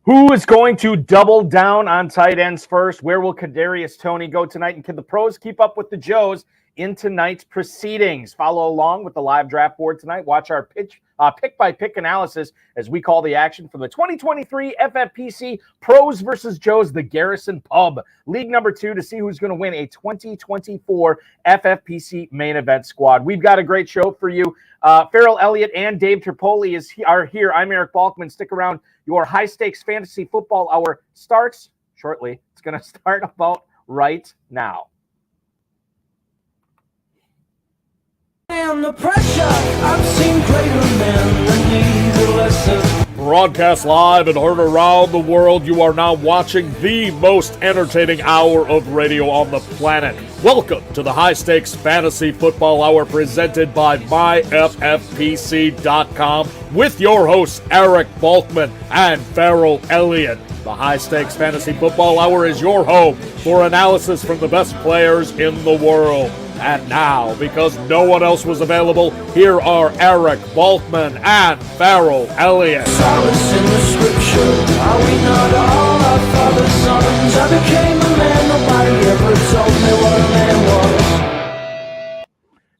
Who is going to double down on tight ends first? Where will Kadarius Toney go tonight? And can the pros keep up with the Joes in tonight's proceedings? Follow along with the live draft board tonight. Watch our pick-by-pick analysis as we call the action from the 2023 FFPC Pros versus Joes, the Garrison Pub, League number 2, to see who's going to win a 2024 FFPC Main Event squad. We've got a great show for you. Farrell Elliott and Dave Tripoli are here. I'm Eric Balkman. Stick around. Your high-stakes fantasy football hour starts shortly. It's going to start about right now. The pressure, I've seen greater men than need a lesson. Broadcast live and heard around the world, you are now watching the most entertaining hour of radio on the planet. Welcome to the High Stakes Fantasy Football Hour presented by MyFFPC.com with your hosts Eric Balkman and Farrell Elliott. The High Stakes Fantasy Football Hour is your home for analysis from the best players in the world. And now, because no one else was available, here are Eric Balkman and Farrell Elliott. Solace in the scripture, are we not all our father's sons? I became a man, nobody ever told me what a man was.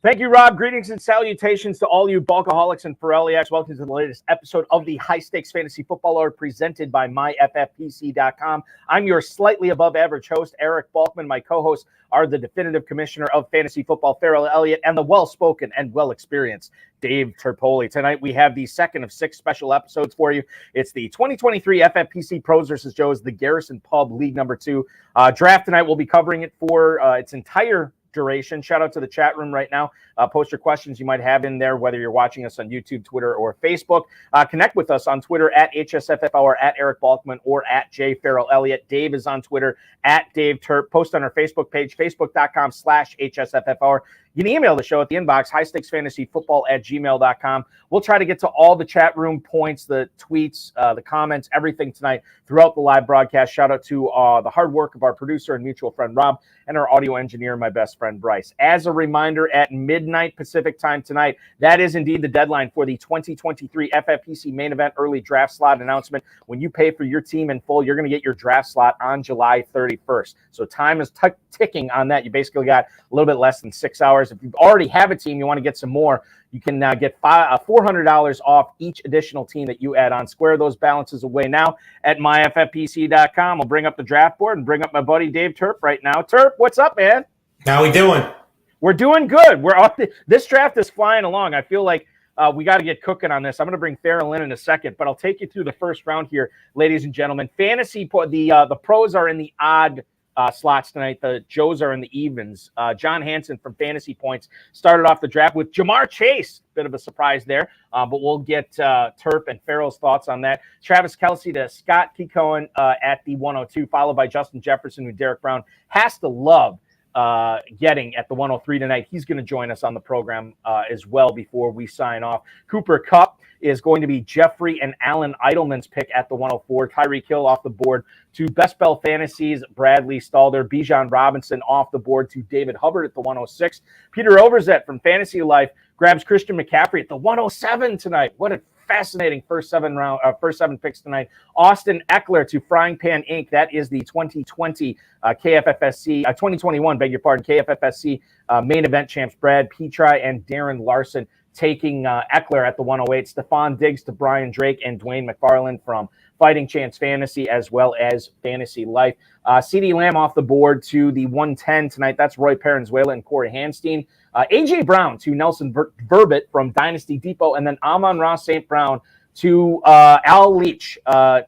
Thank you, Rob. Greetings and salutations to all you Bulkaholics and Farrelliacs. Welcome to the latest episode of the High Stakes Fantasy Football Hour presented by MyFFPC.com. I'm your slightly above average host, Eric Balkman. My co-hosts are the definitive commissioner of fantasy football, Farrell Elliott, and the well-spoken and well-experienced Dave Tripoli. Tonight, we have the second of 6 special episodes for you. It's the 2023 FFPC Pros versus Joes, the Garrison Pub, League number 2. Draft tonight, we'll be covering it for its entire duration. Shout out to the chat room right now. Post your questions you might have in there, whether you're watching us on YouTube, Twitter, or Facebook. Connect with us on Twitter at HSFFhour, at Eric Balkman, or at J Farrell Elliott. Dave is on Twitter at Dave Turp. Post on our Facebook page, facebook.com/HSFFhour. You can email the show at the inbox, highstakesfantasyfootball@gmail.com. We'll try to get to all the chat room points, the tweets, the comments, everything tonight throughout the live broadcast. Shout out to the hard work of our producer and mutual friend, Rob, and our audio engineer, my best friend, Bryce. As a reminder, at midnight Pacific time tonight, that is indeed the deadline for the 2023 FFPC Main Event early draft slot announcement. When you pay for your team in full, you're going to get your draft slot on July 31st. So time is ticking on that. You basically got a little bit less than 6 hours. If you already have a team, you want to get some more, you can get $400 off each additional team that you add on. Square those balances away now at myffpc.com. I'll bring up the draft board and bring up my buddy Dave Turp right now. Turp, what's up, man? How we doing? We're doing good. This draft is flying along. I feel like we got to get cooking on this. I'm going to bring Farrell in a second, but I'll take you through the first round here, ladies and gentlemen. The pros are in the odd slots tonight. The Joes are in the evens. John Hansen from FantasyPoints started off the draft with Jamar Chase. Bit of a surprise there, but we'll get Turp and Farrell's thoughts on that. Travis Kelce to Scott Kikoen at the 102, followed by Justin Jefferson, who Derek Brown has to love getting at the 103 tonight. He's going to join us on the program as well before we sign off. Cooper Kupp is going to be Jeffrey and Alan Eidelman's pick at the 104. Tyreek Hill off the board to Best Bell Fantasies, Bradley Stalder. Bijan Robinson off the board to David Hubbard at the 106. Peter Overzet from Fantasy Life grabs Christian McCaffrey at the 107 tonight. What a fascinating first seven picks tonight. Austin Eckler to Frying Pan Inc. That is the 2020 2021, KFFSC main event champs Brad Petri and Darren Larson taking Eckler at the 108. Stephon Diggs to Brian Drake and Dwain McFarland from Fighting Chance Fantasy as well as Fantasy Life. CeeDee Lamb off the board to the 110 tonight. That's Roy Parenzuela and Corey Hanstein. A.J. Brown to Nelson Verbit from Dynasty Depot, and then Amon-Ra St. Brown to Al Leach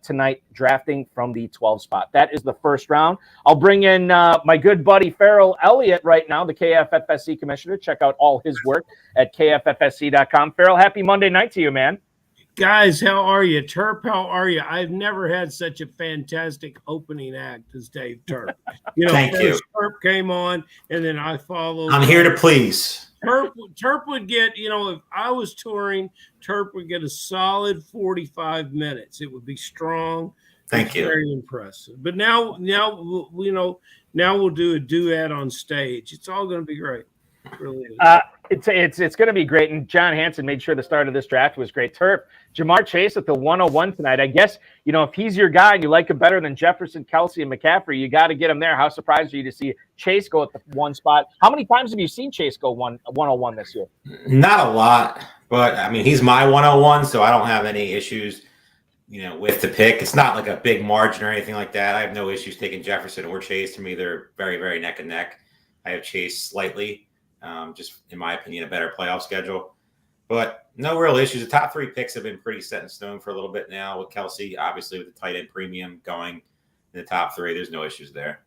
tonight, drafting from the 12 spot. That is the first round. I'll bring in my good buddy Farrell Elliott right now, the KFFSC commissioner. Check out all his work at kffsc.com. Farrell, happy Monday night to you, man. Guys, how are you? Turp, how are you? I've never had such a fantastic opening act as Dave Turp. Thank you. Turp came on, and then I followed. I'm here to please. Turp would get, if I was touring, Turp would get a solid 45 minutes. It would be strong. Thank you. Very impressive. But now we'll do a duet on stage. It's all going to be great. It really is. It's going to be great. And John Hansen made sure the start of this draft was great. Terp, Jamar Chase at the 101 tonight. I guess, if he's your guy and you like him better than Jefferson, Kelsey, and McCaffrey, you got to get him there. How surprised are you to see Chase go at the one spot? How many times have you seen Chase go 101 this year? Not a lot, but I mean, he's my 101, so I don't have any issues, with the pick. It's not like a big margin or anything like that. I have no issues taking Jefferson or Chase. To me, they're very, very neck and neck. I have Chase slightly. Just in my opinion, a better playoff schedule, but no real issues. The top 3 picks have been pretty set in stone for a little bit now with Kelsey, obviously with the tight end premium going in the top 3. There's no issues there.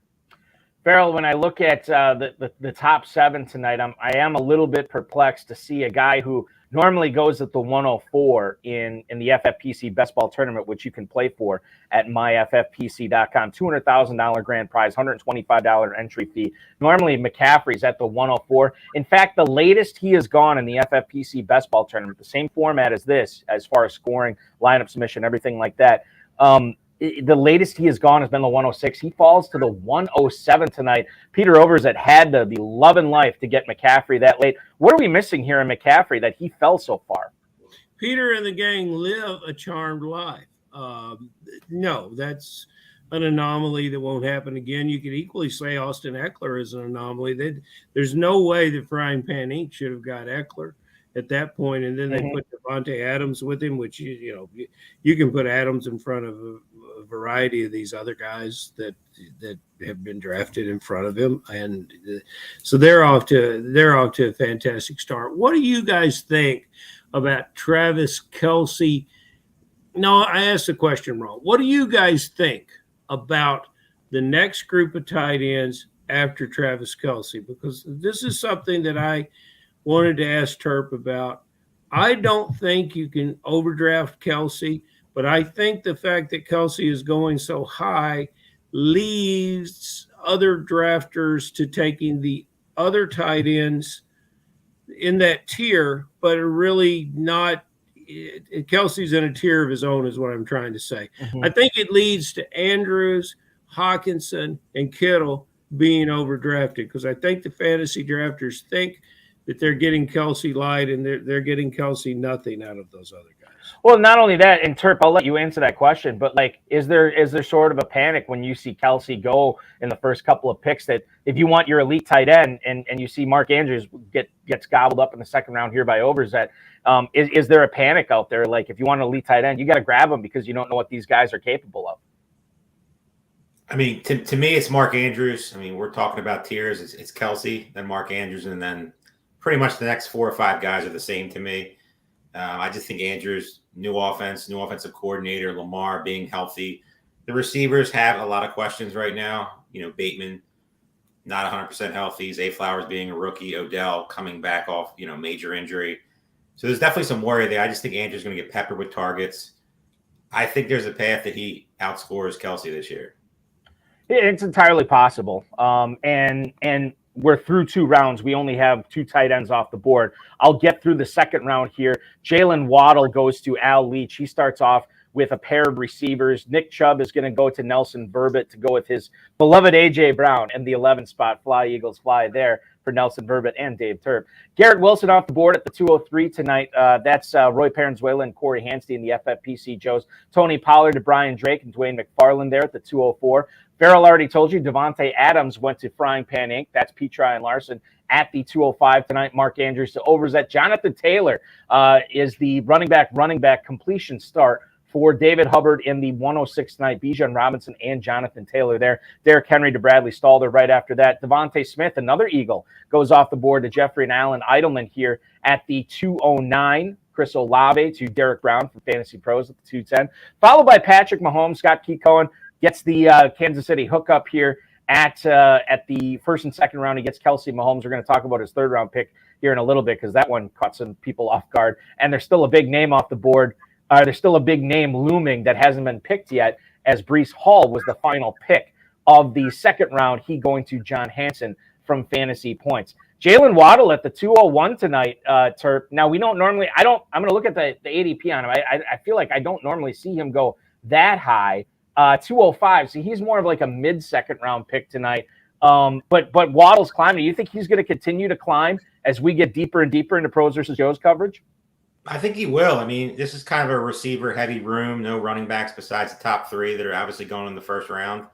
Farrell, when I look at the top 7 tonight, I am a little bit perplexed to see a guy who normally goes at the 104 in the FFPC Best Ball Tournament, which you can play for at myffpc.com. $200,000 grand prize, $125 entry fee. Normally, McCaffrey's at the 104. In fact, the latest he has gone in the FFPC Best Ball Tournament, the same format as this, as far as scoring, lineup submission, everything like that, the latest he has gone has been the 106. He falls to the 107 tonight. Peter Overzet had to be loving life to get McCaffrey that late. What are we missing here in McCaffrey that he fell so far? Peter and the gang live a charmed life. No, that's an anomaly that won't happen again. You could equally say Austin Eckler is an anomaly. There's no way that Frying Pan Inc. should have got Eckler at that point, and then they put Devontae Adams with him, which you can put Adams in front of a variety of these other guys that have been drafted in front of him, and so they're off to a fantastic start. What do you guys think about Travis Kelce? No, I asked the question wrong. What do you guys think about the next group of tight ends after Travis Kelce? Because this is something that I wanted to ask Terp about. I don't think you can overdraft Kelce, but I think the fact that Kelce is going so high leads other drafters to taking the other tight ends in that tier, but are really not. Kelce's in a tier of his own is what I'm trying to say. I think it leads to Andrews, Hawkinson, and Kittle being overdrafted, because I think the fantasy drafters think that they're getting Kelce light and they're getting Kelce nothing out of those other guys. Well, not only that, and Terp, I'll let you answer that question, but is there sort of a panic when you see Kelce go in the first couple of picks, that if you want your elite tight end and you see Mark Andrews gets gobbled up in the second round here by Overzet, is there a panic out there? Like, if you want an elite tight end, you got to grab them because you don't know what these guys are capable of. I mean, to me, it's Mark Andrews. I mean, we're talking about tiers. It's Kelce, then Mark Andrews, and then pretty much the next 4 or 5 guys are the same to me. I just think Andrews, new offense, new offensive coordinator, Lamar being healthy. The receivers have a lot of questions right now. Bateman, not 100% healthy. Zay Flowers being a rookie. Odell coming back off, major injury. So there's definitely some worry there. I just think Andrews going to get peppered with targets. I think there's a path that he outscores Kelce this year. It's entirely possible. And we're through 2 rounds. We only have 2 tight ends off the board. I'll get through the second round here. Jalen Waddle goes to Al Leach. He starts off with a pair of receivers. Nick Chubb is going to go to Nelson Verbit to go with his beloved A.J. Brown and the 11 spot. Fly, Eagles, fly there for Nelson Verbit and Dave Turp. Garrett Wilson off the board at the 203 tonight. That's Roy Parenzuela and Corey Hansty in the FFPC Joes. Tony Pollard to Brian Drake and Dwain McFarland there at the 204. Farrell already told you Devontae Adams went to Frying Pan Inc. That's Petri and Larson at the 205 tonight. Mark Andrews to Overzet. Jonathan Taylor is the running back completion start for David Hubbard in the 106 tonight. Bijan Robinson and Jonathan Taylor there. Derrick Henry to Bradley Stalder right after that. Devontae Smith, another Eagle, goes off the board to Jeffrey and Allen Eidelman here at the 209. Chris Olave to Derek Brown from FantasyPros at the 210. Followed by Patrick Mahomes. Scott Keecohen gets the Kansas City hookup here at the first and second round. He gets Kelce Mahomes. We're going to talk about his third round pick here in a little bit because that one caught some people off guard. And there's still a big name off the board. There's still a big name looming that hasn't been picked yet, as Breece Hall was the final pick of the second round. He going to John Hansen from FantasyPoints. Jalen Waddle at the 201 tonight, Terp. Now, we don't normally – I'm going to look at the ADP on him. I feel like I don't normally see him go that high. 205. So he's more of like a mid-second round pick tonight. But Waddle's climbing. Do you think he's going to continue to climb as we get deeper and deeper into Pros versus Joe's coverage? I think he will. I mean, this is kind of a receiver-heavy room. No running backs besides the top three that are obviously going in the first round.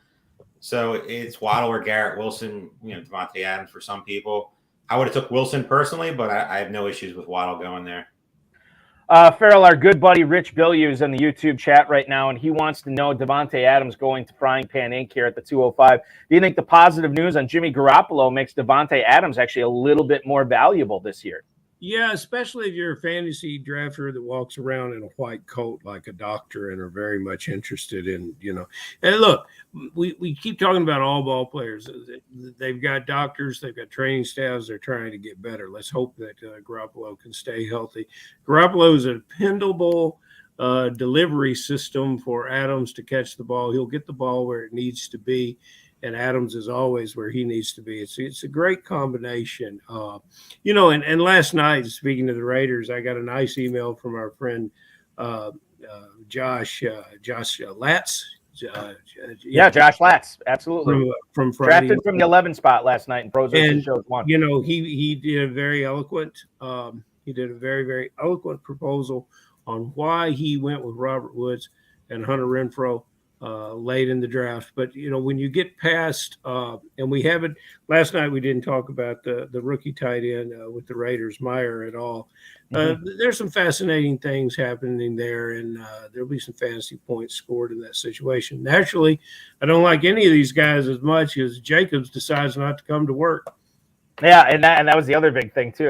So it's Waddle or Garrett Wilson, Devontae Adams for some people. I would have took Wilson personally, but I have no issues with Waddle going there. Farrell, our good buddy Rich Billieu is in the YouTube chat right now, and he wants to know Devontae Adams going to Frying Pan Inc. here at the 205. Do you think the positive news on Jimmy Garoppolo makes Devontae Adams actually a little bit more valuable this year? Yeah, especially if you're a fantasy drafter that walks around in a white coat like a doctor and are very much interested in, And look, we keep talking about all ball players. They've got doctors, they've got training staffs, they're trying to get better. Let's hope that Garoppolo can stay healthy. Garoppolo is a dependable delivery system for Adams to catch the ball. He'll get the ball where it needs to be. And Adams is always where he needs to be. It's a great combination. And last night, speaking to the Raiders, I got a nice email from our friend Josh Latz. Josh Latz, absolutely. From Friday. Drafted from the 11 spot last night in Pros versus Shows 1. He did a very eloquent very, very eloquent proposal on why he went with Robert Woods and Hunter Renfrow late in the draft. But when you get past and we haven't last night, we didn't talk about the rookie tight end with the Raiders, Meyer, at all. There's some fascinating things happening there, and there'll be some fantasy points scored in that situation. Naturally, I don't like any of these guys as much as Jacobs decides not to come to work. Yeah, and that was the other big thing too.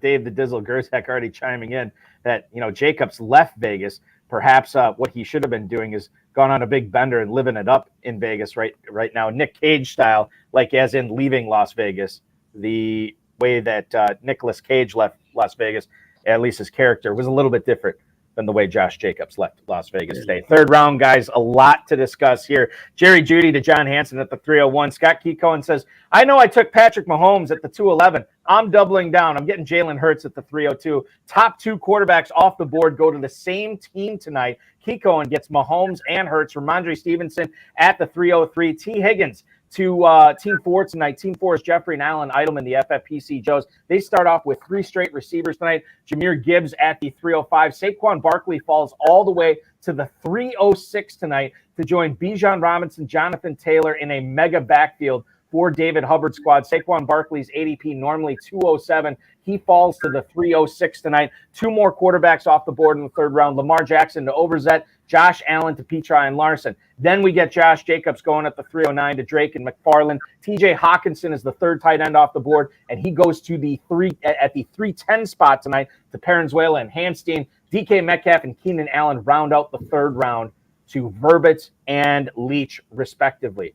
Dave the Dizzle Gerzak already chiming in that Jacobs left Vegas. Perhaps what he should have been doing is gone on a big bender and living it up in Vegas right now, Nick Cage style, like as in leaving Las Vegas. The way that Nicolas Cage left Las Vegas, at least his character, was a little bit different than the way Josh Jacobs left Las Vegas today. Third round, guys, a lot to discuss here. Jerry Jeudy to John Hansen at the 301. Scott Keycohen says, I know I took Patrick Mahomes at the 211. I'm doubling down. I'm getting Jalen Hurts at the 302. Top two quarterbacks off the board go to the same team tonight. Keycohen gets Mahomes and Hurts. Ramondre Stevenson at the 303. T. Higgins to Team 4 tonight. Team 4 is Jeffrey and Allen Edelman, the FFPC Joes. They start off with three straight receivers tonight. Jameer Gibbs at the 305. Saquon Barkley falls all the way to the 306 tonight to join Bijan Robinson, Jonathan Taylor in a mega backfield for David Hubbard's squad. Saquon Barkley's ADP normally 207. He falls to the 306 tonight. Two more quarterbacks off the board in the third round. Lamar Jackson to Overzet, Josh Allen to Petri and Larson. Then we get Josh Jacobs going at the 309 to Drake and McFarland. TJ Hawkinson is the third tight end off the board, and he goes to the 310 spot tonight to Parenzuela and Hanstein. DK Metcalf and Keenan Allen round out the third round to Verbit and Leach, respectively.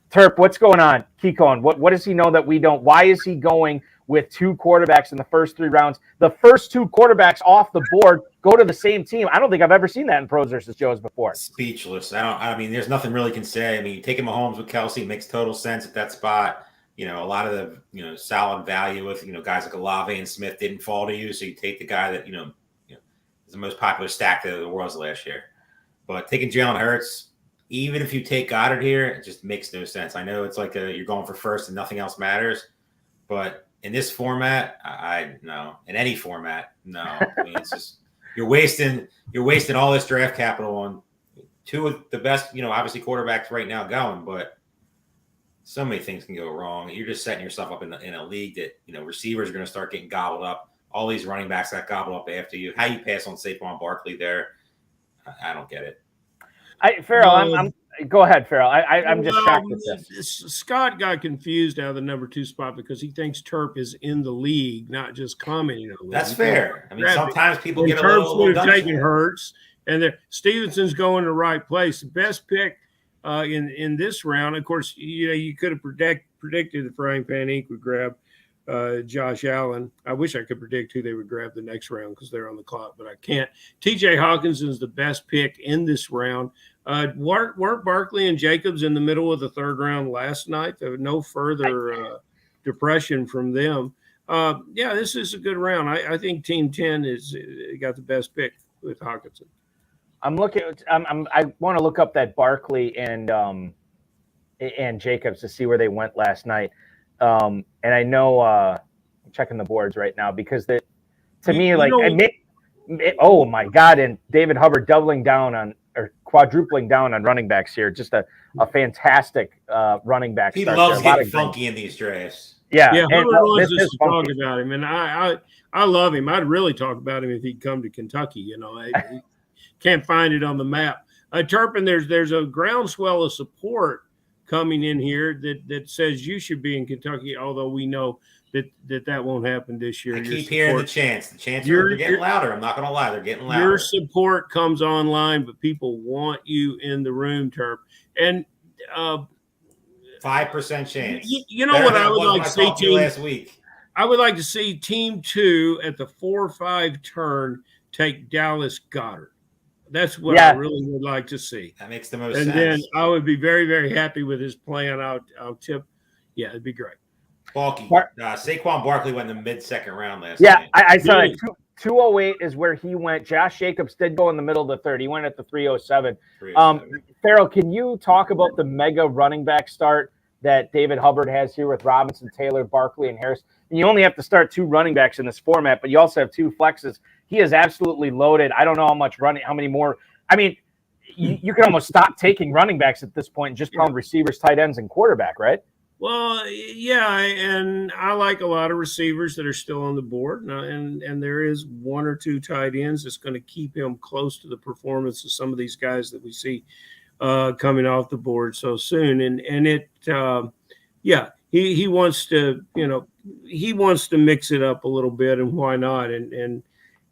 Terp, what's going on? Keycohen, what does he know that we don't? Why is he going with two quarterbacks in the first three rounds? The first two quarterbacks off the board go to the same team. I don't think I've ever seen that in Pros versus Joes before. Speechless. I mean, there's nothing really can say. I mean, taking Mahomes with Kelsey makes total sense at that spot. A lot of the, solid value with, guys like Olave and Smith didn't fall to you. So you take the guy that, is the most popular stack that there was last year. But taking Jalen Hurts, even if you take Goddard here, it just makes no sense. I know it's like you're going for first and nothing else matters, but in this format, no. In any format, no. I mean, it's just you're wasting all this draft capital on two of the best, obviously quarterbacks right now going, but so many things can go wrong. You're just setting yourself up in a league that receivers are going to start getting gobbled up. All these running backs got gobbled up after you. How you pass on Saquon Barkley there? I don't get it. Farrell, go ahead, Farrell. I'm just shocked at this. Scott got confused out of the number 2 spot because he thinks Terp is in the league, not just commenting on the league. That's fair. I mean, sometimes people get a Terps little would have taken Hurts, and Stevenson's going the right place. The best pick in this round, of course, you could have predicted the Frying Pan Inc. would grab Josh Allen. I wish I could predict who they would grab the next round because they're on the clock, but I can't. TJ Hawkinson is the best pick in this round. Weren't Barkley and Jacobs in the middle of the third round last night? There was no further depression from them. This is a good round. I think Team 10 got the best pick with Hawkinson. I want to look up that Barkley and and Jacobs to see where they went last night. And I know I'm checking the boards right now because to me, oh my God, and David Hubbard doubling down on or quadrupling down on running backs here. Just a fantastic running back. He start loves there. getting funky in these drafts. Yeah, Yeah, and Hubbard wants us to talk about him, and I love him. I'd really talk about him if he'd come to Kentucky. You know, I can't find it on the map. Turpin, there's a groundswell of support coming in here that says you should be in Kentucky, although we know that won't happen this year. I keep hearing the chants. The chants are getting louder. I'm not going to lie. They're getting louder. Your support comes online, but people want you in the room, Terp. And 5% chance. You know what I would like to see, team? Last week. I would like to see Team 2 at the 4-5 turn take Dallas Goedert. That's what I really would like to see. That makes the most sense. And then I would be very, very happy with his plan. I'll tip. Yeah, it'd be great. Bulky. Saquon Barkley went in the mid-second round last night. I saw it. 208 is where he went. Josh Jacobs did go in the middle of the third. He went at the 307. Farrell, can you talk about the mega running back start that David Hubbard has here with Robinson, Taylor, Barkley, and Harris? And you only have to start 2 running backs in this format, but you also have 2 flexes. He is absolutely loaded. I don't know how many more. I mean, you can almost stop taking running backs at this point and just call them receivers, tight ends, and quarterback, right? Well, yeah, and I like a lot of receivers that are still on the board, and there is 1 or 2 tight ends that's going to keep him close to the performance of some of these guys that we see coming off the board so soon. And it, he wants to, he wants to mix it up a little bit, and why not? And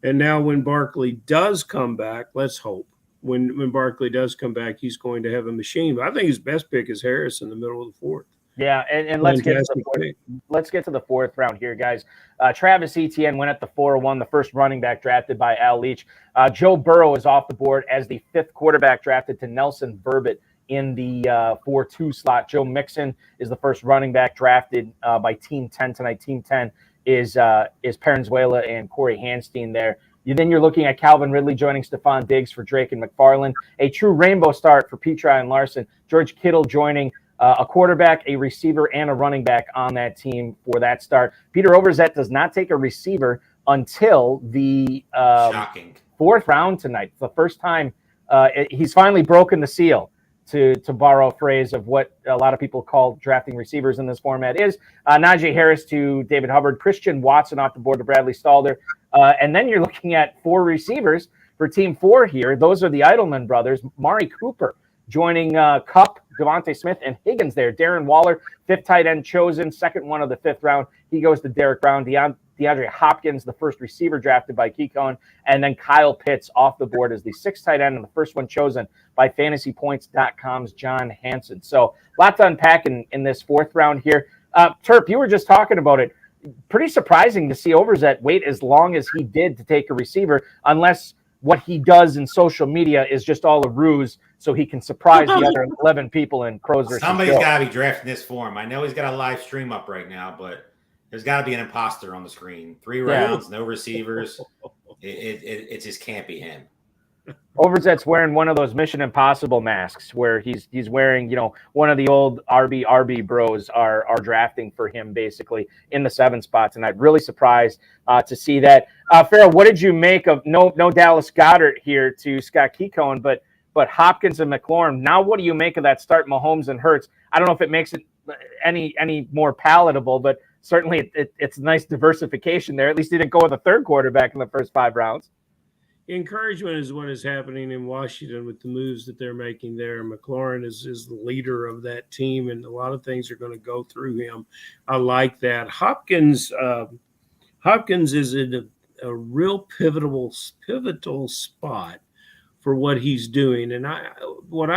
now when Barkley does come back, let's hope when Barkley does come back, he's going to have a machine. But I think his best pick is Harris in the middle of the 4th. Yeah, and let's get to the 4th round here, guys. Travis Etienne went at the 401, the first running back drafted by Al Leach. Joe Burrow is off the board as the 5th quarterback drafted to Nelson Verbit in the 4-2 slot. Joe Mixon is the first running back drafted by Team 10 tonight. Team 10 is Parenzuela and Corey Hanstein there. Then you're looking at Calvin Ridley joining Stephon Diggs for Drake and McFarland. A true rainbow start for Petri and Larson. George Kittle joining a quarterback, a receiver, and a running back on that team for that start. Peter Overzet does not take a receiver until the 4th round tonight. It's the first time he's finally broken the seal, to borrow a phrase of what a lot of people call drafting receivers in this format is. Najee Harris to David Hubbard, Christian Watson off the board to Bradley Stalder. And then you're looking at 4 receivers for Team 4 here. Those are the Edelman brothers. Mari Cooper joining Kupp, Devontae Smith, and Higgins there. Darren Waller, 5th tight end chosen, 2nd one of the 5th round. He goes to Derek Brown. DeAndre Hopkins, the first receiver drafted by Keekon, and then Kyle Pitts off the board as the 6th tight end and the first one chosen by FantasyPoints.com's John Hansen. So a lot to unpack in this 4th round here. Terp, you were just talking about it. Pretty surprising to see Overzet wait as long as he did to take a receiver, unless what he does in social media is just all a ruse so he can surprise the other 11 people in Pros versus Somebody's got to be drafting this for him. I know he's got a live stream up right now, but there's got to be an imposter on the screen. 3 rounds, no receivers. It just can't be him. Overzet's wearing one of those Mission Impossible masks where he's wearing, one of the old RB bros are drafting for him basically in the 7th spot tonight. Really surprised to see that. Farrell, what did you make of no Dallas Goedert here to Scott Keekon, but Hopkins and McLaurin? Now, what do you make of that start, Mahomes and Hurts? I don't know if it makes it any more palatable, but certainly it's a nice diversification there. At least he didn't go with a 3rd quarterback in the first 5 rounds. Encouragement is what is happening in Washington with the moves that they're making there. McLaurin is the leader of that team, and a lot of things are going to go through him. I like that. Hopkins is in a real pivotal spot for what he's doing. And what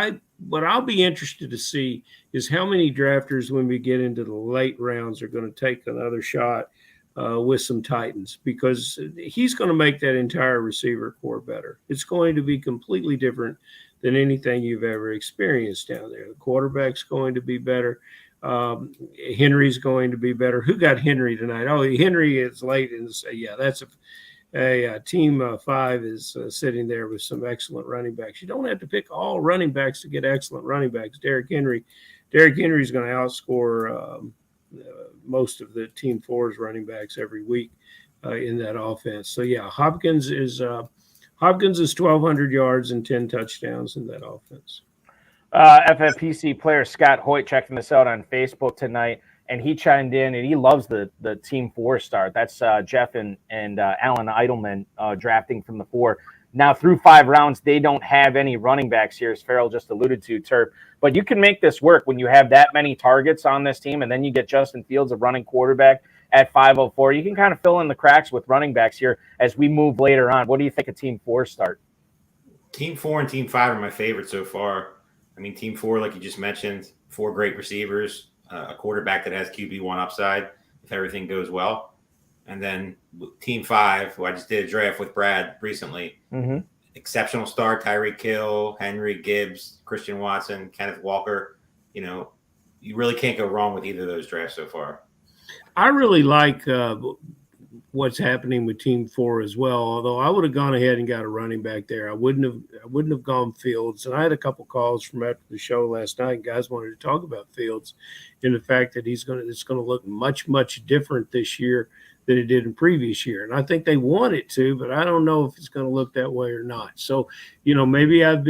I'll be interested to see is how many drafters, when we get into the late rounds, are going to take another shot with some Titans, because he's going to make that entire receiver core better. It's going to be completely different than anything you've ever experienced down there. The quarterback's going to be better. Henry's going to be better. Who got Henry tonight? Oh, Henry is late. And that's a team 5 is sitting there with some excellent running backs. You don't have to pick all running backs to get excellent running backs. Derrick Henry Derrick Henry's going to outscore most of the Team 4's running backs every week in that offense. So, yeah, Hopkins is 1,200 yards and 10 touchdowns in that offense. FFPC player Scott Hoyt checking this out on Facebook tonight, and he chimed in, and he loves the Team 4 start. That's Jeff and Alan Eidelman drafting from the 4. Now, through 5 rounds, they don't have any running backs here, as Farrell just alluded to, Turp. But you can make this work when you have that many targets on this team, and then you get Justin Fields, a running quarterback, at 504. You can kind of fill in the cracks with running backs here as we move later on. What do you think of Team 4 start? Team 4 and Team 5 are my favorites so far. I mean, Team 4, like you just mentioned, 4 great receivers, a quarterback that has QB1 upside if everything goes well. And then Team 5, who I just did a draft with Brad recently, exceptional start, Tyreek Hill, Henry, Gibbs, Christian Watson, Kenneth Walker. You know, you really can't go wrong with either of those drafts so far. I really like what's happening with Team 4 as well. Although I would have gone ahead and got a running back there, I wouldn't have gone Fields. And I had a couple calls from after the show last night. Guys wanted to talk about Fields and the fact that it's going to look much different this year than it did in previous year. And I think they want it to, but I don't know if it's going to look that way or not. So, you know, maybe I have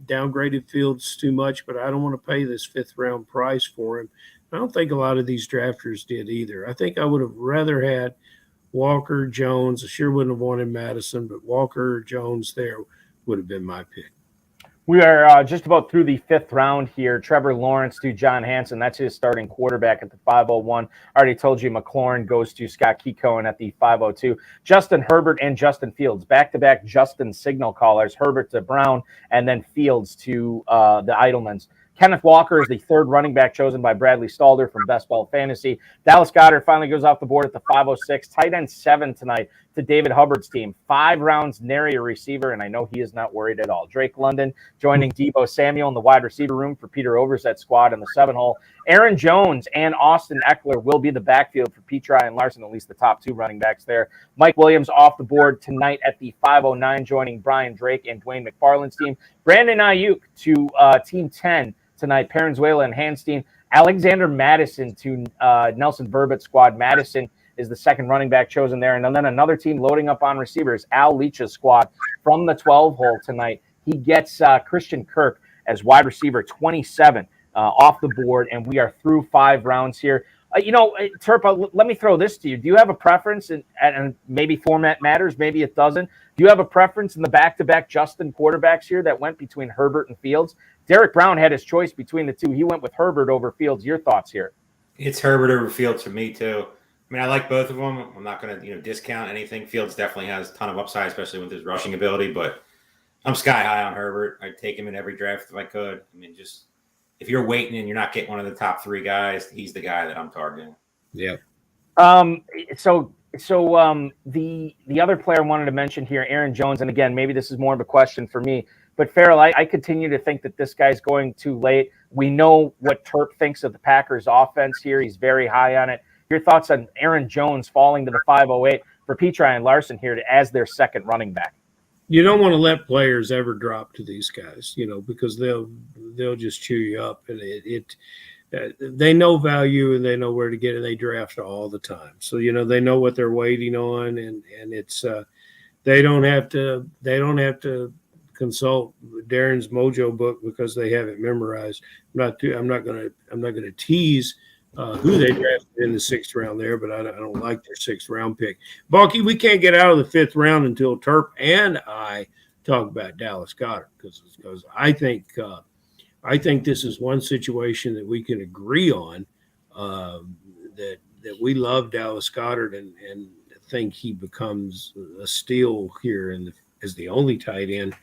downgraded Fields too much, but I don't want to pay this 5th round price for him. I don't think a lot of these drafters did either. I think I would have rather had Walker, Jones. I sure wouldn't have wanted Madison, but Walker or Jones there would have been my pick. We are just about through the 5th round here. Trevor Lawrence to John Hansen. That's his starting quarterback at the 501. I already told you McLaurin goes to Scott Keycohen at the 502. Justin Herbert and Justin Fields, back-to-back Justin signal callers. Herbert to Brown, and then Fields to the Eidelmans. Kenneth Walker is the 3rd running back chosen by Bradley Stalder from Best Ball Fantasy. Dallas Goedert finally goes off the board at the 506. Tight end 7 tonight to David Hubbard's team. 5 rounds, nary a receiver, and I know he is not worried at all. Drake London joining Deebo Samuel in the wide receiver room for Peter Overzet's squad in the 7 hole. Aaron Jones and Austin Eckler will be the backfield for Petri and Larson, at least the top 2 running backs there. Mike Williams off the board tonight at the 509, joining Brian Drake and Dwain McFarland's team. Brandon Ayuk to Team 10 tonight, Parenzuela and Hanstein. Alexander Madison to Nelson Verbit squad. Madison is the 2nd running back chosen there. And then another team loading up on receivers, Al Leach's squad from the 12 hole tonight. He gets Christian Kirk as wide receiver 27 off the board, and we are through 5 rounds here. Turpa, let me throw this to you. Do you have a preference, and maybe format matters, maybe it doesn't? Do you have a preference in the back-to-back Justin quarterbacks here that went between Herbert and Fields? Derek Brown had his choice between the 2. He went with Herbert over Fields. Your thoughts here? It's Herbert over Fields for me too. I mean, I like both of them. I'm not going to discount anything. Fields definitely has a ton of upside, especially with his rushing ability. But I'm sky high on Herbert. I'd take him in every draft if I could. I mean, just if you're waiting and you're not getting one of the top 3 guys, he's the guy that I'm targeting. Yeah. So the other player I wanted to mention here, Aaron Jones, and again, maybe this is more of a question for me, but Farrell, I continue to think that this guy's going too late. We know what Turp thinks of the Packers offense here. He's very high on it. Your thoughts on Aaron Jones falling to the 508 for Petri and Larson here as their 2nd running back? You don't want to let players ever drop to these guys, because they'll just chew you up, and they know value and they know where to get it. They draft all the time, so they know what they're waiting on, and it's they don't have to consult Darren's Mojo book because they have it memorized. I'm not gonna tease who they drafted in the 6th round there, but I don't like their 6th round pick. Balky, we can't get out of the 5th round until Turp and I talk about Dallas Goedert because I think this is one situation that we can agree on that we love Dallas Goedert and think he becomes a steal here as the only tight end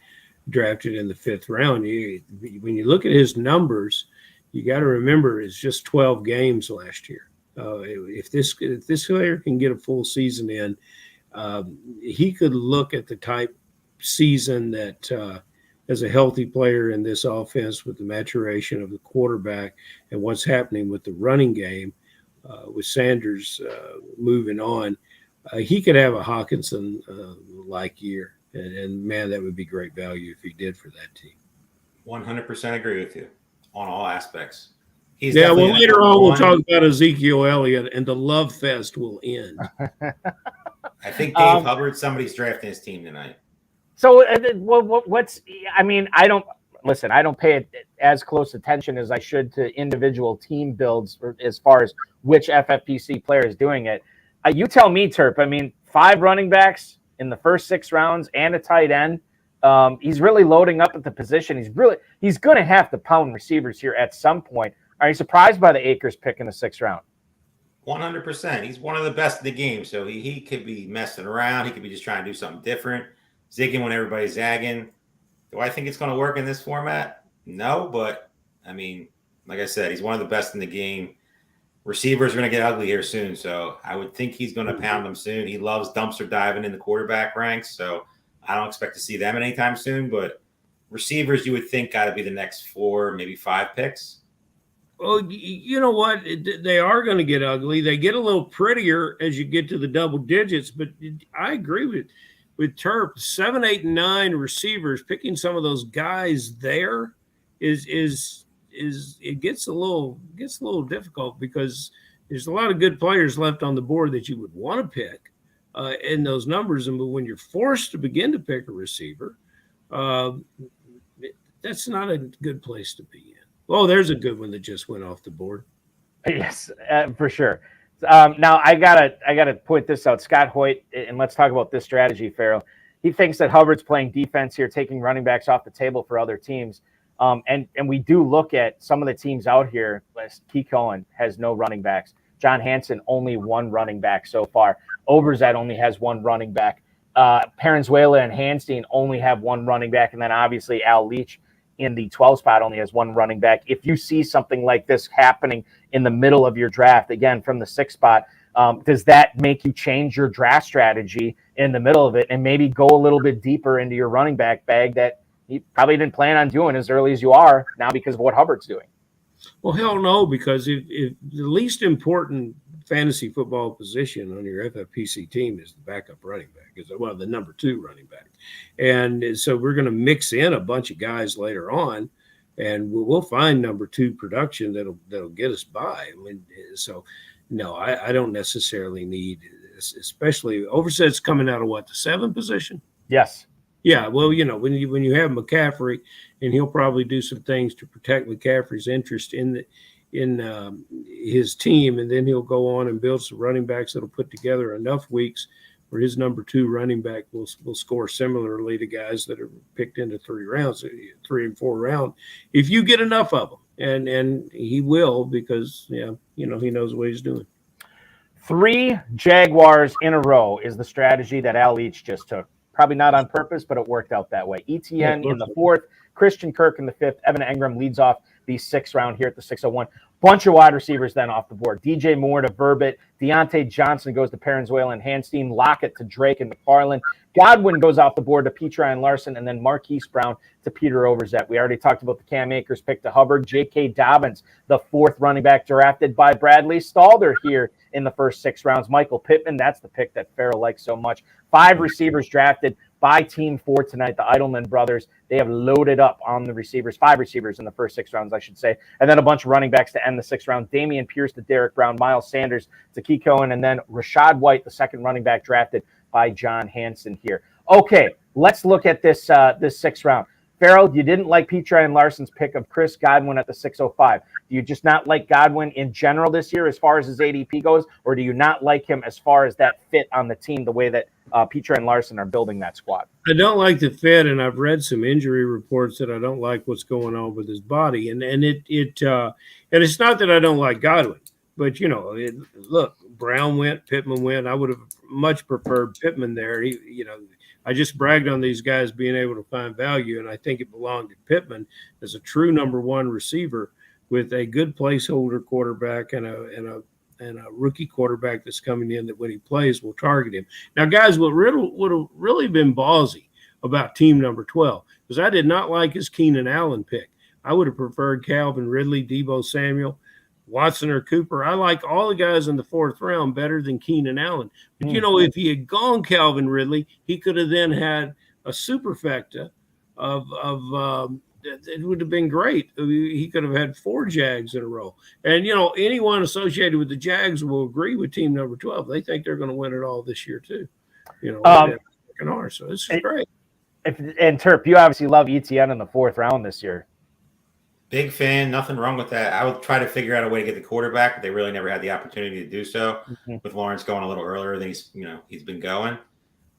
drafted in the 5th round. When you look at his numbers, you got to remember it's just 12 games last year. If this player can get a full season in, he could look at the type season that as a healthy player in this offense with the maturation of the quarterback and what's happening with the running game with Sanders moving on, he could have a Hawkinson-like year. And man, that would be great value if he did for that team. 100% agree with you. on all aspects. He's Yeah, well, definitely later on we'll one. talk about Ezekiel Elliott, and the love fest will end. I think Dave Hubbard, somebody's drafting his team tonight. So, what's? I mean, I don't pay as close attention as I should to individual team builds as far as which FFPC player is doing it. You tell me, Terp. I mean, 5 running backs in the first 6 rounds and a tight end. He's really loading up at the position. He's going to have to pound receivers here at some point. Are you surprised by the Akers pick in the 6th round? 100%. He's one of the best in the game. So he could be messing around. He could be just trying to do something different, zigging when everybody's zagging. Do I think it's going to work in this format? No, but I mean, like I said, he's one of the best in the game. Receivers are going to get ugly here soon, so I would think he's going to pound them soon. He loves dumpster diving in the quarterback ranks, so I don't expect to see them anytime soon. But receivers, you would think, got to be the next 4, maybe 5 picks. Well, you know what? They are going to get ugly. They get a little prettier as you get to the double digits, but I agree with Terp. 7, 8, and 9 receivers, picking some of those guys there is it gets a little difficult because there's a lot of good players left on the board that you would want to pick in those numbers. And when you're forced to begin to pick a receiver, that's not a good place to be in. Oh, there's a good one that just went off the board. Yes, for sure. Now I gotta point this out. Scott Hoyt, and let's talk about this strategy, Farrell. He thinks that Hubbard's playing defense here, taking running backs off the table for other teams. And we do look at some of the teams out here. Key Cohen has no running backs. John Hansen only 1 running back so far. Overzet only has 1 running back. Parenzuela and Hanstein only have 1 running back, and then obviously Al Leach in the 12 spot only has 1 running back. If you see something like this happening in the middle of your draft, again, from the 6th spot, does that make you change your draft strategy in the middle of it and maybe go a little bit deeper into your running back bag that you probably didn't plan on doing as early as you are now because of what Hubbard's doing? Well, hell no, because if the least important fantasy football position on your FFPC team is the backup running back, the number 2 running back. And so we're going to mix in a bunch of guys later on, and we'll find number 2 production that'll get us by. So, no, I don't necessarily need, especially Overzet's coming out of the 7 position? Yes. Yeah, well, when you have McCaffrey, and he'll probably do some things to protect McCaffrey's interest in his team, and then he'll go on and build some running backs that'll put together enough weeks where his number 2 running back will score similarly to guys that are picked into 3 rounds, 3 and 4 round, if you get enough of them, and he will, because he knows what he's doing. 3 Jaguars in a row is the strategy that Al Leach just took. Probably not on purpose, but it worked out that way. ETN in the 4th, Christian Kirk in the 5th, Evan Engram leads off the 6th round here at the 601. Bunch of wide receivers then off the board. DJ Moore to Verbit. Deontay Johnson goes to Parenzuela and Hanstein. Lockett to Drake and McFarland. Godwin goes off the board to Petri and Larson, and then Marquise Brown to Peter Overzet. We already talked about the Cam Akers pick to Hubbard. J.K. Dobbins, the 4th running back drafted by Bradley Stalder here in the first 6 rounds. Michael Pittman, that's the pick that Farrell likes so much. 5 receivers drafted by Team 4 tonight, the Edelman brothers. They have loaded up on the receivers, 5 receivers in the first 6 rounds, I should say. And then a bunch of running backs to end the 6th round. Damian Pierce to Derek Brown, Miles Sanders to Key Cohen, and then Rashad White, the 2nd running back drafted by John Hansen here. Okay, let's look at this 6th round. Farrell, you didn't like Petri and Larson's pick of Chris Godwin at the 605. Do you just not like Godwin in general this year as far as his ADP goes, or do you not like him as far as that fit on the team, the way that Petri and Larson are building that squad? I don't like the fit, and I've read some injury reports that I don't like what's going on with his body, and it's not that I don't like Godwin, but look, Brown went, Pittman went. I would have much preferred Pittman there. I just bragged on these guys being able to find value, and I think it belonged to Pittman as a true number 1 receiver with a good placeholder quarterback and a rookie quarterback that's coming in that when he plays will target him. Now, guys, what would have really been ballsy about team number 12, because I did not like his Keenan Allen pick. I would have preferred Calvin Ridley, Deebo Samuel, Watson or Cooper. I like all the guys in the 4th round better than Keenan Allen. But, if he had gone Calvin Ridley, he could have then had a superfecta of it would have been great. He could have had 4 Jags in a row. And, anyone associated with the Jags will agree with team number 12. They think they're going to win it all this year, too. So this is great. And Terp, you obviously love ETN in the 4th round this year. Big fan. Nothing wrong with that. I would try to figure out a way to get the quarterback, but they really never had the opportunity to do so. With Lawrence going a little earlier than he's been going.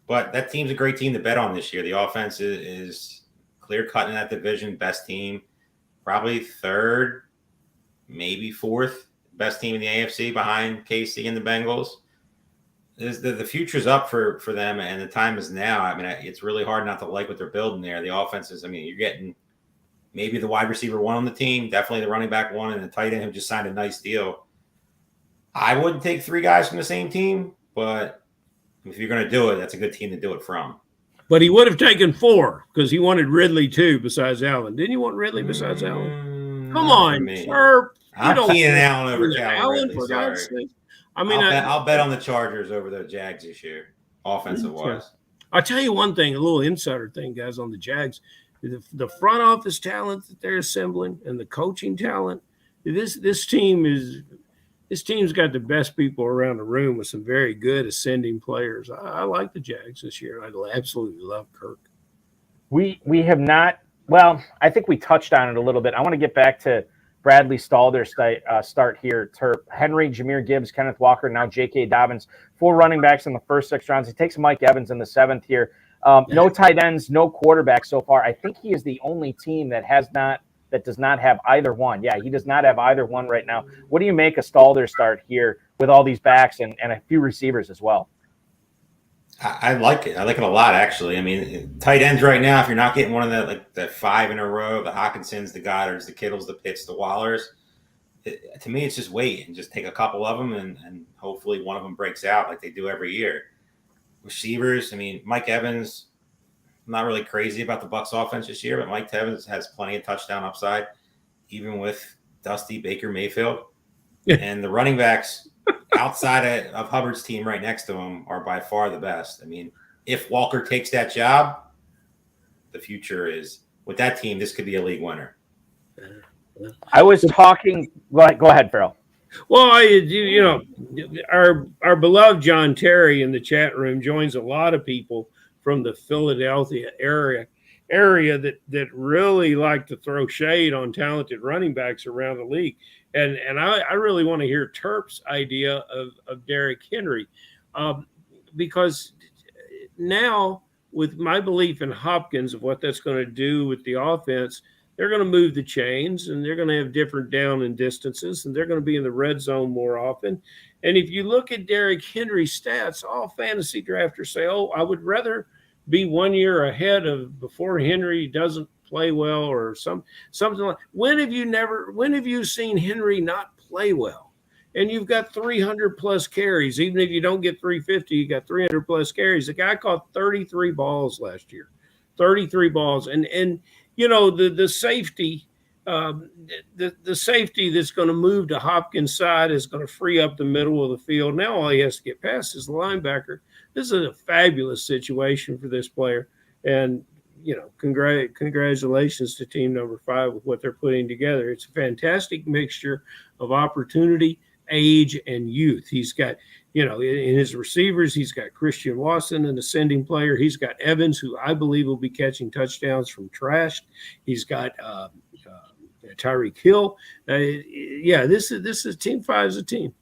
But that team's a great team to bet on this year. The offense is clear-cut in that division, best team, probably 3rd, maybe 4th best team in the AFC behind KC and the Bengals. The future's up for them, and the time is now. I mean, it's really hard not to like what they're building there. The offense is, you're getting maybe the wide receiver 1 on the team, definitely the running back 1, and the tight end who just signed a nice deal. I wouldn't take 3 guys from the same team, but if you're going to do it, that's a good team to do it from. But he would have taken 4 because he wanted Ridley too besides Allen. Didn't you want Ridley besides Allen? Come on, sir. I'm Keenan Allen over Calvin Ridley. Sorry. I'll bet on the Chargers over the Jags this year, offensive-wise. I'll tell you one thing, a little insider thing, guys, on the Jags. The front office talent that they're assembling and the coaching talent, this team's got the best people around the room with some very good ascending players. I like the Jags this year. I absolutely love Kirk. We have not. Well, I think we touched on it a little bit. I want to get back to Bradley Stalder start here. Henry, Jahmyr Gibbs, Kenneth Walker, now J.K. Dobbins. 4 running backs in the first 6 rounds. He takes Mike Evans in the 7th here. No tight ends, no quarterback so far. I think he is the only team that does not have either one. Yeah, he does not have either one right now. What do you make a Stalder start here with all these backs and a few receivers as well? I like it. I like it a lot, actually. I mean, tight ends right now, if you're not getting one of the 5 in a row, the Hawkinsons, the Goddards, the Kittles, the Pitts, the Wallers, to me, it's just wait and just take a couple of them and hopefully one of them breaks out like they do every year. Receivers, Mike Evans, I'm not really crazy about the Bucs offense this year, but Mike Evans has plenty of touchdown upside, even with Dusty Baker Mayfield. And the running backs outside of Hubbard's team right next to him are by far the best. If Walker takes that job, the future is with that team, this could be a league winner. I was talking. Go ahead, Farrell. Well, our beloved John Terry in the chat room joins a lot of people from the Philadelphia area that really like to throw shade on talented running backs around the league. And I really want to hear Terp's idea of Derrick Henry because now with my belief in Hopkins of what that's going to do with the offense, they're going to move the chains and they're going to have different down and distances and they're going to be in the red zone more often. And if you look at Derrick Henry's stats, all fantasy drafters say, I would rather be 1 year ahead of before Henry doesn't play well or something like. When have you seen Henry not play well? And you've got 300 plus carries. Even if you don't get 350, you got 300 plus carries. The guy caught 33 balls last year, 33 balls. And the safety, the safety that's going to move to Hopkins' side is going to free up the middle of the field. Now all he has to get past is the linebacker. This is a fabulous situation for this player. And, congratulations to team number 5 with what they're putting together. It's a fantastic mixture of opportunity, age, and youth. He's got, in his receivers, he's got Christian Watson, an ascending player. He's got Evans, who I believe will be catching touchdowns from trash. He's got Tyreek Hill. This is team 5 is a team.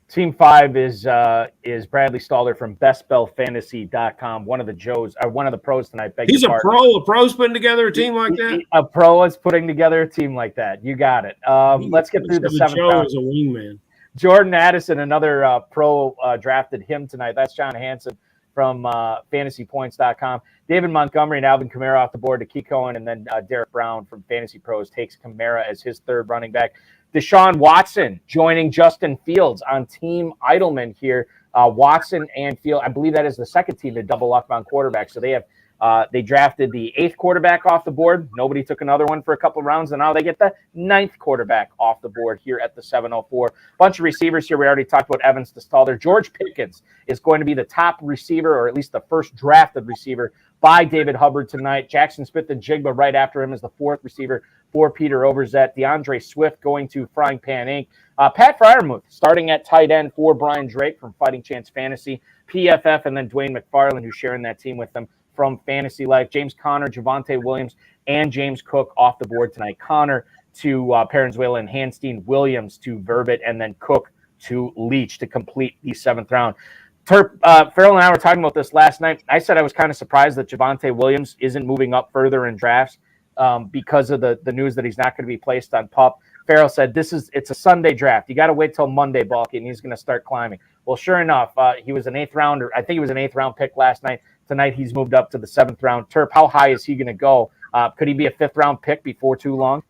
Team 5 is Bradley Stalder from bestbellfantasy.com. One of the pros tonight. He's a pro. A pro's putting together a team like that. A pro is putting together a team like that. You got it. Let's get through the 7th round. As a wingman. Jordan Addison, another pro, drafted him tonight. That's John Hansen from FantasyPoints.com. David Montgomery and Alvin Kamara off the board to Key Cohen, and then Derek Brown from FantasyPros takes Kamara as his 3rd running back. Deshaun Watson joining Justin Fields on Team Idleman here. Watson and Fields, I believe that is the 2nd team to double up on quarterback. So they have They drafted the 8th quarterback off the board. Nobody took another one for a couple of rounds, and now they get the 9th quarterback off the board here at the 704. Bunch of receivers here. We already talked about Evans to Stalder. George Pickens is going to be the top receiver, or at least the first drafted receiver by David Hubbard tonight. Jackson Smith-Njigba right after him as the 4th receiver for Peter Overzet. DeAndre Swift going to Frying Pan Inc. Pat Freiermuth starting at tight end for Brian Drake from Fighting Chance Fantasy. PFF, and then Dwain McFarland, who's sharing that team with them from Fantasy Life. James Conner, Javonte Williams, and James Cook off the board tonight. Conner to Parenzuela and Hanstein, Williams to Verbit, and then Cook to Leach to complete the 7th round. Farrell and I were talking about this last night. I said I was kind of surprised that Javonte Williams isn't moving up further in drafts because of the news that he's not going to be placed on PUP. Farrell said, it's a Sunday draft. You got to wait till Monday, Balky, and he's going to start climbing. Well, sure enough, he was an 8th rounder. I think he was an 8th round pick last night. Tonight, he's moved up to the 7th round. Terp, how high is he going to go? Could he be a 5th round pick before too long?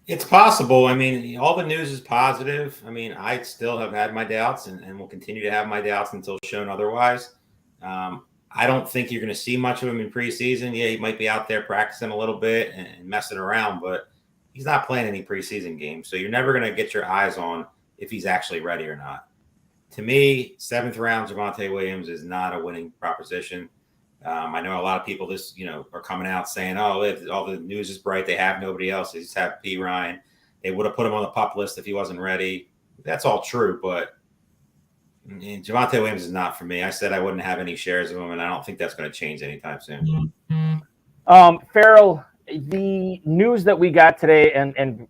It's possible. I mean, all the news is positive. I mean, I still have had my doubts and will continue to have my doubts until shown otherwise. I don't think you're going to see much of him in preseason. Yeah, he might be out there practicing a little bit and messing around, but he's not playing any preseason games. So you're never going to get your eyes on if he's actually ready or not. To me, 7th round Javonte Williams is not a winning proposition. I know a lot of people are coming out saying, oh, all the news is bright. They have nobody else. They just have P. Ryan. They would have put him on the PUP list if he wasn't ready. That's all true, but Javonte Williams is not for me. I said I wouldn't have any shares of him, and I don't think that's going to change anytime soon. Farrell, the news that we got today, and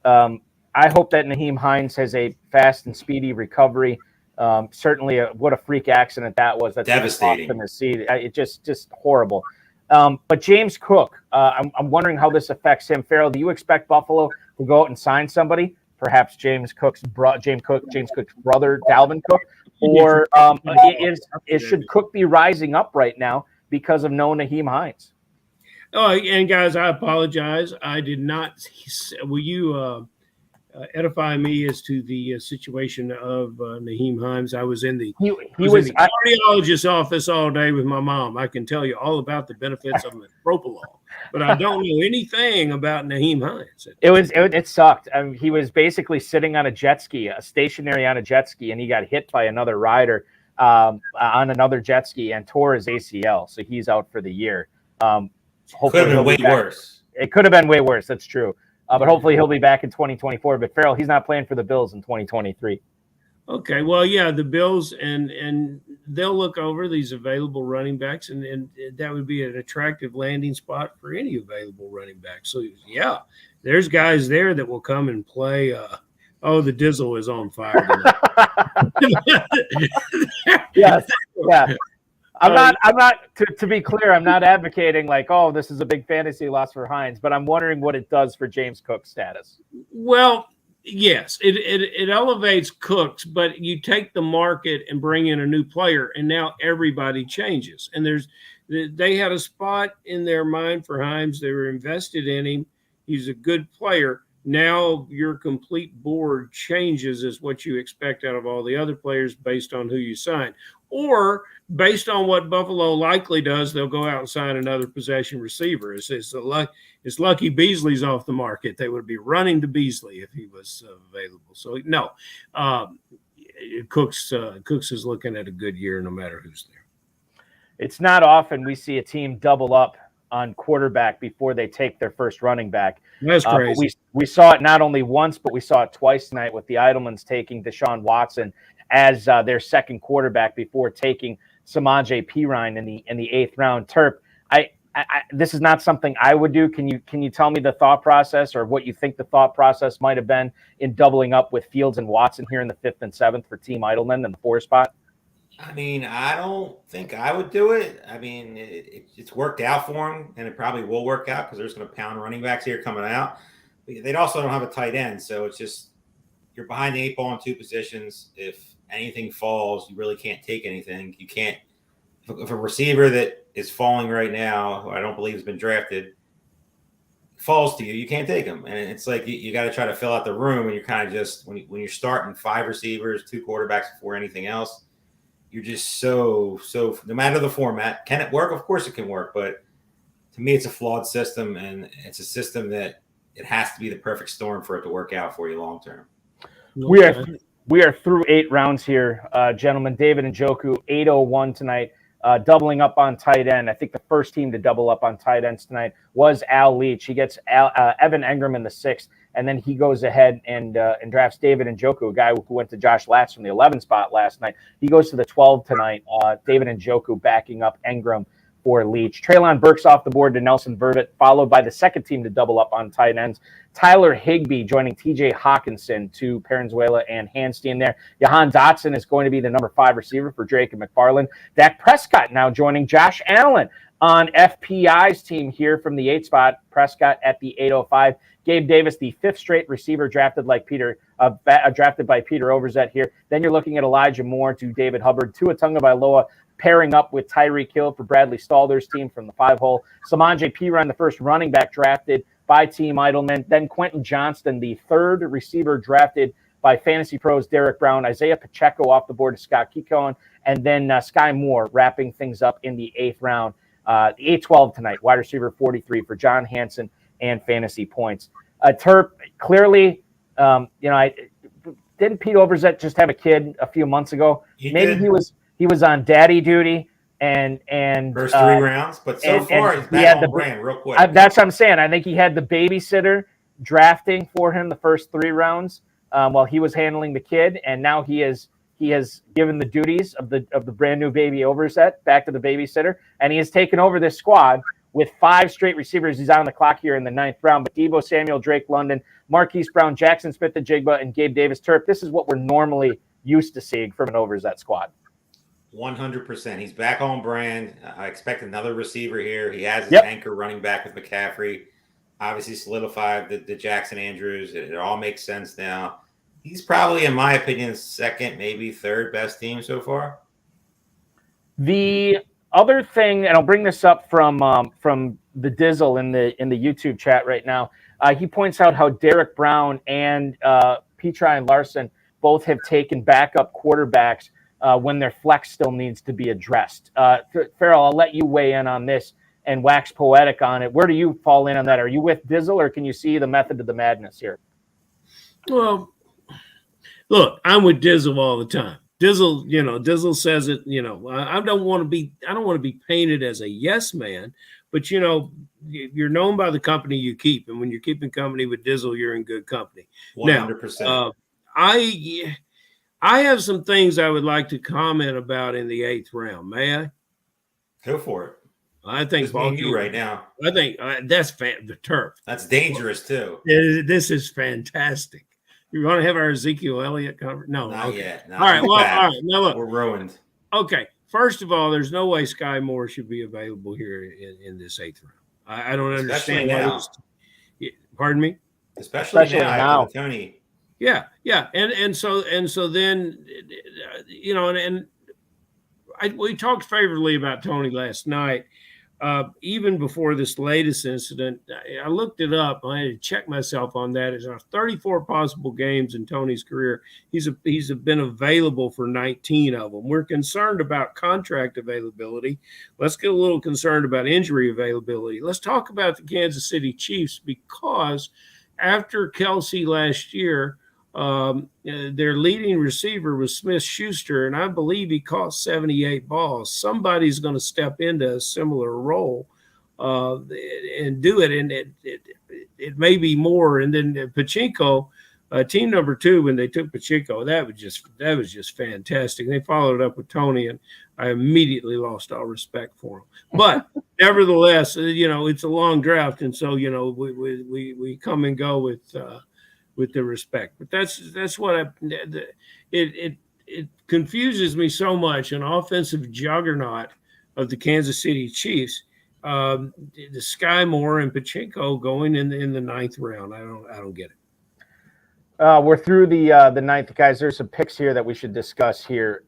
I hope that Nyheim Hines has a fast and speedy recovery. Certainly, what a freak accident that was. That's devastating. It just horrible. But James Cook, I'm wondering how this affects him. Farrell, do you expect Buffalo to go out and sign somebody? Perhaps James Cook's brother, Dalvin Cook, or should Cook be rising up right now because of no Nyheim Hines? Oh, and guys, I apologize. I did not. Will you edify me as to the situation of Nyheim Hines? I was in the cardiologist's office all day with my mom. I can tell you all about the benefits of metoprolol, but I don't know anything about Nyheim Hines. It sucked. He was basically sitting on a jet ski, stationary on a jet ski, and he got hit by another rider on another jet ski and tore his ACL. So he's out for the year. Could have been way worse. It could have been way worse. That's true. But hopefully he'll be back in 2024. But Farrell, he's not playing for the Bills in 2023. Okay, well, yeah, the Bills and they'll look over these available running backs, and that would be an attractive landing spot for any available running back. So yeah, there's guys there that will come and play. The Dizzle is on fire. Yes, yeah. I'm not. To be clear, I'm not advocating like, oh, this is a big fantasy loss for Hines, but I'm wondering what it does for James Cook's status. Well, yes, it elevates Cooks, but you take the market and bring in a new player, and now everybody changes. And they had a spot in their mind for Hines. They were invested in him. He's a good player. Now your complete board changes as what you expect out of all the other players based on who you sign. Or based on what Buffalo likely does, they'll go out and sign another possession receiver. It's Lucky Beasley's off the market. They would be running to Beasley if he was available. So, no, Cooks is looking at a good year no matter who's there. It's not often we see a team double up on quarterback before they take their first running back. That's crazy. We saw it not only once, but we saw it twice tonight with the Idlemans taking Deshaun Watson as their second quarterback before taking Samaje Perine in the 8th round. Terp, this is not something I would do. Can you tell me the thought process or what you think the thought process might have been in doubling up with Fields and Watson here in the 5th and 7th for Team Idleman in the 4 spot? I mean, I don't think I would do it. I mean, it's worked out for him, and it probably will work out because they're just going to pound running backs here coming out. But they also don't have a tight end, so it's just you're behind the 8 ball in 2 positions. If anything falls, you really can't take anything. You can't – if a receiver that is falling right now, who I don't believe has been drafted, falls to you, you can't take him. And it's like you got to try to fill out the room, and you're kind of just – when you're starting 5 receivers, 2 quarterbacks before anything else, you're just so no matter the format. Can it work? Of course it can work, but to me it's a flawed system, and it's a system that it has to be the perfect storm for it to work out for you long term. We are through 8 rounds here, gentlemen. David Njoku, 801 tonight, doubling up on tight end. I think the first team to double up on tight ends tonight was Al Leach. He gets Evan Engram in the 6th, and then he goes ahead and drafts David Njoku, a guy who went to Josh Latz from the 11 spot last night. He goes to the 12 tonight. David Njoku backing up Engram for Leach. Treylon Burks off the board to Nelson Verbit, followed by the second team to double up on tight ends. Tyler Higbee joining TJ Hawkinson to Parenzuela and Hanstein there. Jahan Dotson is going to be the number 5 receiver for Drake and McFarland. Dak Prescott now joining Josh Allen on FPI's team here from the 8 spot. Prescott at the 805. Gabe Davis, the 5th straight receiver drafted by Peter Overzet here. Then you're looking at Elijah Moore to David Hubbard, Tua Tagovailoa pairing up with Tyreek Hill for Bradley Stalder's team from the 5-hole. Samanje Piran, the first running back drafted by Team Idleman. Then Quentin Johnston, the 3rd receiver drafted by FantasyPros Derek Brown. Isaiah Pacheco off the board to Scott Kikon. And then Sky Moore wrapping things up in the 8th round. The 8-12 tonight, wide receiver 43 for John Hansen and FantasyPoints. Terp, clearly, didn't Pete Overzet just have a kid a few months ago? Maybe he was on daddy duty and first 3 rounds, but so far he's back on brand real quick. That's what I'm saying. I think he had the babysitter drafting for him the first 3 rounds while he was handling the kid, and now he has given the duties of the brand new baby Overzet back to the babysitter, and he has taken over this squad with 5 straight receivers. He's on the clock here in the 9th round, but Deebo Samuel, Drake London, Marquise Brown, Jackson Smith-Njigba, and Gabe Davis. Terp, this is what we're normally used to seeing from an Overzet squad. 100%. He's back on brand. I expect another receiver here. He has his anchor running back with McCaffrey. Obviously solidified the Jackson Andrews. It all makes sense now. He's probably, in my opinion, 2nd, maybe 3rd best team so far. The other thing, and I'll bring this up from the Dizzle in the YouTube chat right now. He points out how Derek Brown and Petri and Larson both have taken backup quarterbacks when their flex still needs to be addressed. Farrell, I'll let you weigh in on this and wax poetic on it. Where do you fall in on that? Are you with Dizzle, or can you see the method of the madness here? Well, look, I'm with Dizzle all the time. Dizzle says it, I don't want to be painted as a yes man, but you're known by the company you keep. And when you're keeping company with Dizzle, you're in good company. 100%. Now, I have some things I would like to comment about in the 8th round. May I? Go for it. I think you right now. I think that's the turf. That's dangerous too. This is fantastic. You want to have our Ezekiel Elliott cover? No, not yet. All right. Well, all right. Now look, we're ruined. Okay. First of all, there's no way Sky Moore should be available here in this 8th round. I don't understand now. Pardon me. Especially now. Tony. Yeah. And so then, we talked favorably about Tony last night. Even before this latest incident, I looked it up. I had to check myself on that. It's 34 possible games in Tony's career. He's been available for 19 of them. We're concerned about contract availability. Let's get a little concerned about injury availability. Let's talk about the Kansas City Chiefs, because after Kelsey last year, their leading receiver was Smith-Schuster, and I believe he caught 78 balls. Somebody's going to step into a similar role and do it, and it may be more. And then Pacheco, team number 2, when they took Pacheco, that was just fantastic. They followed it up with Tony, and I immediately lost all respect for him. But nevertheless, it's a long draft, and so we come and go with the respect. But that's what it confuses me so much. An offensive juggernaut of the Kansas City Chiefs, the Sky Moore and Pacheco going in the 9th round. I don't get it. We're through the 9th, guys. There's some picks here that we should discuss here.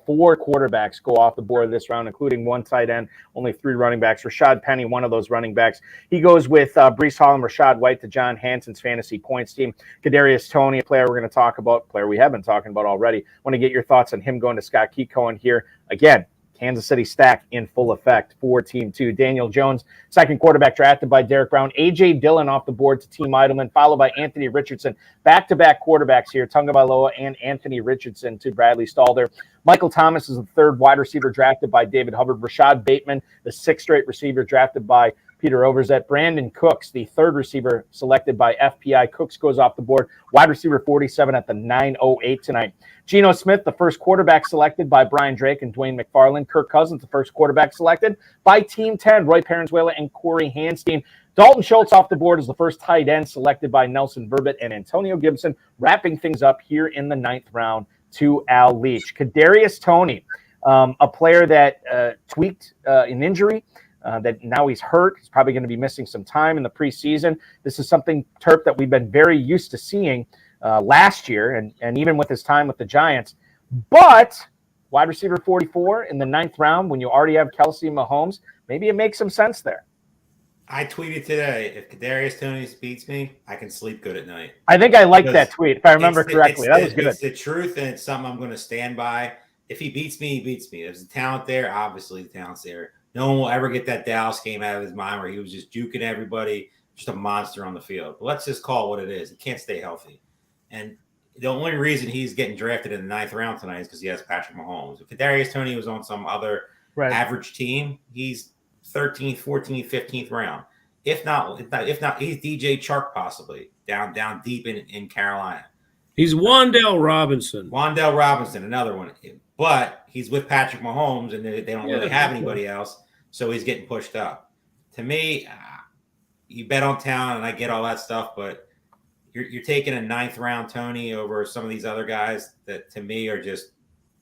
4 quarterbacks go off the board this round, including 1 tight end, only 3 running backs. Rashad Penny, one of those running backs. He goes with Breece Hall and Rashad White to John Hansen's fantasy points team. Kadarius Toney, a player we're going to talk about, player we have been talking about already. Want to get your thoughts on him going to Scott Keycohen here. Again, Kansas City stack in full effect for Team 2. Daniel Jones, second quarterback drafted by Derek Brown. A.J. Dillon off the board to Team Idleman, followed by Anthony Richardson. Back-to-back quarterbacks here, Tagovailoa and Anthony Richardson to Bradley Stalder. Michael Thomas is the third wide receiver drafted by David Hubbard. Rashad Bateman, the 6th straight receiver drafted by Peter Overzet. Brandon Cooks, the 3rd receiver selected by FPI. Cooks goes off the board. Wide receiver 47 at the 9:08 tonight. Geno Smith, the first quarterback selected by Brian Drake and Dwain McFarland. Kirk Cousins, the first quarterback selected by Team 10, Roy Parenzuela and Corey Hanstein. Dalton Schultz off the board as the first tight end selected by Nelson Verbit and Antonio Gibson, wrapping things up here in the 9th round to Al Leach. Kadarius Toney, a player that tweaked an injury, that now he's hurt. He's probably going to be missing some time in the preseason. This is something, Terp, that we've been very used to seeing last year and even with his time with the Giants. But wide receiver 44 in the 9th round, when you already have Kelsey and Mahomes, maybe it makes some sense there. I tweeted today, if Kadarius Toney beats me, I can sleep good at night. I think I liked that tweet, if I remember correctly. That was good. It's the truth, and it's something I'm going to stand by. If he beats me, he beats me. There's a talent there. Obviously, the talent's there. No one will ever get that Dallas game out of his mind where he was just juking everybody, just a monster on the field. But let's just call it what it is. He can't stay healthy. And the only reason he's getting drafted in the 9th round tonight is because he has Patrick Mahomes. If Kadarius Toney was on some other average team, he's 13th, 14th, 15th round. If not, he's DJ Chark possibly down deep in Carolina. He's Wan'Dale Robinson. Wan'Dale Robinson, another one. But he's with Patrick Mahomes, and they don't really have anybody else, so he's getting pushed up. To me, you bet on talent, and I get all that stuff, but you're taking a 9th round Toney over some of these other guys that to me are just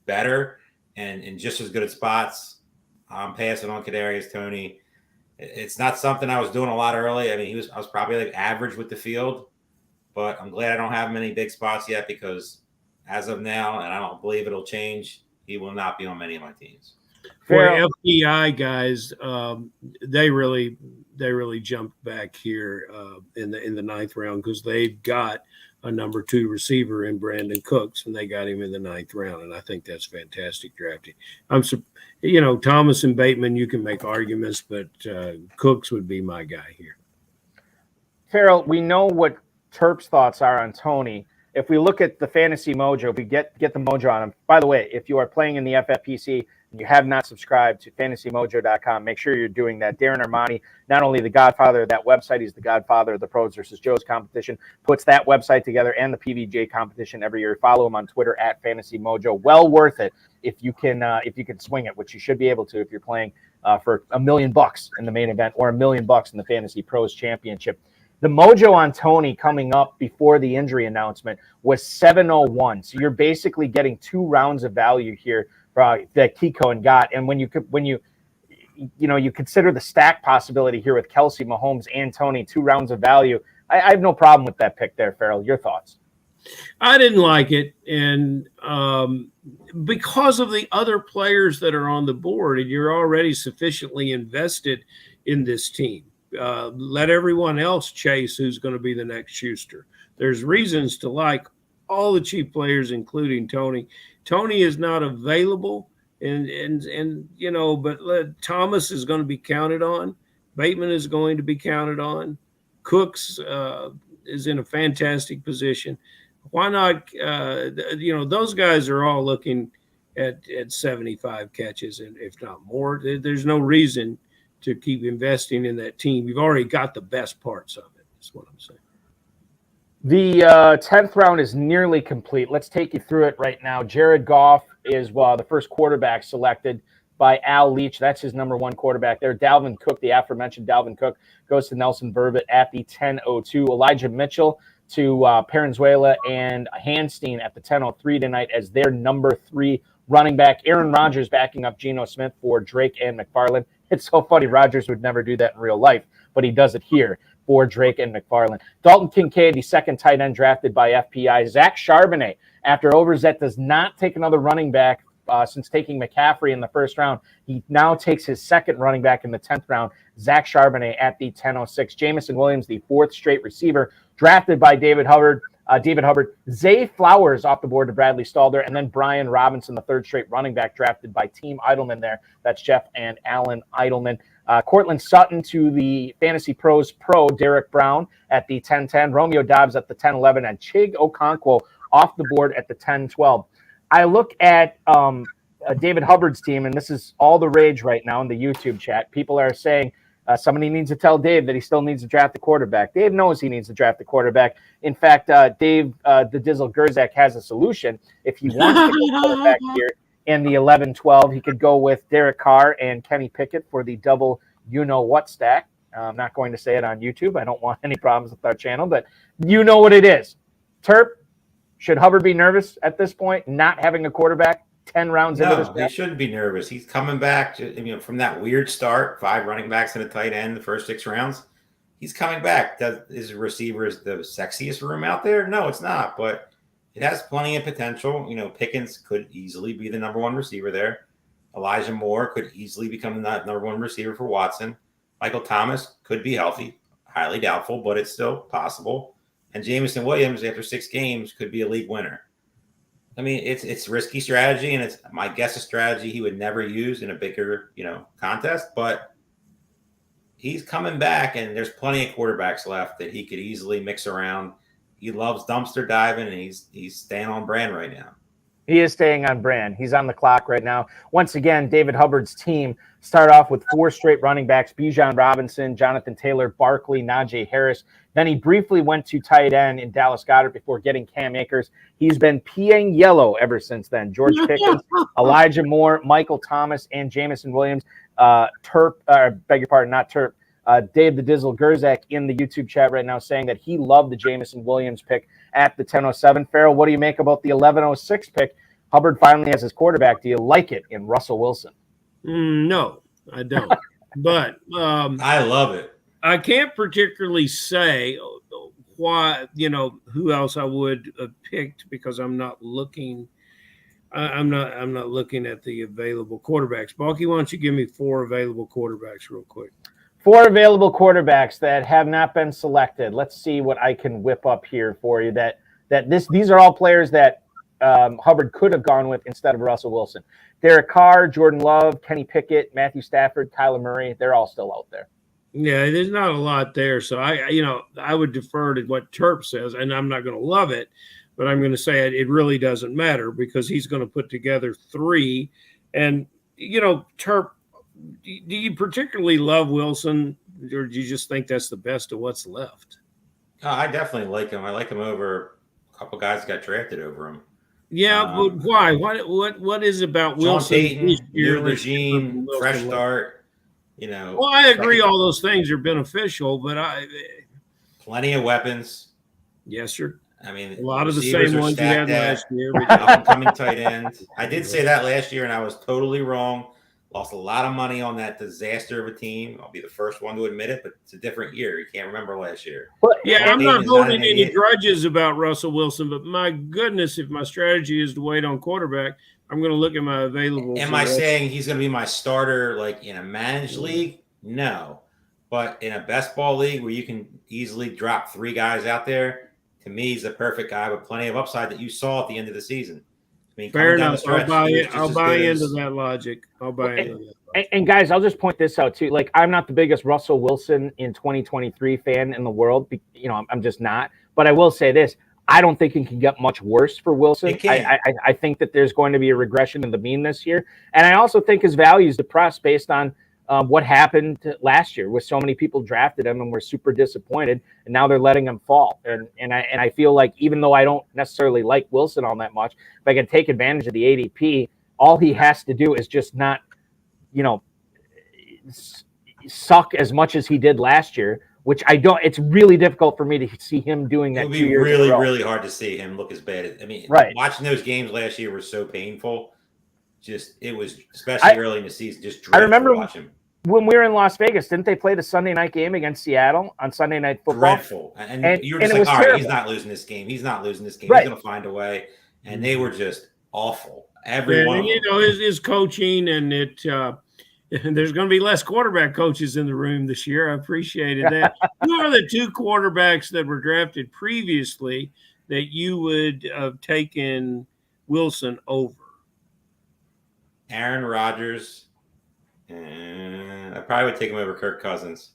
better and just as good at spots. I'm passing on Kadarius Toney. It's not something I was doing a lot early. I mean, I was probably like average with the field, but I'm glad I don't have many big spots yet because as of now, and I don't believe it'll change, he will not be on many of my teams. For FPI guys, they really jumped back here in the 9th round because they've got a number 2 receiver in Brandon Cooks, and they got him in the 9th round, and I think that's fantastic drafting. Thomas and Bateman, you can make arguments, but Cooks would be my guy here. Farrell, we know what Terp's thoughts are on Toney. If we look at the Fantasy Mojo, if we get the Mojo on him. By the way, if you are playing in the FFPC and you have not subscribed to FantasyMojo.com, make sure you're doing that. Darren Armani, not only the godfather of that website, he's the godfather of the Pros versus Joe's competition, puts that website together and the PVJ competition every year. Follow him on Twitter at Fantasy Mojo. Well worth it if you can swing it, which you should be able to if you're playing for $1 million in the main event or $1 million in the Fantasy Pros Championship. The Mojo on Toney coming up before the injury announcement was 701. So you're basically getting 2 rounds of value here that Keycohen got. And when you consider the stack possibility here with Kelsey, Mahomes, and Toney, 2 rounds of value, I have no problem with that pick there, Farrell. Your thoughts? I didn't like it, and because of the other players that are on the board, and you're already sufficiently invested in this team. Let everyone else chase who's going to be the next Schuster. There's reasons to like all the cheap players, including Toney. Toney is not available, but Thomas is going to be counted on. Bateman is going to be counted on. Cooks is in a fantastic position. Why not? Those guys are all looking at 75 catches, and if not more. There's no reason to keep investing in that team. You've already got the best parts of it. That's what I'm saying. The 10th round is nearly complete. Let's take you through it right now. Jared Goff is the first quarterback selected by Al Leach. That's his number 1 quarterback there. Dalvin Cook, the aforementioned Dalvin Cook, goes to Nelson Verbit at the 10:02. Elijah Mitchell to Parenzuela and Hanstein at the 10:03 tonight as their number 3 running back. Aaron Rodgers backing up Geno Smith for Drake and McFarland. It's so funny. Rodgers would never do that in real life, but he does it here for Drake and McFarland. Dalton Kincaid, the 2nd tight end drafted by FPI. Zach Charbonnet, after Overzet does not take another running back since taking McCaffrey in the first round. He now takes his second running back in the 10th round, Zach Charbonnet, at the 10:06. Jameson Williams, the fourth straight receiver, drafted by David Hubbard. Zay Flowers off the board to Bradley Stalder, and then Brian Robinson, the third straight running back, drafted by Team Idleman there. That's Jeff and Alan Idleman. Cortland Sutton to the Fantasy Pros Pro, Derek Brown at the 10:10. Romeo Dobbs at the 10:11, and Chig Okonkwo off the board at the 10:12. I look at David Hubbard's team, and this is all the rage right now in the YouTube chat. People are saying somebody needs to tell Dave that he still needs to draft the quarterback. Dave knows he needs to draft the quarterback. In fact, Dave, the Dizzle Gerzak, has a solution. If he wants to go quarterback here in the 11-12, he could go with Derek Carr and Kenny Pickett for the double you-know-what stack. I'm not going to say it on YouTube. I don't want any problems with our channel, but you know what it is. Terp, should Hubbard be nervous at this point, not having a quarterback 10 rounds into this No, draft? he shouldn't be nervous. He's coming back from that weird start, 5 running backs and a tight end the first 6 rounds. He's coming back. Is a receiver the sexiest room out there? No, it's not, but it has plenty of potential. Pickens could easily be the number 1 receiver there. Elijah Moore could easily become the number 1 receiver for Watson. Michael Thomas could be healthy. Highly doubtful, but it's still possible. And Jameson Williams, after 6 games, could be a league winner. I mean, it's risky strategy, and it's my guess a strategy he would never use in a bigger, contest. But he's coming back, and there's plenty of quarterbacks left that he could easily mix around. He loves dumpster diving, and he's staying on brand right now. He is staying on brand. He's on the clock right now. Once again, David Hubbard's team start off with 4 straight running backs: Bijan Robinson, Jonathan Taylor, Barkley, Najee Harris. Then he briefly went to tight end in Dallas Goedert before getting Cam Akers. He's been peeing yellow ever since then. George Pickens, Elijah Moore, Michael Thomas, and Jameson Williams. Dave the Dizzle Gerzak in the YouTube chat right now saying that he loved the Jameson Williams pick at the 10:07. Farrell, what do you make about the 11:06 pick? Hubbard finally has his quarterback. Do you like it in Russell Wilson? No, I don't. But I love it. I can't particularly say why, who else I would have picked, because I'm not looking. I'm not looking at the available quarterbacks. Balky, why don't you give me 4 available quarterbacks real quick? 4 available quarterbacks that have not been selected. Let's see what I can whip up here for you. These are all players that Hubbard could have gone with instead of Russell Wilson. Derek Carr, Jordan Love, Kenny Pickett, Matthew Stafford, Kyler Murray. They're all still out there. Yeah, there's not a lot there. So I would defer to what Terp says, and I'm not going to love it, but I'm going to say it really doesn't matter, because he's going to put together 3. And, Terp, do you particularly love Wilson, or do you just think that's the best of what's left? I definitely like him. I like him over a couple guys that got drafted over him. Yeah, but why? What is about Wilson? Sean Payton, new regime, fresh start. Well, I agree. All those things are beneficial, but plenty of weapons. Yes, sir. I mean, a lot of the same ones you had last year. Up-and-coming tight end. I did say that last year, and I was totally wrong. Lost a lot of money on that disaster of a team. I'll be the first one to admit it, but it's a different year. You can't remember last year. Yeah, I'm not holding any grudges about Russell Wilson, but my goodness, if my strategy is to wait on quarterback, I'm going to look at my available. Am I saying he's going to be my starter like in a managed league? No. But in a best ball league where you can easily drop 3 guys out there, to me, he's the perfect guy with plenty of upside that you saw at the end of the season. I mean, fair enough. I'll buy into that logic. And guys, I'll just point this out too. Like, I'm not the biggest Russell Wilson in 2023 fan in the world. I'm just not. But I will say this: I don't think it can get much worse for Wilson. I think that there's going to be a regression in the mean this year, and I also think his value is depressed based on what happened last year, with so many people drafted him and were super disappointed, and now they're letting him fall. And I feel like, even though I don't necessarily like Wilson all that much, if I can take advantage of the ADP, all he has to do is just not, suck as much as he did last year, which I don't. It's really difficult for me to see him doing that. It would be really, really hard to see him look as bad. Watching those games last year was so painful. It was, especially early in the season, just dreadful. I remember watching. When we were in Las Vegas, didn't they play the Sunday night game against Seattle on Sunday Night Football? Dreadful. And you were just like, all right, he's not losing this game. He's not losing this game. Right. He's going to find a way. And they were just awful. Every one of them. His coaching and there's going to be less quarterback coaches in the room this year. I appreciated that. Who are the 2 quarterbacks that were drafted previously that you would have taken Wilson over? Aaron Rodgers. I probably would take him over Kirk Cousins.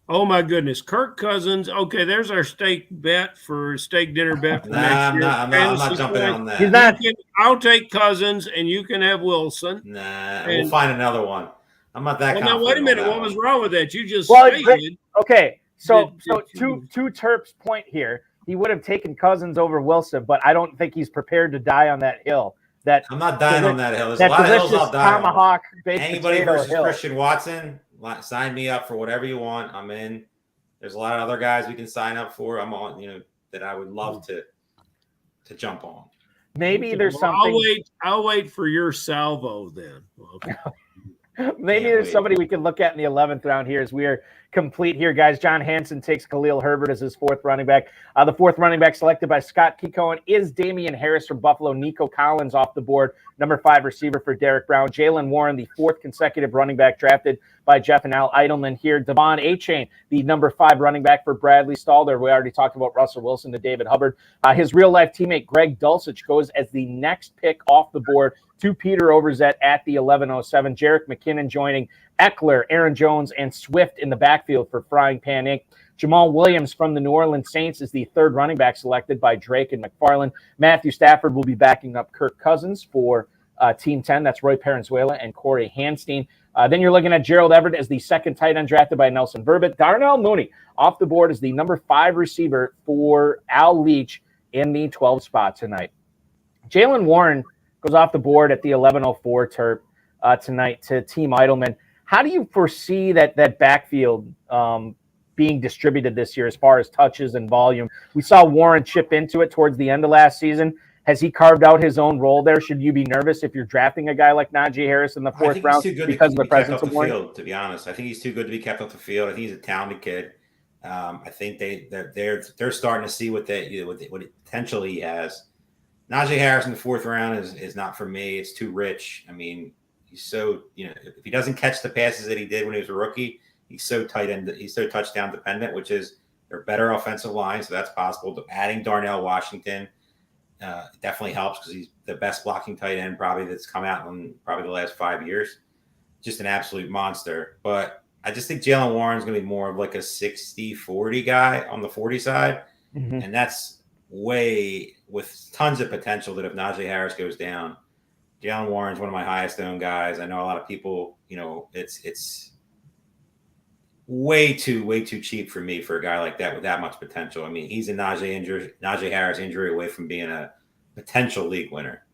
Oh my goodness, Kirk Cousins. Okay, there's our steak dinner bet for next year. I'm not jumping on that. He's not. I'll take Cousins, and you can have Wilson. We'll find another one. I'm not that. Well, now wait a minute. What was wrong with that? You just stated. Okay, so to Terp's point here, he would have taken Cousins over Wilson, but I don't think he's prepared to die on that hill. I'm not dying on that hill. There's a lot of hills I'll die tomahawk on. Anybody versus Christian Watson, sign me up for whatever you want. I'm in. There's a lot of other guys we can sign up for. I'm on, that I would love to jump on. Maybe there's something. I'll wait for your salvo then. Okay. Maybe there's somebody we can look at in the 11th round here as we are complete here, guys. John Hansen takes Khalil Herbert as his 4th running back. The 4th running back selected by Scott Kikoen is Damian Harris from Buffalo. Nico Collins off the board, number 5 receiver for Derek Brown. Jalen Warren, the 4th consecutive running back drafted by Jeff and Al Eidelman here. Devon Achane, the number 5 running back for Bradley Stalder. We already talked about Russell Wilson to David Hubbard. His real-life teammate Greg Dulcich goes as the next pick off the board to Peter Overzet at the 11:07. Jerick McKinnon joining Eckler, Aaron Jones, and Swift in the backfield for Frying Pan Inc. Jamal Williams from the New Orleans Saints is the 3rd running back selected by Drake and McFarland. Matthew Stafford will be backing up Kirk Cousins for Team 10. That's Roy Parenzuela and Corey Hanstein. Then you're looking at Gerald Everett as the 2nd tight end drafted by Nelson Verbit. Darnell Mooney off the board as the number 5 receiver for Al Leach in the 12th spot tonight. Jalen Warren goes off the board at the 11:04 Terp tonight to Team Eidelman. How do you foresee that backfield being distributed this year as far as touches and volume? We saw Warren chip into it towards the end of last season. Has he carved out his own role there? Should you be nervous if you're drafting a guy like Najee Harris in the 4th round because of the presence of Warren? Field, to be honest, I think he's too good to be kept off the field. I think he's a talented kid. I think they're starting to see what potential he has. Najee Harris in the 4th round is not for me. It's too rich. I mean, he's so, if he doesn't catch the passes that he did when he was a rookie, he's so he's so touchdown dependent, which is their better offensive line. So that's possible. Adding Darnell Washington definitely helps because he's the best blocking tight end probably that's come out in probably the last 5 years. Just an absolute monster. But I just think Jalen Warren's going to be more of like a 60-40 guy on the 40 side. Mm-hmm. And that's with tons of potential that if Najee Harris goes down, Jalen Warren's one of my highest owned guys. I know a lot of people, it's way too cheap for me for a guy like that with that much potential. I mean, he's a Najee Harris injury away from being a potential league winner.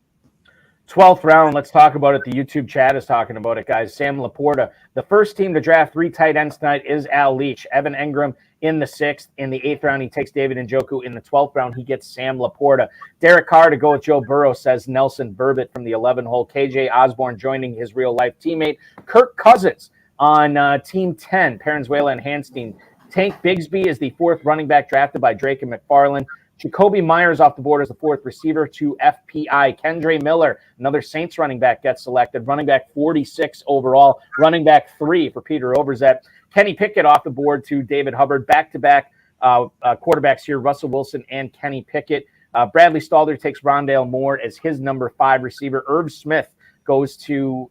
12th round, let's talk about it. The YouTube chat is talking about it, guys. Sam Laporta, the first team to draft 3 tight ends tonight is Al Leach. Evan Engram in the 6th. In the 8th round, he takes David Njoku. In the 12th round, he gets Sam Laporta. Derek Carr to go with Joe Burrow, says Nelson Verbit from the 11-hole. KJ Osborne joining his real-life teammate. Kirk Cousins on Team 10, Parenzuela and Hanstein. Tank Bigsby is the 4th running back drafted by Drake and McFarland. Jacoby Myers off the board as the 4th receiver to FPI. Kendre Miller, another Saints running back, gets selected. Running back 46 overall. Running back 3 for Peter Overzet. Kenny Pickett off the board to David Hubbard. Back-to-back quarterbacks here, Russell Wilson and Kenny Pickett. Bradley Stalder takes Rondale Moore as his number 5 receiver. Irv Smith goes to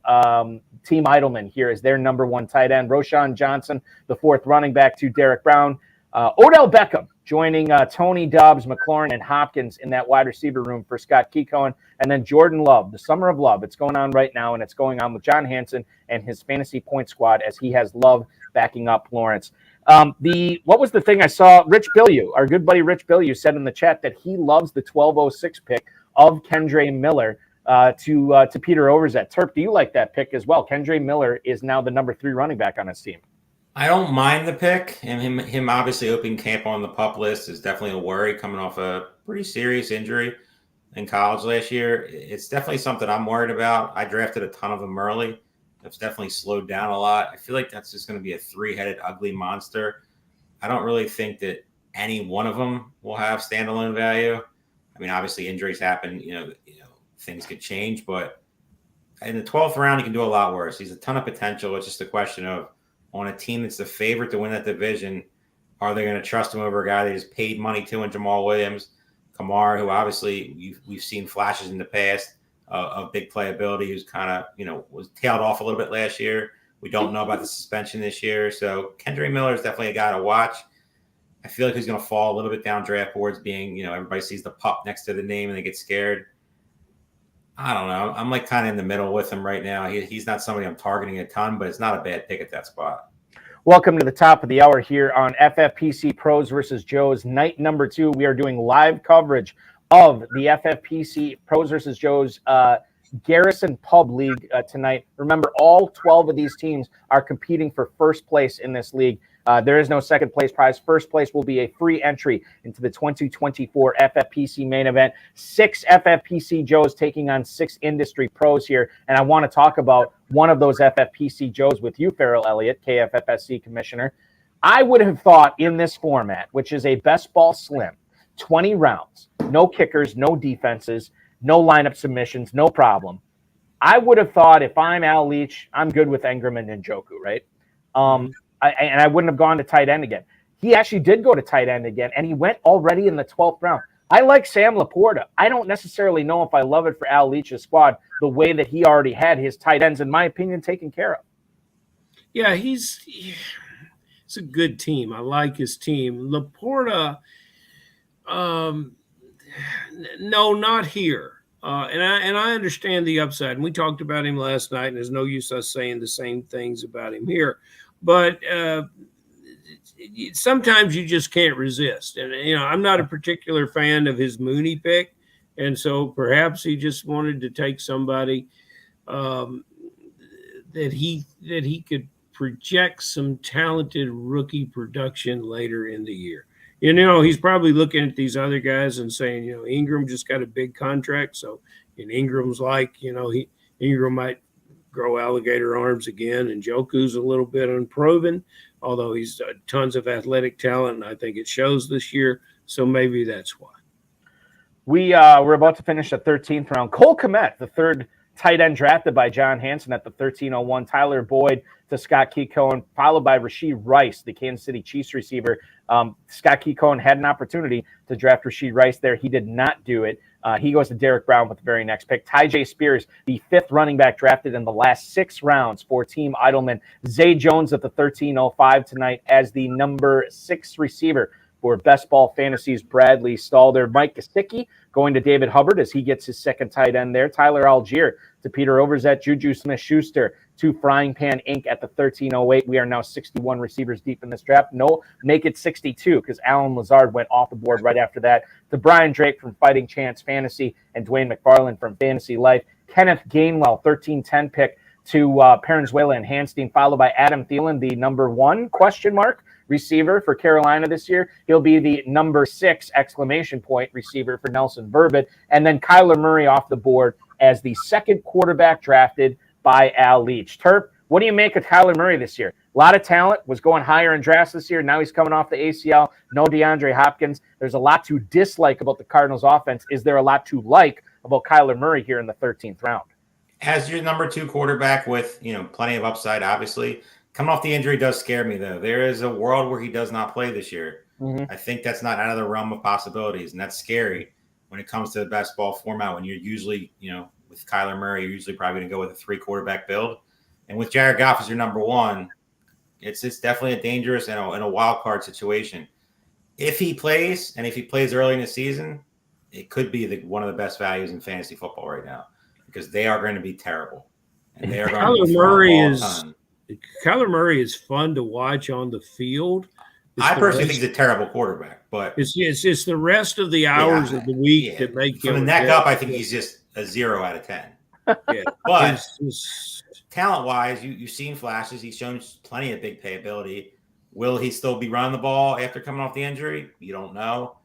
Team Eidelman here as their number 1 tight end. Roshan Johnson, the 4th running back to Derek Brown. Odell Beckham joining Tony Dobbs, McLaurin, and Hopkins in that wide receiver room for Scott Kikoen. And then Jordan Love, the Summer of Love. It's going on right now, and it's going on with John Hansen and his fantasy point squad as he has Love backing up Lawrence. What was the thing I saw? Rich Billieu, our good buddy Rich Billieu, said in the chat that he loves the 1206 pick of Kendre Miller to Peter Overzet. Terp, do you like that pick as well? Kendre Miller is now the number 3 running back on his team. I don't mind the pick, and him obviously opening camp on the PUP list is definitely a worry coming off a pretty serious injury in college last year. It's definitely something I'm worried about. I drafted a ton of them early. That's definitely slowed down a lot. I feel like that's just going to be a 3-headed ugly monster. I don't really think that any one of them will have standalone value. I mean, obviously injuries happen, things could change. But in the 12th round, he can do a lot worse. He's a ton of potential. It's just a question of, on a team that's the favorite to win that division, are they going to trust him over a guy they just paid money to in Jamal Williams, Kamara, who obviously we've seen flashes in the past of big playability, who's kind of, was tailed off a little bit last year. We don't know about the suspension this year. So Kendrick Miller is definitely a guy to watch. I feel like he's going to fall a little bit down draft boards, being, everybody sees the pup next to the name and they get scared. I don't know. I'm like kind of in the middle with him right now. He's not somebody I'm targeting a ton, but it's not a bad pick at that spot. Welcome to the top of the hour here on FFPC Pros versus Joes. Night number 2, we are doing live coverage of the FFPC Pros versus Joes Garrison Pub League tonight. Remember, all 12 of these teams are competing for first place in this league. There is no second place prize. First place will be a free entry into the 2024 FFPC Main Event. 6 FFPC Joes taking on 6 industry pros here. And I want to talk about one of those FFPC Joes with you, Farrell Elliott, KFFSC Commissioner. I would have thought in this format, which is a best ball slim, 20 rounds, no kickers, no defenses, no lineup submissions, no problem. I would have thought if I'm Al Leach, I'm good with Engram and Njoku, right? And I wouldn't have gone to tight end again. He actually did go to tight end again, and he went already in the 12th round. I like Sam Laporta. I don't necessarily know if I love it for Al Leach's squad the way that he already had his tight ends, in my opinion, taken care of. Yeah, it's a good team. I like his team. Laporta, no, not here. And I understand the upside. And we talked about him last night, and there's no use us saying the same things about him here. But sometimes you just can't resist. And, I'm not a particular fan of his Mooney pick. And so perhaps he just wanted to take somebody that he could project some talented rookie production later in the year. He's probably looking at these other guys and saying, Ingram just got a big contract. So Ingram's like, Ingram might grow alligator arms again, and Joku's a little bit unproven, although he's tons of athletic talent, and I think it shows this year. So maybe that's why. We're about to finish the 13th round. Cole Kmet, the third tight end drafted by John Hansen at the 1301. Tyler Boyd to Scott Keecohen, followed by Rashee Rice, the Kansas City Chiefs receiver. Scott Keecohen had an opportunity to draft Rashee Rice there. He did not do it. He goes to Derek Brown with the very next pick. Tyjae Spears, the 5th running back drafted in the last 6 rounds for Team Idleman. Zay Jones at the 1305 tonight as the number 6 receiver for Best Ball Fantasies. Bradley Stalder. Mike Gesicki going to David Hubbard as he gets his second tight end there. Tyler Algier to Peter Overzet. Juju Smith-Schuster to Frying Pan Inc. at the 1308. We are now 61 receivers deep in this draft. No, make it 62 because Alan Lazard went off the board right after that. To Brian Drake from Fighting Chance Fantasy and Dwain McFarland from Fantasy Life. Kenneth Gainwell, 1310 pick to Parenzuela and Hanstein, followed by Adam Thielen, the number 1 receiver for Carolina this year. He'll be the number 6 receiver for Nelson Verbit. And then Kyler Murray off the board as the 2nd quarterback drafted by Al Leach. Terp, what do you make of Kyler Murray this year? A lot of talent, was going higher in drafts this year. Now he's coming off the ACL. No DeAndre Hopkins. There's a lot to dislike about the Cardinals offense. Is there a lot to like about Kyler Murray here in the 13th round? As your number 2 quarterback with, plenty of upside, obviously. Coming off the injury does scare me, though. There is a world where he does not play this year. Mm-hmm. I think that's not out of the realm of possibilities, and that's scary when it comes to the best ball format. When you're usually, with Kyler Murray, you're usually probably going to go with a 3 quarterback build. And with Jared Goff as your number 1, it's definitely a dangerous and a wild card situation. If he plays, and if he plays early in the season, it could be one of the best values in fantasy football right now because they are going to be terrible. And they are going to be Kyler Murray is fun to watch on the field. I personally think he's a terrible quarterback, but it's the rest of the hours of the week that make him. From the neck up, I think he's just a 0 out of 10. Yeah, but talent-wise, you've seen flashes. He's shown plenty of big playability. Will he still be running the ball after coming off the injury? You don't know.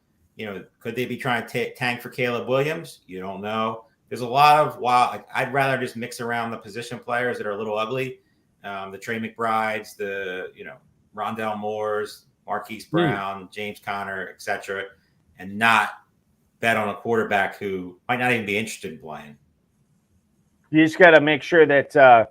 Could they be trying to tank for Caleb Williams? You don't know. There's a lot of I'd rather just mix around the position players that are a little ugly. The Trey McBrides, the Rondell Moores, Marquise Brown, James Conner, etc., and not bet on a quarterback who might not even be interested in playing. You just got to make sure that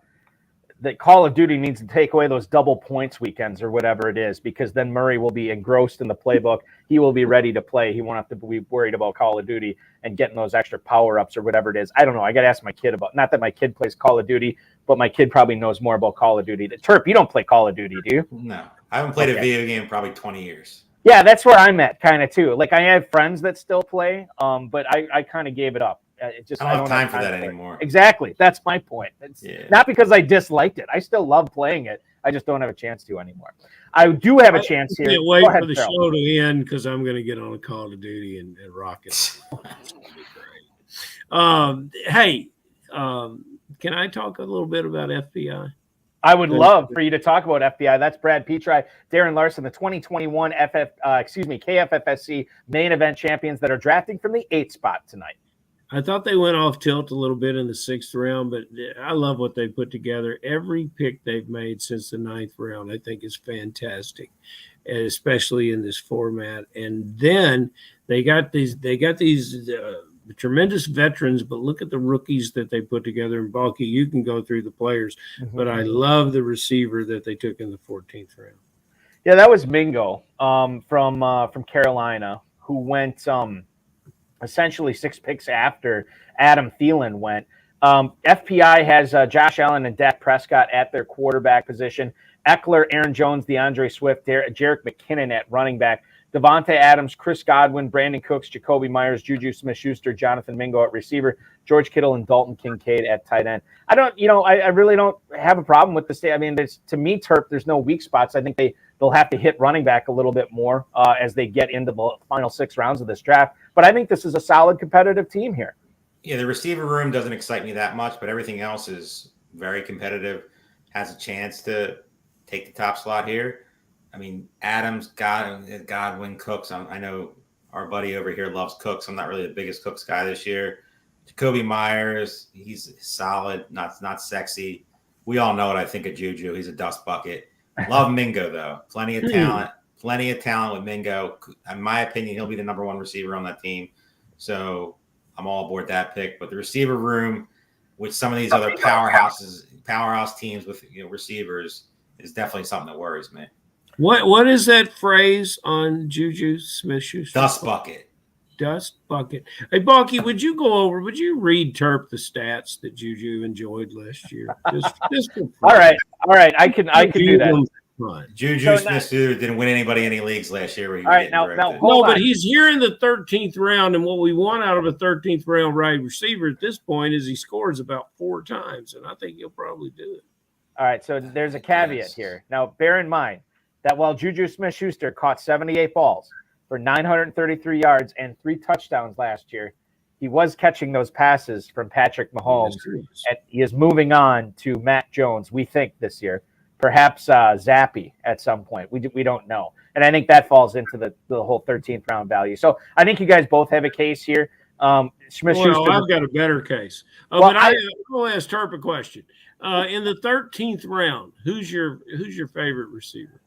that Call of Duty needs to take away those double points weekends or whatever it is, because then Murray will be engrossed in the playbook. He will be ready to play. He won't have to be worried about Call of Duty and getting those extra power-ups or whatever it is. I don't know. I got to ask my kid about, not that my kid plays Call of Duty, but my kid probably knows more about Call of Duty. Terp, you don't play Call of Duty, do you? No, I haven't played a video game in probably 20 years. Yeah, that's where I'm at kind of too. Like I have friends that still play, but I kind of gave it up. It just, I don't have time for that anymore. Exactly. That's my point. It's not because I disliked it. I still love playing it. I just don't have a chance to anymore. I do have a chance here. I can't wait for the show to end because I'm going to get on a Call of Duty and rock it. It's going to be great. Hey, can I talk a little bit about FBI? I would love for you to talk about FBI. That's Brad Petri, Darren Larson, the 2021 KFFSC main event champions that are drafting from the 8th spot tonight. I thought they went off tilt a little bit in the 6th round, but I love what they put together. Every pick they've made since the 9th round, I think, is fantastic, and especially in this format. And then they got these tremendous veterans, but look at the rookies that they put together. And Balky, you can go through the players, but I love the receiver that they took in the 14th round. Yeah, that was Mingo from Carolina, who went essentially 6 picks after Adam Thielen went. FPI has Josh Allen and Dak Prescott at their quarterback position. Eckler, Aaron Jones, DeAndre Swift, Jerick McKinnon at running back. Devontae Adams, Chris Godwin, Brandon Cooks, Jacoby Myers, Juju Smith-Schuster, Jonathan Mingo at receiver, George Kittle and Dalton Kincaid at tight end. I really don't have a problem with the state. I mean, to me, Terp, there's no weak spots. I think they'll have to hit running back a little bit more as they get into the final 6 rounds of this draft. But I think this is a solid competitive team here. Yeah, the receiver room doesn't excite me that much, but everything else is very competitive, has a chance to take the top slot here. I mean, Adams, Godwin, Cooks. I know our buddy over here loves Cooks. I'm not really the biggest Cooks guy this year. Jacoby Myers, he's solid, not sexy. We all know what I think of Juju. He's a dust bucket. Love Mingo, though. Plenty of talent with Mingo. In my opinion, he'll be the number 1 receiver on that team. So I'm all aboard that pick. But the receiver room with some of these other powerhouse teams with receivers is definitely something that worries me. What is that phrase on Juju Smith-Schuster? Dust bucket. Dust bucket. Hey, Balky, would you read Terp the stats that Juju enjoyed last year? Just all right. I can do that. Juju Smith-Schuster didn't win anybody any leagues last year. But he's here in the 13th round, and what we want out of a 13th round wide receiver at this point is he scores about 4 times, and I think he'll probably do it. All right, so there's a caveat here. Now, bear in mind that while Juju Smith-Schuster caught 78 balls for 933 yards and 3 touchdowns last year, he was catching those passes from Patrick Mahomes. And he is moving on to Matt Jones, we think, this year. Perhaps Zappy at some point. We don't know. And I think that falls into the whole 13th round value. So I think you guys both have a case here. Smith-Schuster. Well, I've got a better case. But I'll ask Terp a question. In the 13th round, who's your favorite receiver?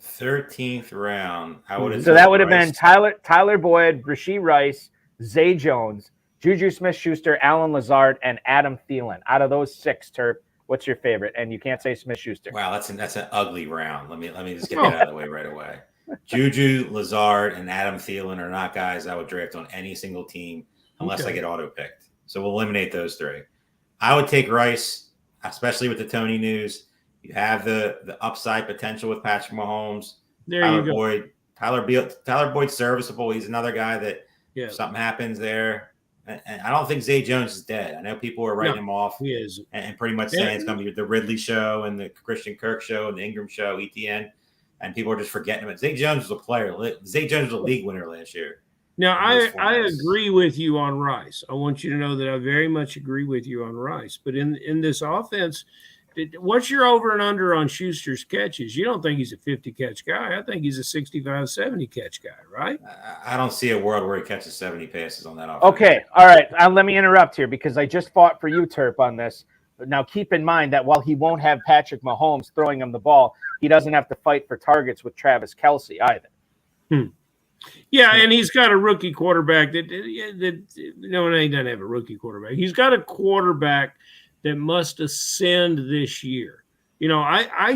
13th round. I would have. So that would have been Tyler Boyd, Rashee Rice, Zay Jones, Juju Smith-Schuster, Alan Lazard, and Adam Thielen. Out of those 6, Terp, what's your favorite? And you can't say Smith-Schuster. Wow, that's an ugly round. Let me just get that out of the way right away. Juju, Lazard, and Adam Thielen are not guys I would draft on any single team unless I get auto picked. So we'll eliminate those 3. I would take Rice, especially with the Tony news. You have the upside potential with Patrick Mahomes. Tyler Boyd's serviceable. He's another guy that if something happens there. And I don't think Zay Jones is dead. I know people are writing him off. He is. And pretty much saying it's going to be the Ridley show and the Christian Kirk show and the Ingram show, ETN. And people are just forgetting him. Zay Jones was a player. Zay Jones was a league winner last year. Now, I agree with you on Rice. I want you to know that I very much agree with you on Rice. But in this offense, what's your over and under on Schuster's catches? You don't think he's a 50-catch guy. I think he's a 65, 70-catch guy, right? I don't see a world where he catches 70 passes on that offense. Okay, all right. Let me interrupt here because I just fought for you, Terp, on this. Now, keep in mind that while he won't have Patrick Mahomes throwing him the ball, he doesn't have to fight for targets with Travis Kelce either. Yeah, and he's got a rookie quarterback that no, he doesn't have a rookie quarterback. He's got a quarterback that must ascend this year. I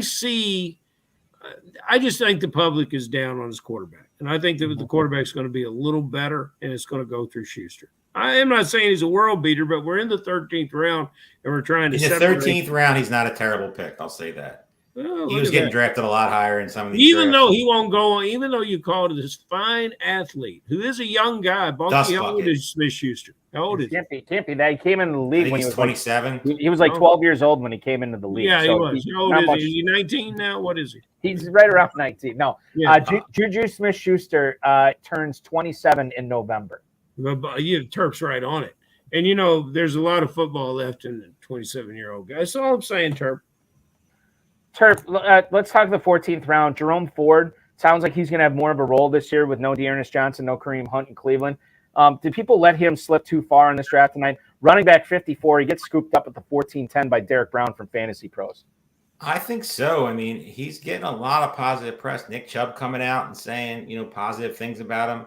just think the public is down on his quarterback, and I think that the quarterback's going to be a little better, and it's going to go through Schuster. I am not saying he's a world beater, but we're in the 13th round, and we're trying to. In the 13th round, he's not a terrible pick. I'll say that. Oh, he was getting drafted a lot higher in some of these. Even though he won't go on, even though you called this fine athlete who is a young guy, bulky. How old is Smith Schuster? How old is he? Can't be that. He came into the league when he was 27. He was like 12 years old when he came into the league. Yeah, so he was. How old is he? Is he 19 now? What is he? He's right around 19. No, Yeah. Juju Smith-Schuster turns 27 in November. Terp's right on it. And, there's a lot of football left in the 27-year-old guy. That's all I'm saying, Terp. Let's talk the 14th round. Jerome Ford sounds like he's going to have more of a role this year with no Dearness Johnson, no Kareem Hunt in Cleveland. Did people let him slip too far in this draft tonight? Running back 54, he gets scooped up at the 14-10 by Derek Brown from FantasyPros. I think so. I mean, he's getting a lot of positive press. Nick Chubb coming out and saying, positive things about him.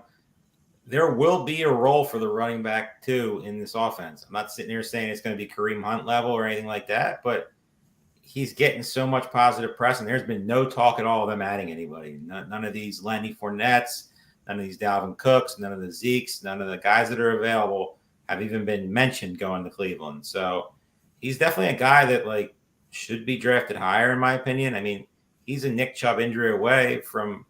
There will be a role for the running back, too, in this offense. I'm not sitting here saying it's going to be Kareem Hunt level or anything like that, but he's getting so much positive press, and there's been no talk at all of them adding anybody. None of these Lenny Fournettes, none of these Dalvin Cooks, none of the Zekes, none of the guys that are available have even been mentioned going to Cleveland. So he's definitely a guy that, should be drafted higher, in my opinion. I mean, he's a Nick Chubb injury away from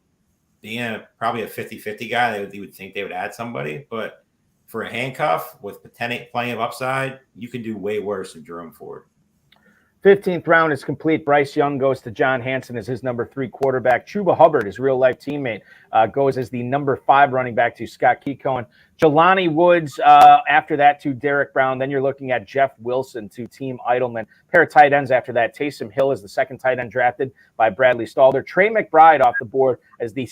being probably a 50-50 guy. You would think they would add somebody. But for a handcuff with plenty of upside, you can do way worse than Jerome Ford. 15th round is complete. Bryce Young goes to John Hansen as his number 3 quarterback. Chuba Hubbard, his real-life teammate, goes as the number 5 running back to Scott Keecohen. Jelani Woods, after that, to Derek Brown. Then you're looking at Jeff Wilson to Team Idleman. Pair of tight ends after that. Taysom Hill is the second tight end drafted by Bradley Stalder. Trey McBride off the board as the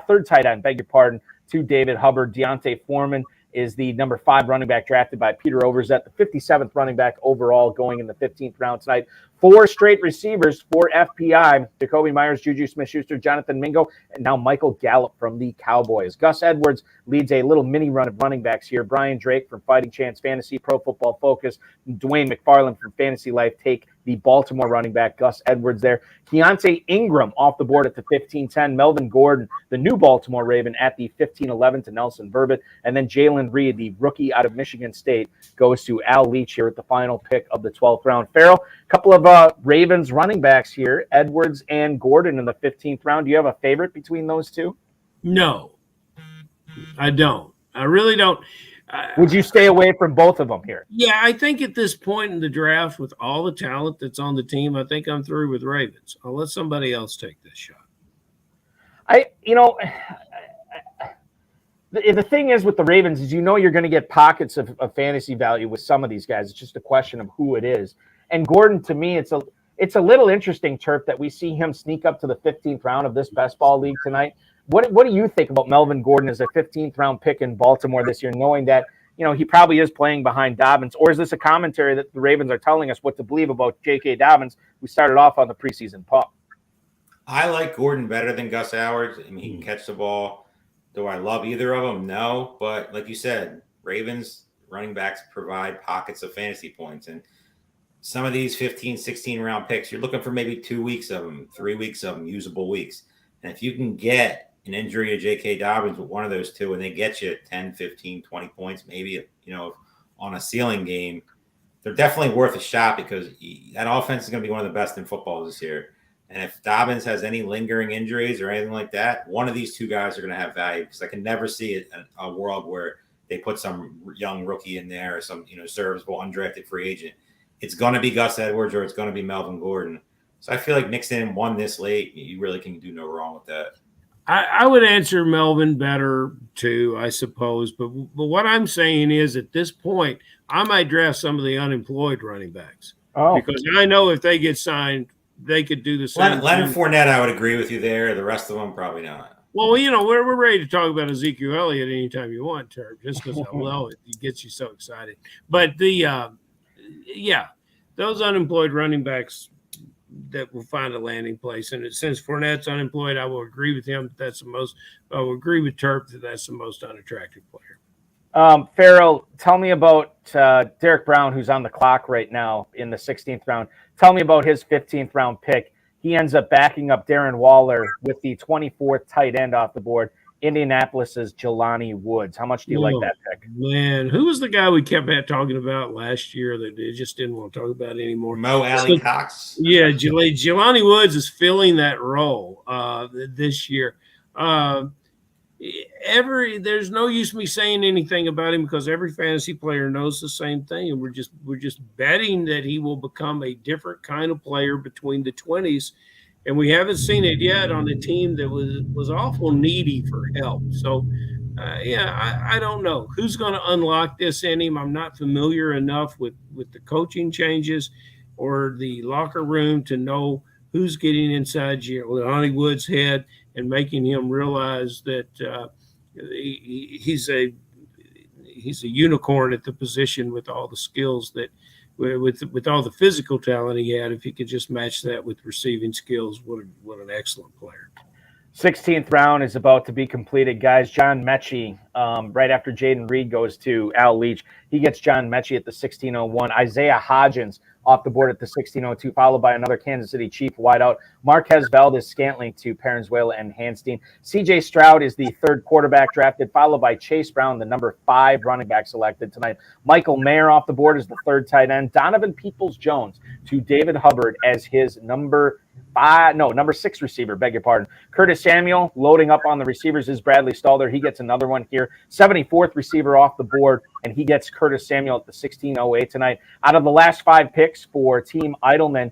third tight end, to David Hubbard. Deontay Foreman is the number 5 running back drafted by Peter Overzet, the 57th running back overall going in the 15th round tonight. 4 straight receivers for FPI: Jacoby Myers, Juju Smith-Schuster, Jonathan Mingo, and now Michael Gallup from the Cowboys. Gus Edwards leads a little mini run of running backs here. Brian Drake from Fighting Chance Fantasy, Pro Football Focus, Dwain McFarland from Fantasy Life take the Baltimore running back. Gus Edwards there. Keontae Ingram off the board at the 15-10. Melvin Gordon, the new Baltimore Raven, at the 15-11 to Nelson Verbit. And then Jalen Reed, the rookie out of Michigan State, goes to Al Leach here at the final pick of the 12th round. Farrell, a couple of Ravens running backs here, Edwards and Gordon in the 15th round. Do you have a favorite between those two? No, I don't. I really don't. Would you stay away from both of them here? Yeah, I think at this point in the draft, with all the talent that's on the team, I think I'm through with Ravens. I'll let somebody else take this shot. The thing is with the Ravens is you're going to get pockets of fantasy value with some of these guys. It's just a question of who it is. And Gordon, to me, it's a little interesting, Turf, that we see him sneak up to the 15th round of this best ball league tonight. What do you think about Melvin Gordon as a 15th round pick in Baltimore this year, knowing that he probably is playing behind Dobbins? Or is this a commentary that the Ravens are telling us what to believe about J.K. Dobbins, who started off on the preseason pup? I like Gordon better than Gus Edwards. I mean, he can catch the ball. Do I love either of them? No. But like you said, Ravens running backs provide pockets of fantasy points. And some of these 15, 16-round picks, you're looking for maybe 2 weeks of them, 3 weeks of them, usable weeks. And if you can get an injury to J.K. Dobbins with one of those two, and they get you 10, 15, 20 points, maybe, on a ceiling game, they're definitely worth a shot because that offense is going to be one of the best in football this year. And if Dobbins has any lingering injuries or anything like that, one of these two guys are going to have value because I can never see a world where they put some young rookie in there or some, serviceable undrafted free agent. It's going to be Gus Edwards or it's going to be Melvin Gordon. So I feel like mixing in one this late, you really can do no wrong with that. I would answer Melvin better too, I suppose. But what I'm saying is at this point, I might draft some of the unemployed running backs. Because I know if they get signed, they could do the same. Leonard Fournette, I would agree with you there. The rest of them, probably not. Well, we're ready to talk about Ezekiel Elliott anytime you want, Turb, just because I know it gets you so excited. But those unemployed running backs, will find a landing place. And since Fournette's unemployed, I will agree with him. I will agree with Terp that that's the most unattractive player. Farrell, tell me about Derek Brown, who's on the clock right now in the 16th round. Tell me about his 15th round pick. He ends up backing up Darren Waller with the 24th tight end off the board, Indianapolis's Jelani Woods. How much do you like that pick? Man, who was the guy we kept talking about last year that they just didn't want to talk about anymore? Mo Alley Cox. Yeah, Jelani Woods is filling that role this year. There's no use me saying anything about him because every fantasy player knows the same thing, and we're just betting that he will become a different kind of player between the 20s, and we haven't seen it yet on a team that was awful needy for help. So, I don't know who's going to unlock this in him. I'm not familiar enough with the coaching changes or the locker room to know who's getting inside Jelani Woods' head and making him realize that he's a unicorn at the position with all the skills that with all the physical talent he had. If he could just match that with receiving skills, what an excellent player. 16th round is about to be completed, guys. John Mechie, right after Jaden Reed goes to Al Leach, he gets John Mechie at the 1601. Isaiah Hodgins off the board at the 1602, followed by another Kansas City Chief wideout. Marquez Valdez-Scantling to Parenzuela and Hanstein. C.J. Stroud is the third quarterback drafted, followed by Chase Brown, the number 5 running back selected tonight. Michael Mayer off the board is the third tight end. Donovan Peoples-Jones to David Hubbard as his number 6 receiver, beg your pardon. Curtis Samuel loading up on the receivers is Bradley Stalder. He gets another one here. 74th receiver off the board, and he gets Curtis Samuel at the 1608 tonight. Out of the last 5 picks for Team Idleman,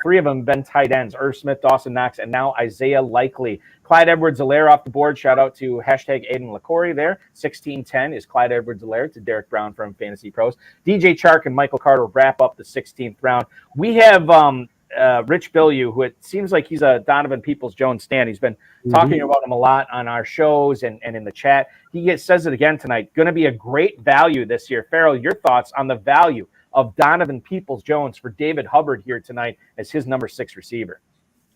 3 of them have been tight ends: Irv Smith, Dawson Knox, and now Isaiah Likely. Clyde Edwards-Helaire off the board. Shout out to hashtag Aiden LaCory there. 1610 is Clyde Edwards-Helaire to Derek Brown from Fantasy Pros. DJ Chark and Michael Carter wrap up the 16th round. We have Rich Bilyeu, who it seems like he's a Donovan Peoples-Jones stan. He's been talking about him a lot on our shows and in the chat. He says it again tonight. Going to be a great value this year. Farrell, your thoughts on the value of Donovan Peoples-Jones for David Hubbard here tonight as his number 6 receiver?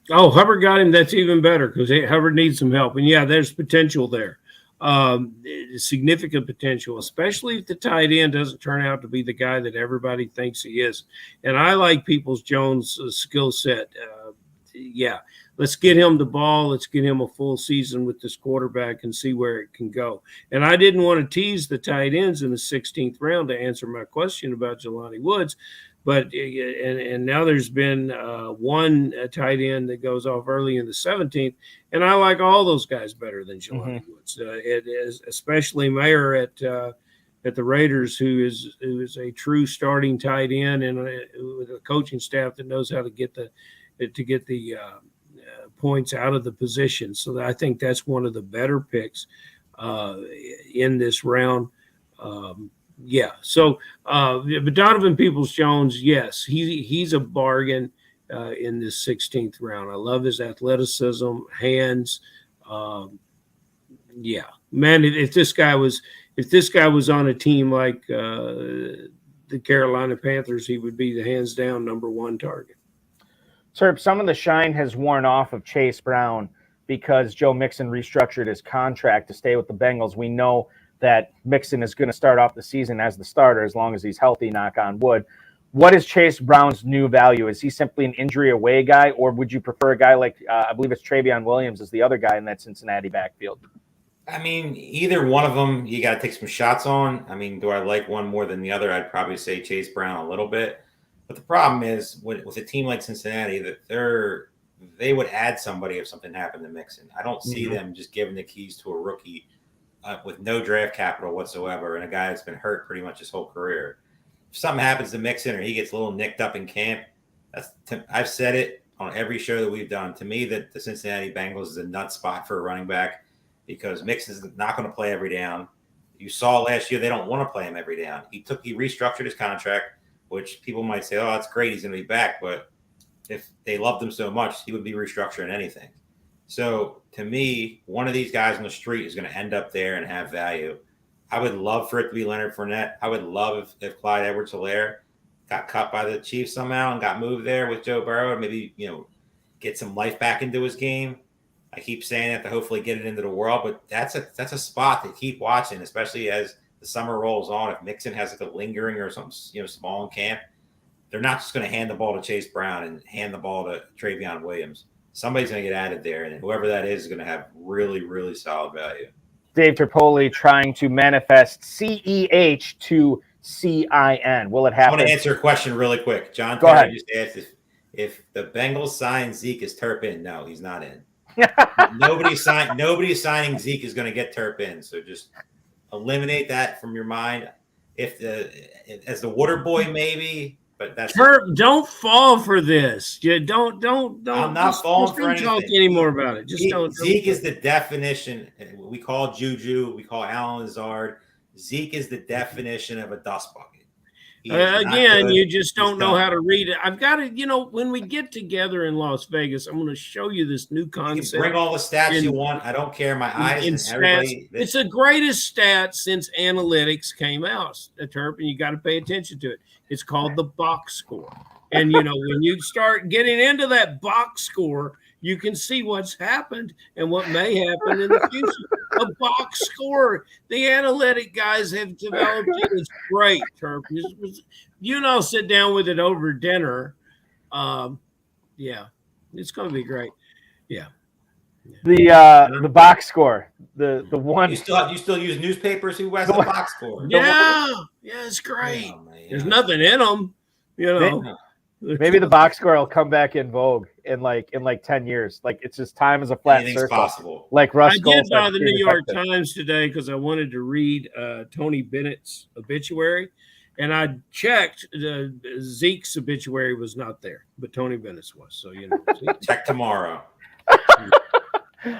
Oh, Hubbard got him. That's even better because Hubbard needs some help. And, yeah, there's potential there. Significant potential, especially if the tight end doesn't turn out to be the guy that everybody thinks he is. And I like Peoples-Jones' skill set. Let's get him the ball. Let's get him a full season with this quarterback and see where it can go. And I didn't want to tease the tight ends in the 16th round to answer my question about Jelani Woods. But and now there's been one tight end that goes off early in the 17th, and I like all those guys better than Jelani Woods. It is especially Mayer at the Raiders, who is a true starting tight end and with a coaching staff that knows how to get the points out of the position. So I think that's one of the better picks in this round. But Donovan Peoples-Jones, yes, he's a bargain in this 16th round. I love his athleticism, hands. Man, if this guy was on a team like the Carolina Panthers, he would be the hands down number 1 target. Terp, some of the shine has worn off of Chase Brown because Joe Mixon restructured his contract to stay with the Bengals. We know that Mixon is going to start off the season as the starter as long as he's healthy, knock on wood. What is Chase Brown's new value? Is he simply an injury away guy, or would you prefer a guy like, I believe it's Travion Williams is the other guy in that Cincinnati backfield? I mean, either one of them you got to take some shots on. I mean, do I like one more than the other? I'd probably say Chase Brown a little bit. But the problem is with a team like Cincinnati, that they would add somebody if something happened to Mixon. I don't see them just giving the keys to a rookie with no draft capital whatsoever and a guy that's been hurt pretty much his whole career. If something happens to Mixon or he gets a little nicked up in camp, I've said it on every show that we've done. To me, that the Cincinnati Bengals is a nut spot for a running back because Mixon's not going to play every down. You saw last year they don't want to play him every down. He restructured his contract, which people might say, oh, that's great, he's going to be back. But if they loved him so much, he would be restructuring anything. So to me, one of these guys on the street is going to end up there and have value. I would love for it to be Leonard Fournette. I would love if Clyde Edwards-Helaire got cut by the Chiefs somehow and got moved there with Joe Burrow. Maybe, get some life back into his game. I keep saying that to hopefully get it into the world, but that's a spot to keep watching, especially as the summer rolls on. If Mixon has like a lingering or something, small in camp, they're not just going to hand the ball to Chase Brown and hand the ball to Travion Williams. Somebody's going to get added there, and whoever that is going to have really, really solid value. Dave Tripoli trying to manifest CEH to CIN. Will it happen? I want to answer a question really quick. John Go ahead. just asked if the Bengals sign Zeke, is Terp in? No, he's not in. Nobody signing Zeke is going to get Terp in. So just eliminate that from your mind. As the water boy, maybe. But that's Terp, don't fall for this. You don't. I'm not falling for anything. Don't talk anymore about it. Zeke is the definition. We call Juju. We call Alan Lazard. Zeke is the definition of a dust bucket. Again, you just don't know how to read it. I've got to, when we get together in Las Vegas, I'm going to show you this new concept. Bring all the stats you want. I don't care. My eyes and everybody. It's the greatest stat since analytics came out, Terp, and you got to pay attention to it. It's called the box score. And, when you start getting into that box score, you can see what's happened and what may happen in the future. A box score. The analytic guys have developed it. It's great, Terp. Sit down with it over dinner. Yeah, it's going to be great. Yeah. The box score. The one. You still use newspapers? Who has the box score? Yeah, it's great. Oh, there's nothing in them, Maybe the box score will come back in vogue in like 10 years. Like it's just time as a flat Anything's circle. Possible. Like Russ. I did buy the New York Times today because I wanted to read Tony Bennett's obituary, and I checked Zeke's obituary was not there, but Tony Bennett's was. So check tomorrow.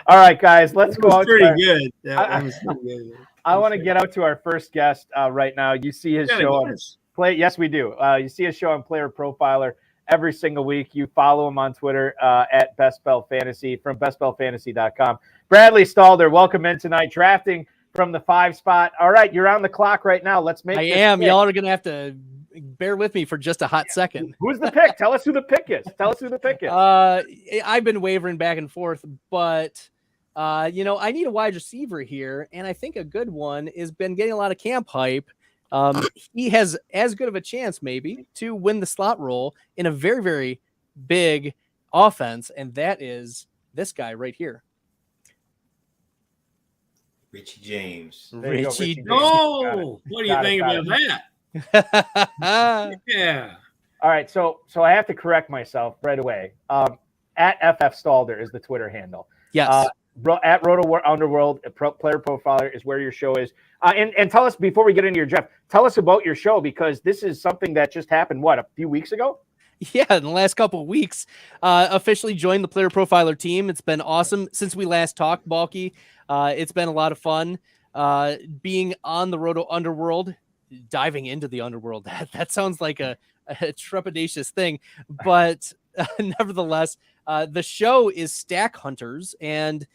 All right, guys, let's go out. Pretty good. That was pretty good. I want to get out to our first guest right now. You see his show on Play. Yes, we do. You see his show on Player Profiler every single week. You follow him on Twitter at Best Bell Fantasy from bestbellfantasy.com. Bradley Stalder, welcome in tonight, drafting from the 5 spot. All right, you're on the clock right now. Let's make. I am. Pick. Y'all are gonna have to bear with me for just a hot second. Who's the pick? Tell us who the pick is. I've been wavering back and forth, but I need a wide receiver here, and I think a good one has been getting a lot of camp hype. He has as good of a chance, maybe, to win the slot role in a very, very big offense, and that is this guy right here. Richie James. Richie James. Oh, what do you think about that? Yeah. All right, so I have to correct myself right away. At FF Stalder is the Twitter handle. Yes. At Roto Underworld, Player Profiler is where your show is. And tell us, before we get into your draft, tell us about your show, because this is something that just happened, a few weeks ago? Yeah, in the last couple of weeks, officially joined the Player Profiler team. It's been awesome since we last talked, Balky. It's been a lot of fun being on the Roto Underworld, diving into the underworld. That sounds like a trepidatious thing, but nevertheless, the show is Stack Hunters, and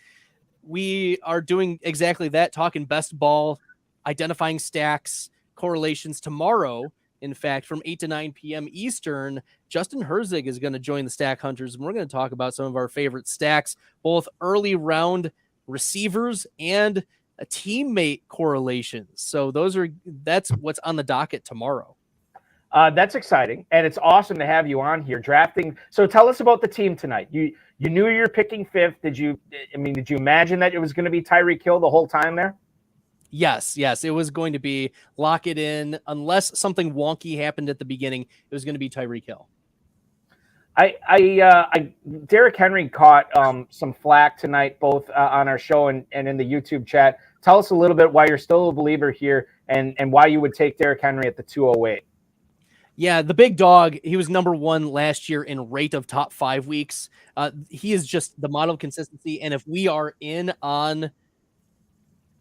we are doing exactly that, talking best ball, identifying stacks, correlations. Tomorrow, in fact, from 8 to 9 p.m. Eastern, Justin Herzig is going to join the Stack Hunters, and we're going to talk about some of our favorite stacks, both early round receivers and a teammate correlations. So that's what's on the docket tomorrow. That's exciting, and it's awesome to have you on here drafting. So tell us about the team tonight. You knew you were picking 5th. Did you imagine that it was going to be Tyreek Hill the whole time there? Yes, it was going to be lock it in. Unless something wonky happened at the beginning, it was going to be Tyreek Hill. Derrick Henry caught some flack tonight, both on our show and in the YouTube chat. Tell us a little bit why you're still a believer here, and why you would take Derrick Henry at the 208. Yeah, the big dog, he was number 1 last year in rate of top 5 weeks. He is just the model of consistency. And if we are in on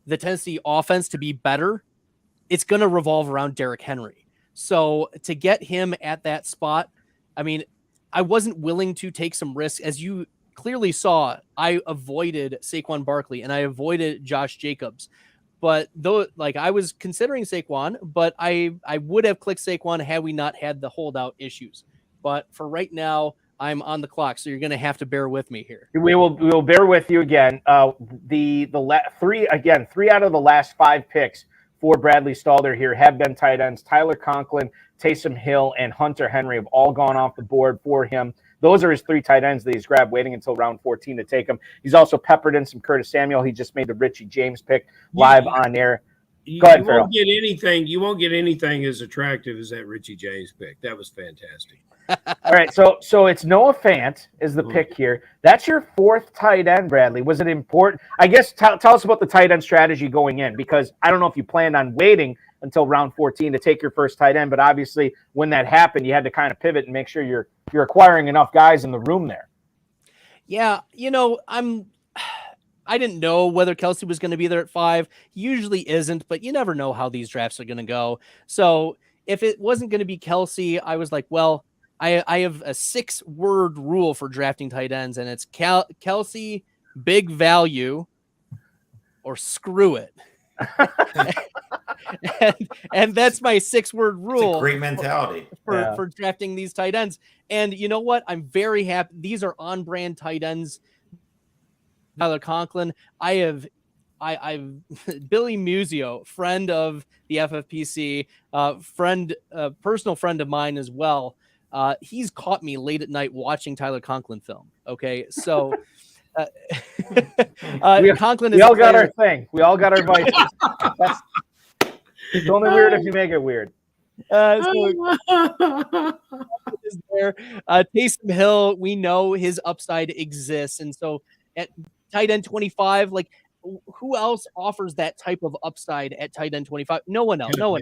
the Tennessee offense to be better, it's going to revolve around Derrick Henry. So to get him at that spot, I wasn't willing to take some risks. As you clearly saw, I avoided Saquon Barkley and I avoided Josh Jacobs. But though, like, I was considering Saquon, but I would have clicked Saquon had we not had the holdout issues. But for right now, I'm on the clock, so you're going to have to bear with me here. We will bear with you again. Three out of the last 5 picks for Bradley Stalder here have been tight ends. Tyler Conklin, Taysom Hill, and Hunter Henry have all gone off the board for him. Those are his 3 tight ends that he's grabbed, waiting until round 14 to take them. He's also peppered in some Curtis Samuel. He just made the Richie James pick live on air. Go ahead, Farrell. You won't get anything as attractive as that Richie James pick. That was fantastic. All right, so it's Noah Fant is the pick here. That's your 4th tight end, Bradley. Was it important? I guess tell us about the tight end strategy going in, because I don't know if you planned on waiting until round 14 to take your first tight end, but obviously when that happened, you had to kind of pivot and make sure you're acquiring enough guys in the room there. Yeah, I didn't know whether Kelsey was going to be there at 5. He usually isn't, but you never know how these drafts are going to go. So if it wasn't going to be Kelsey, I was like, well, I have a 6-word rule for drafting tight ends, and it's Kelsey, big value, or screw it. and that's my 6-word rule. It's a great mentality for drafting these tight ends. And you know what? I'm very happy. These are on-brand tight ends. Tyler Conklin. I've Billy Musio, friend of the FFPC, personal friend of mine as well. He's caught me late at night watching Tyler Conklin film. Okay, so Conklin is. We all got our thing. We all got our vices. It's only weird if you make it weird. Is there Taysom Hill? We know his upside exists, and so at tight end 25, like, who else offers that type of upside at tight end 25? No one else. No one.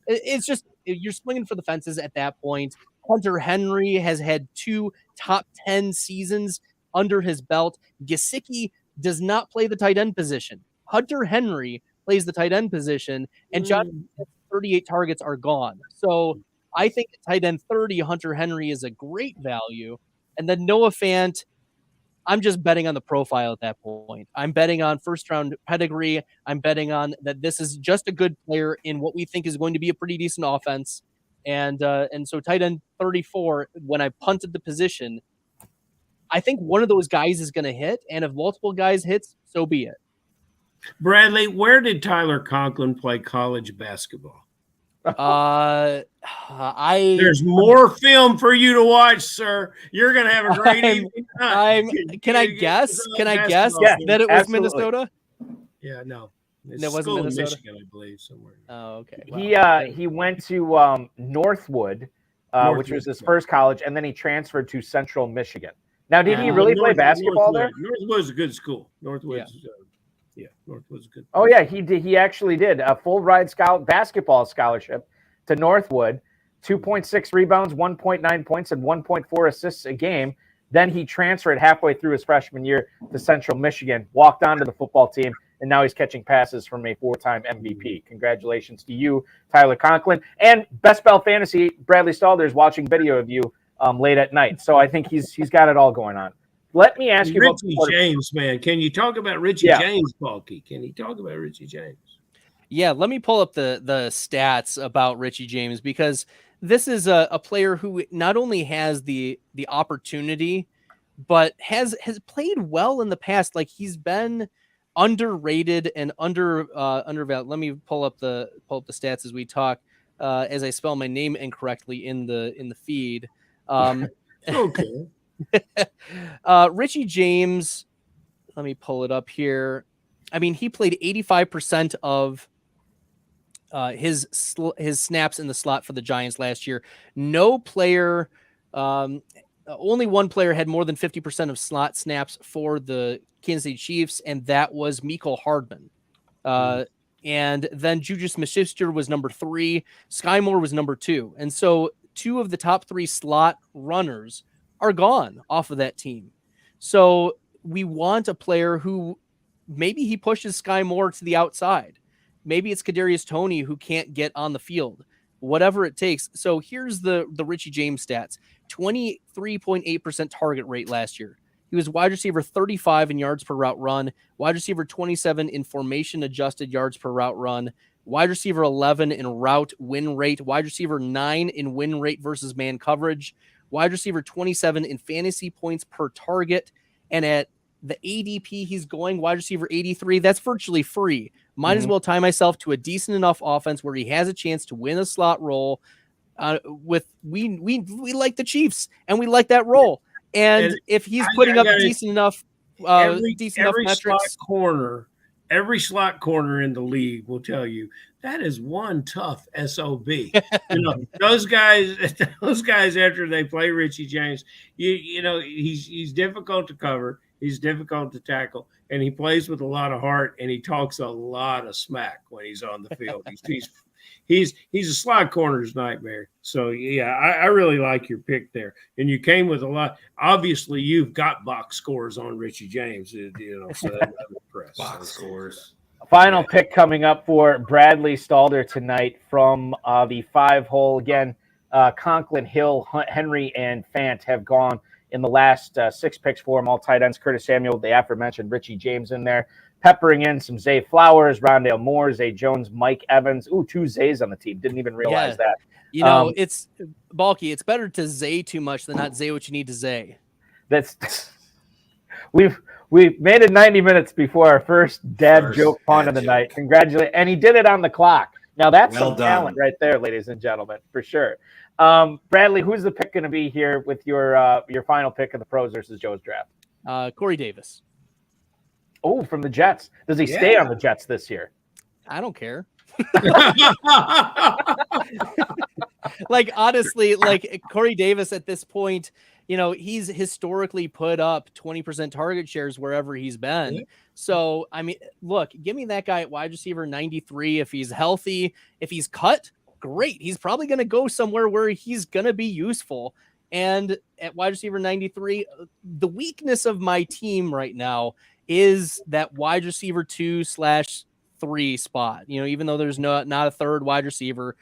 It's just you're swinging for the fences at that point. Hunter Henry has had 2 top 10 seasons under his belt. Gesicki does not play the tight end position. Hunter Henry plays the tight end position, and John 38 targets are gone. So I think at tight end 30, Hunter Henry is a great value. And then Noah Fant, I'm just betting on the profile at that point. I'm betting on first-round pedigree. I'm betting on that this is just a good player in what we think is going to be a pretty decent offense. And so tight end 34, when I punted the position, I think one of those guys is going to hit. And if multiple guys hits, so be it. Bradley, where did Tyler Conklin play college basketball? There's more film for you to watch, sir. You're gonna have a great evening. Can I guess Yeah, that it was absolutely. Minnesota? Yeah, no. That wasn't Minnesota? Michigan, I believe, somewhere. Oh, okay. Wow. He went to Northwood, which was his first college, and then he transferred to Central Michigan. Now, did he really play basketball there? Northwood's a good school. Northwood's a good. Oh yeah, he did. He actually did a full ride basketball scholarship to Northwood, 2.6 rebounds, 1.9 points, and 1.4 assists a game. Then he transferred halfway through his freshman year to Central Michigan, walked onto the football team, and now he's catching passes from a 4-time MVP. Congratulations to you, Tyler Conklin. And Best Bell Fantasy, Bradley Stalder is watching video of you late at night. So I think he's got it all going on. Let me ask you about Richie James, man. Can you talk about Richie James, Balky? Can you talk about Richie James? Yeah, let me pull up the stats about Richie James, because this is a player who not only has the opportunity, but has played well in the past. Like, he's been underrated and undervalued. Let me pull up the stats as we talk, as I spell my name incorrectly in the feed. Okay. Richie James, let me pull it up here. I mean, he played 85% of his snaps in the slot for the Giants last year. No player, only one player had more than 50% of slot snaps for the Kansas City Chiefs, and that was Mecole Hardman. And then Juju Smith-Schuster was number 3. Sky Moore was number 2. And so 2 of the top 3 slot runners are gone off of that team. So we want a player who maybe he pushes Sky Moore to the outside. Maybe it's Kadarius Toney who can't get on the field, whatever it takes. So here's the Richie James stats: 23.8% target rate last year, He was wide receiver 35 in yards per route run, wide receiver 27 in formation adjusted yards per route run, wide receiver 11 in route win rate, wide receiver 9 in win rate versus man coverage, wide receiver 27 in fantasy points per target, and at the ADP he's going, wide receiver 83, that's virtually free. Might as well tie myself to a decent enough offense where he has a chance to win a slot role. We like the Chiefs, and we like that role. And if he's putting up decent enough metrics, every slot corner in the league will tell you that is one tough SOB. Those guys after they play Richie James, he's difficult to cover, he's difficult to tackle, and he plays with a lot of heart, and he talks a lot of smack when he's on the field. He's a slot corner's nightmare. So yeah, I really like your pick there. And you came with a lot. Obviously, you've got box scores on Richie James. So I'm impressed. Box scores. Final pick coming up for Bradley Stalder tonight from the 5-hole. Again, Conklin, Hill, Henry, and Fant have gone in the last 6 picks for him. All tight ends. Curtis Samuel, the aforementioned Richie James in there. Peppering in some Zay Flowers, Rondale Moore, Zay Jones, Mike Evans. Ooh, 2 Zays on the team. Didn't even realize that. It's bulky. It's better to Zay too much than not Zay what you need to Zay. We've made it 90 minutes before our first dad joke punt of the night. Congratulations. And he did it on the clock. Now that's some talent right there, ladies and gentlemen, for sure. Bradley, who's the pick going to be here with your final pick of the Pros versus Joe's draft? Corey Davis. Oh, from the Jets. Does he stay on the Jets this year? I don't care. Honestly, Corey Davis at this point, he's historically put up 20% target shares wherever he's been. So, I mean, look, give me that guy at wide receiver 93. If he's healthy, if he's cut, great. He's probably going to go somewhere where he's going to be useful. And at wide receiver 93, the weakness of my team right now is that wide receiver 2/3 spot. Even though there's not a third wide receiver,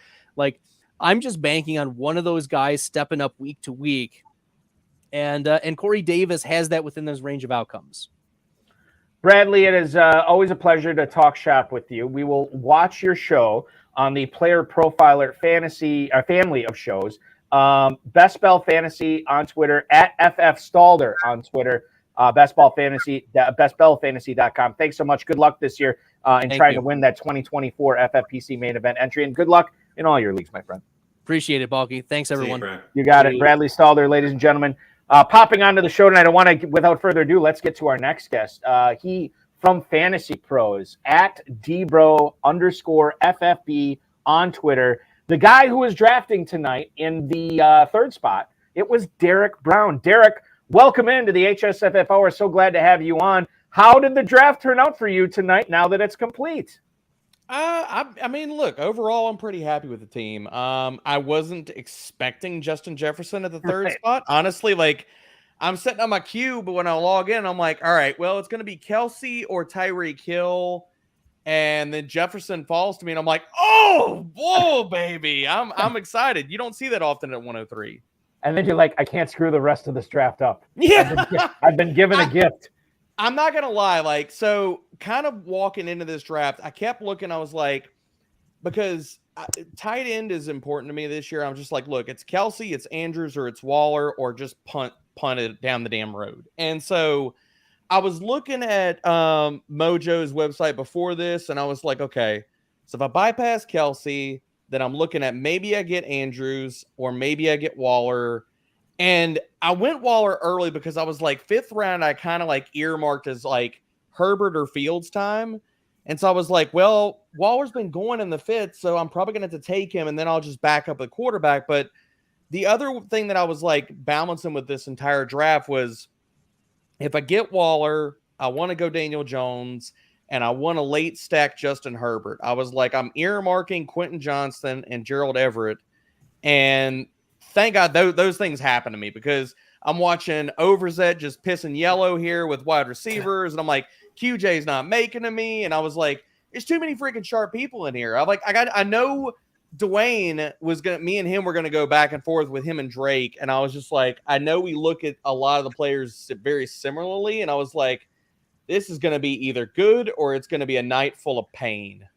I'm just banking on one of those guys stepping up week to week. And Corey Davis has that within this range of outcomes. Bradley, it is always a pleasure to talk shop with you. We will watch your show on the Player Profiler Fantasy family of shows. Best Bell Fantasy on Twitter, at FF Stalder on Twitter. bestbellfantasy.com. Thanks so much. Good luck this year in trying to win that 2024 FFPC Main Event entry, and good luck in all your leagues, my friend. Appreciate it, Balky. Thanks, everyone. You got it. Bradley Stalder, ladies and gentlemen, popping onto the show tonight. I want to, without further ado, let's get to our next guest. He from Fantasy Pros, at Dbro_FFB on Twitter. The guy who was drafting tonight in the third spot, it was Derek Brown. Derek, welcome into the HSFF Hour. So glad to have you on. How did the draft turn out for you tonight now that it's complete? I mean, look, overall, I'm pretty happy with the team. I wasn't expecting Justin Jefferson at the third spot. Honestly, I'm setting on my queue, but when I log in, I'm like, all right, well, it's going to be Kelsey or Tyreek Hill. And then Jefferson falls to me, and I'm like, oh, whoa, baby. I'm excited. You don't see that often at 103. And then you're like, I can't screw the rest of this draft up. Yeah. I've been given a gift. I'm not going to lie. So kind of walking into this draft, I kept looking. I was like, because tight end is important to me this year. I'm just like, look, it's Kelsey, it's Andrews, or it's Waller, or just punt it down the damn road. And so I was looking at Mojo's website before this, and I was like, okay, so if I bypass Kelsey, then I'm looking at maybe I get Andrews or maybe I get Waller. And I went Waller early because I was like, 5th round, I kind of earmarked as Herbert or Fields time. And so I was like, well, Waller's been going in the 5th, so I'm probably going to have to take him, and then I'll just back up a quarterback. But the other thing that I was balancing with this entire draft was, if I get Waller, I want to go Daniel Jones, and I want to late stack Justin Herbert. I was like, I'm earmarking Quentin Johnston and Gerald Everett. And thank God those things happen to me, because I'm watching Overzet just pissing yellow here with wide receivers. And I'm like, QJ's not making to me. And I was like, there's too many freaking sharp people in here. I know Dwain me and him were gonna go back and forth with him and Drake, and I was just like, I know we look at a lot of the players very similarly, and I was like, this is gonna be either good or it's gonna be a night full of pain.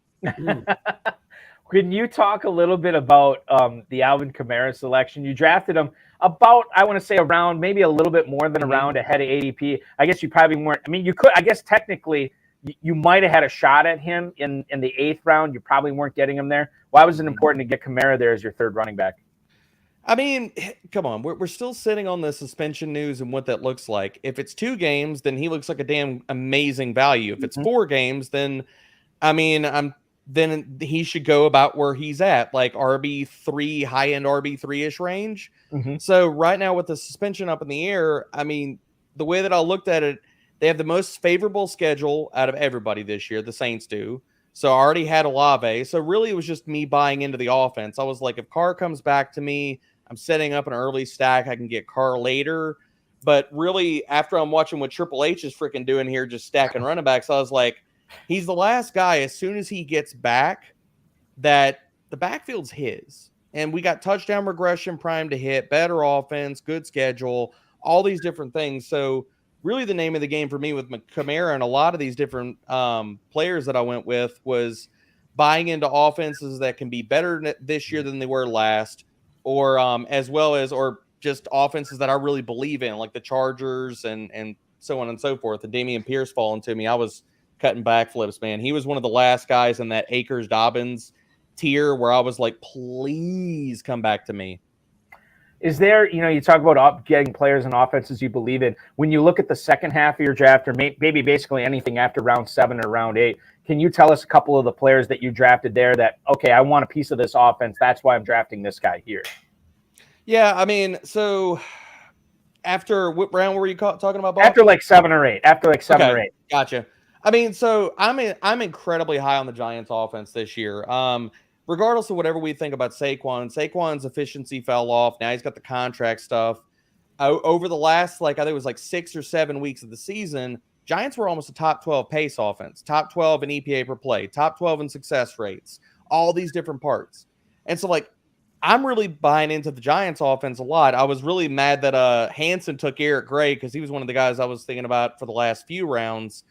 Can you talk a little bit about the Alvin Kamara selection? You drafted him about, I want to say, around maybe a little bit more than a round ahead of ADP. I guess you probably weren't. I mean, you could. I guess technically you might have had a shot at him in the 8th round. You probably weren't getting him there. Why was it important to get Kamara there as your 3rd running back? I mean, come on. We're still sitting on the suspension news and what that looks like. If it's 2 games, then he looks like a damn amazing value. If it's 4 games, then I mean, then he should go about where he's at, like RB3, high-end RB3-ish range. So right now with the suspension up in the air, I mean, the way that I looked at it, they have the most favorable schedule out of everybody this year. The Saints do. So I already had Olave. So really it was just me buying into the offense. I was like, if Carr comes back to me, I'm setting up an early stack. I can get Carr later. But really, after I'm watching what Triple H is freaking doing here, just stacking running backs, I was like, he's the last guy, as soon as he gets back, that the backfield's his. And we got touchdown regression primed to hit, better offense, good schedule, all these different things. So really the name of the game for me with Kamara and a lot of these different players that I went with was buying into offenses that can be better this year than they were last, or as well as, or just offenses that I really believe in, like the Chargers and so on and so forth. And Damian Pierce falling to me, I was cutting backflips, man. He was one of the last guys in that Akers-Dobbins tier where I was like, please come back to me. Is there, you talk about getting players and offenses you believe in. When you look at the second half of your draft, or maybe basically anything after round 7 or round 8, can you tell us a couple of the players that you drafted there that, okay, I want a piece of this offense, that's why I'm drafting this guy here? Yeah, I mean, so after what round were you talking about, Bob? After like 7 or 8. Or 8. Gotcha. I mean, so I'm incredibly high on the Giants offense this year. Regardless of whatever we think about Saquon's efficiency fell off. Now he's got the contract stuff. Over the last, I think it was like 6 or 7 weeks of the season, Giants were almost a top 12 pace offense, top 12 in EPA per play, top 12 in success rates, all these different parts. And so, I'm really buying into the Giants offense a lot. I was really mad that Hansen took Eric Gray because he was one of the guys I was thinking about for the last few rounds.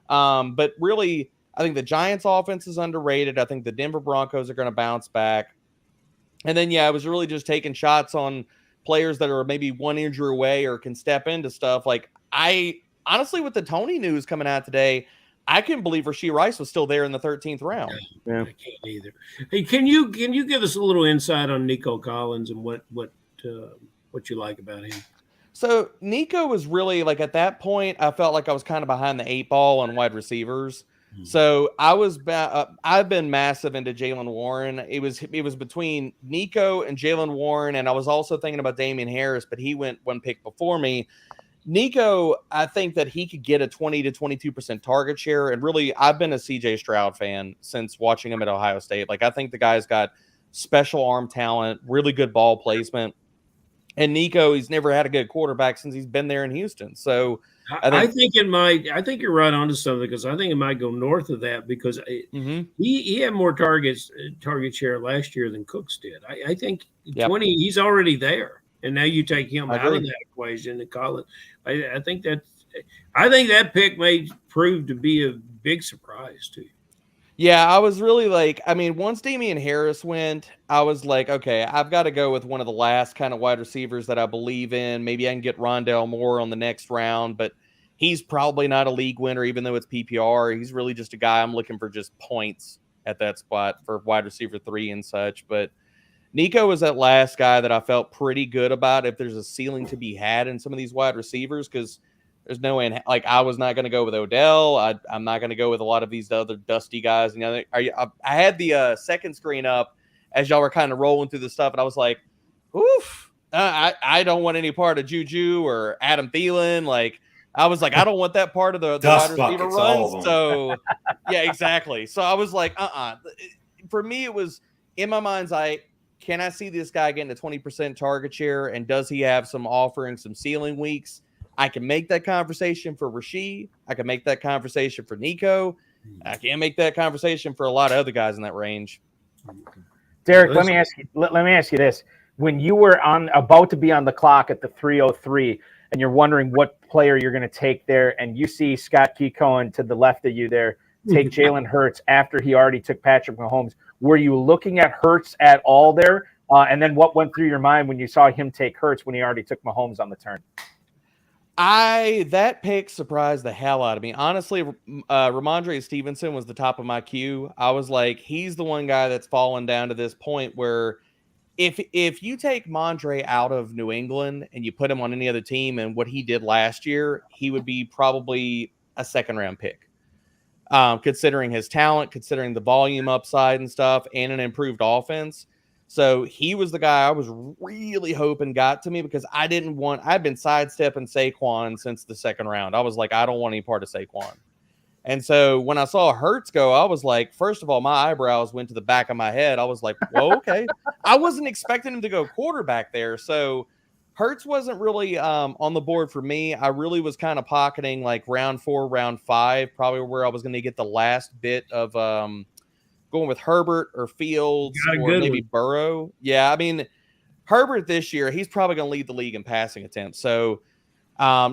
But really, I think the Giants offense is underrated. I think the Denver Broncos are going to bounce back. And then, I was really just taking shots on players that are maybe one injury away or can step into stuff. Honestly, with the Tony news coming out today, I couldn't believe Rashee Rice was still there in the 13th round. Yeah. I can't either. Hey, can you give us a little insight on Nico Collins and what you like about him? So Nico was really at that point, I felt like I was kind of behind the 8 ball on wide receivers. So I've been massive into Jaylen Warren. It was between Nico and Jaylen Warren, and I was also thinking about Damian Harris, but he went 1 pick before me. Nico, I think that he could get a 20 to 22% target share, and really, I've been a CJ Stroud fan since watching him at Ohio State. I think the guy's got special arm talent, really good ball placement. And Nico, he's never had a good quarterback since he's been there in Houston. So I think you're right onto something, because I think it might go north of that, because he had more target share last year than Cooks did. I think 20, he's already there. And now you take him out of that equation and call it. I think that pick may prove to be a big surprise to you. Yeah, I was really once Damian Harris went, I was like, okay, I've got to go with one of the last kind of wide receivers that I believe in. Maybe I can get Rondale Moore on the next round, but he's probably not a league winner, even though it's PPR. He's really just a guy I'm looking for just points at that spot for wide receiver 3 and such. But Nico was that last guy that I felt pretty good about if there's a ceiling to be had in some of these wide receivers, because there's no way. I was not going to go with Odell. I'm not going to go with a lot of these other dusty guys. I had the second screen up as y'all were kind of rolling through the stuff, and I was like, oof, I don't want any part of Juju or Adam Thielen. I was like, I don't want that part of the wide receiver runs. So, yeah, exactly. So I was like, For me, it was, in my mind's eye, can I see this guy getting a 20% target share, and does he have some offering, some ceiling weeks? I can make that conversation for Rashee. I can make that conversation for Nico. I can't make that conversation for a lot of other guys in that range. Derek, let me ask you this. When you were about to be on the clock at the 3:03 and you're wondering what player you're going to take there, and you see Scott Keycohen to the left of you there take Jalen Hurts after he already took Patrick Mahomes, were you looking at Hurts at all there? And then what went through your mind when you saw him take Hurts when he already took Mahomes on the turn? That pick surprised the hell out of me. Honestly, Ramondre Stevenson was the top of my queue. I was like, he's the one guy that's fallen down to this point where if you take Mondre out of New England and you put him on any other team and what he did last year, he would be probably a second-round pick. Considering his talent, considering the volume upside and stuff, and an improved offense. So he was the guy I was really hoping got to me because I've been sidestepping Saquon since the second round. I was like, I don't want any part of Saquon. And so when I saw Hurts go, I was like, first of all, my eyebrows went to the back of my head. I was like, whoa, okay. I wasn't expecting him to go quarterback there. So Hurts wasn't really on the board for me. I really was kind of pocketing like round 4, round 5, probably where I was going to get the last bit of going with Herbert or Fields or maybe Burrow. Yeah, I mean, Herbert this year, he's probably going to lead the league in passing attempts. So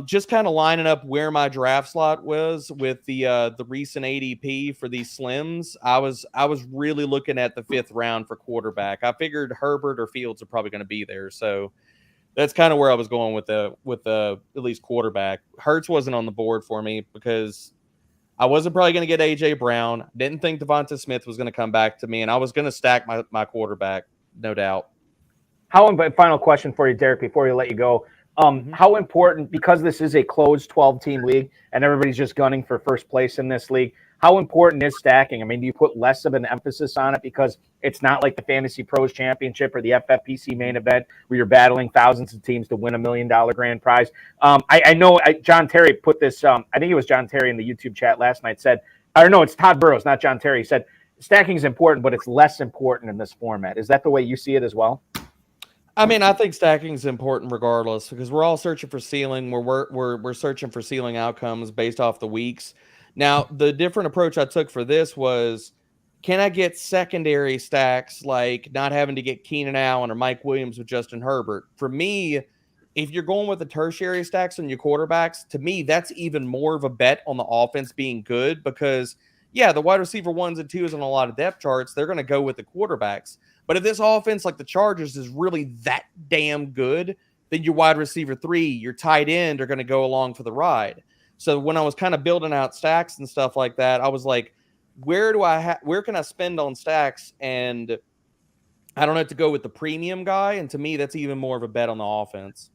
just kind of lining up where my draft slot was with the recent ADP for these slims, I was really looking at the 5th round for quarterback. I figured Herbert or Fields are probably going to be there. So that's kind of where I was going with the at least quarterback. Hurts wasn't on the board for me because I wasn't probably going to get A.J. Brown. Didn't think Devonta Smith was going to come back to me, and I was going to stack my quarterback, no doubt. Final question for you, Derek, before we let you go. How important, because this is a closed 12-team league and everybody's just gunning for first place in this league, how important is stacking? I mean, do you put less of an emphasis on it because it's not like the Fantasy Pros Championship or the FFPC Main Event where you're battling thousands of teams to win $1 million grand prize? I know John Terry put this, I think it was John Terry in the YouTube chat last night said, or no, it's Todd Burrows, not John Terry. He said, stacking is important, but it's less important in this format. Is that the way you see it as well? I mean, I think stacking is important regardless because we're all searching for ceiling. We're searching for ceiling outcomes based off the weeks. Now, the different approach I took for this was, can I get secondary stacks like not having to get Keenan Allen or Mike Williams with Justin Herbert? For me, if you're going with the tertiary stacks on your quarterbacks, to me, that's even more of a bet on the offense being good because, yeah, the wide receiver 1s and 2s on a lot of depth charts, they're going to go with the quarterbacks. But if this offense, like the Chargers, is really that damn good, then your wide receiver 3, your tight end are going to go along for the ride. So when I was kind of building out stacks and stuff like that, I was like, where can I spend on stacks? And I don't have to go with the premium guy. And to me, that's even more of a bet on the offense.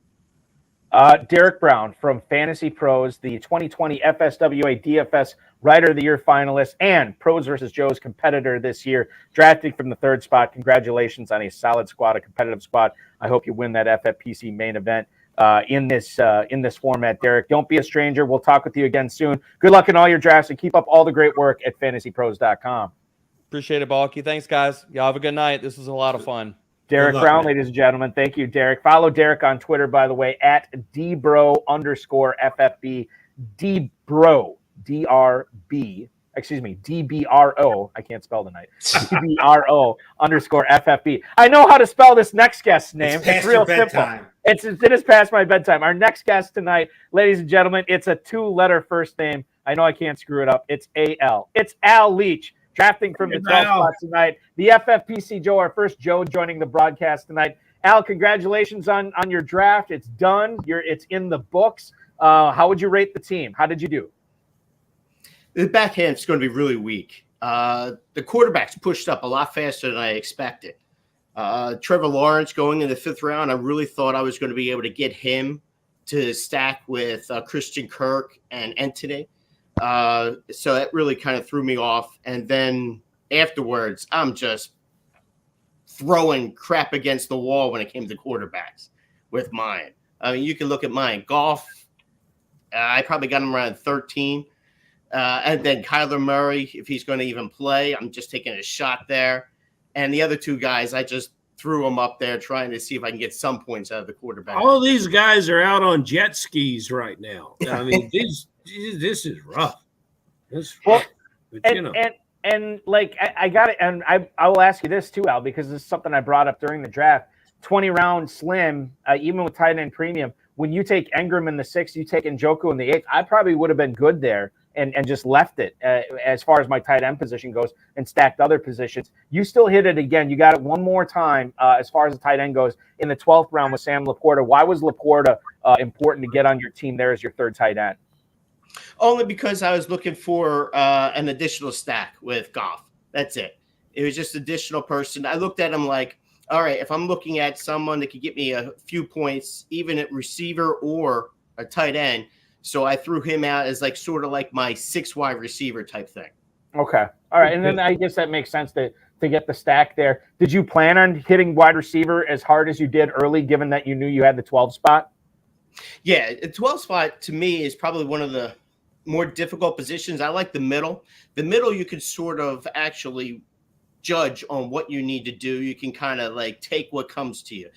Derek Brown from Fantasy Pros, the 2020 FSWA DFS Writer of the Year finalist and Pros vs. Joe's competitor this year, drafted from the 3rd spot. Congratulations on a solid squad, a competitive squad. I hope you win that FFPC main event in this format, Derek. Don't be a stranger. We'll talk with you again soon. Good luck in all your drafts and keep up all the great work at FantasyPros.com. Appreciate it, Balky. Thanks, guys. Y'all have a good night. This was a lot of fun. Derek Brown, ladies and gentlemen. Thank you, Derek. Follow Derek on Twitter, by the way, at dbro_FFB. dbro, D-R-B, excuse me, D-B-R-O. I can't spell tonight. DBRO_FFB. I know how to spell this next guest's name. It's real simple. It is past my bedtime. Our next guest tonight, ladies and gentlemen, it's a 2-letter first name. I know I can't screw it up. It's A-L. It's Al Leach. Drafting from the 12th spot tonight. The FFPC Joe, our first Joe joining the broadcast tonight. Al, congratulations on your draft. It's done. It's in the books. How would you rate the team? How did you do? The back end is going to be really weak. The quarterbacks pushed up a lot faster than I expected. Trevor Lawrence going in the 5th round, I really thought I was going to be able to get him to stack with Christian Kirk and Anthony. So that really kind of threw me off. And then afterwards, I'm just throwing crap against the wall when it came to quarterbacks with mine. I mean, you can look at mine. Goff, I probably got him around 13. And then Kyler Murray, if he's going to even play, I'm just taking a shot there. And the other 2 guys, I just threw them up there trying to see if I can get some points out of the quarterback. All of these guys are out on jet skis right now. I mean, this is rough. Well, And like I got it, and I will ask you this too, Al, because this is something I brought up during the draft. 20-round slim, even with tight end premium. When you take Engram in the 6th, you take Njoku in the 8th. I probably would have been good there and just left it as far as my tight end position goes and stacked other positions. You still hit it again. You got it one more time as far as the tight end goes in the 12th round with Sam Laporta. Why was Laporta important to get on your team there as your third tight end? Only because I was looking for an additional stack with Goff. That's it. It was just additional person. I looked at him like, all right, if I'm looking at someone that could get me a few points, even at receiver or a tight end, so I threw him out as like sort of like my 6 wide receiver type thing. Okay. All right. And then I guess that makes sense to get the stack there. Did you plan on hitting wide receiver as hard as you did early, given that you knew you had the 12 spot? Yeah, the 12 spot to me is probably one of the more difficult positions. I like the middle. The middle, you could sort of actually judge on what you need to do. You can kind of like take what comes to you.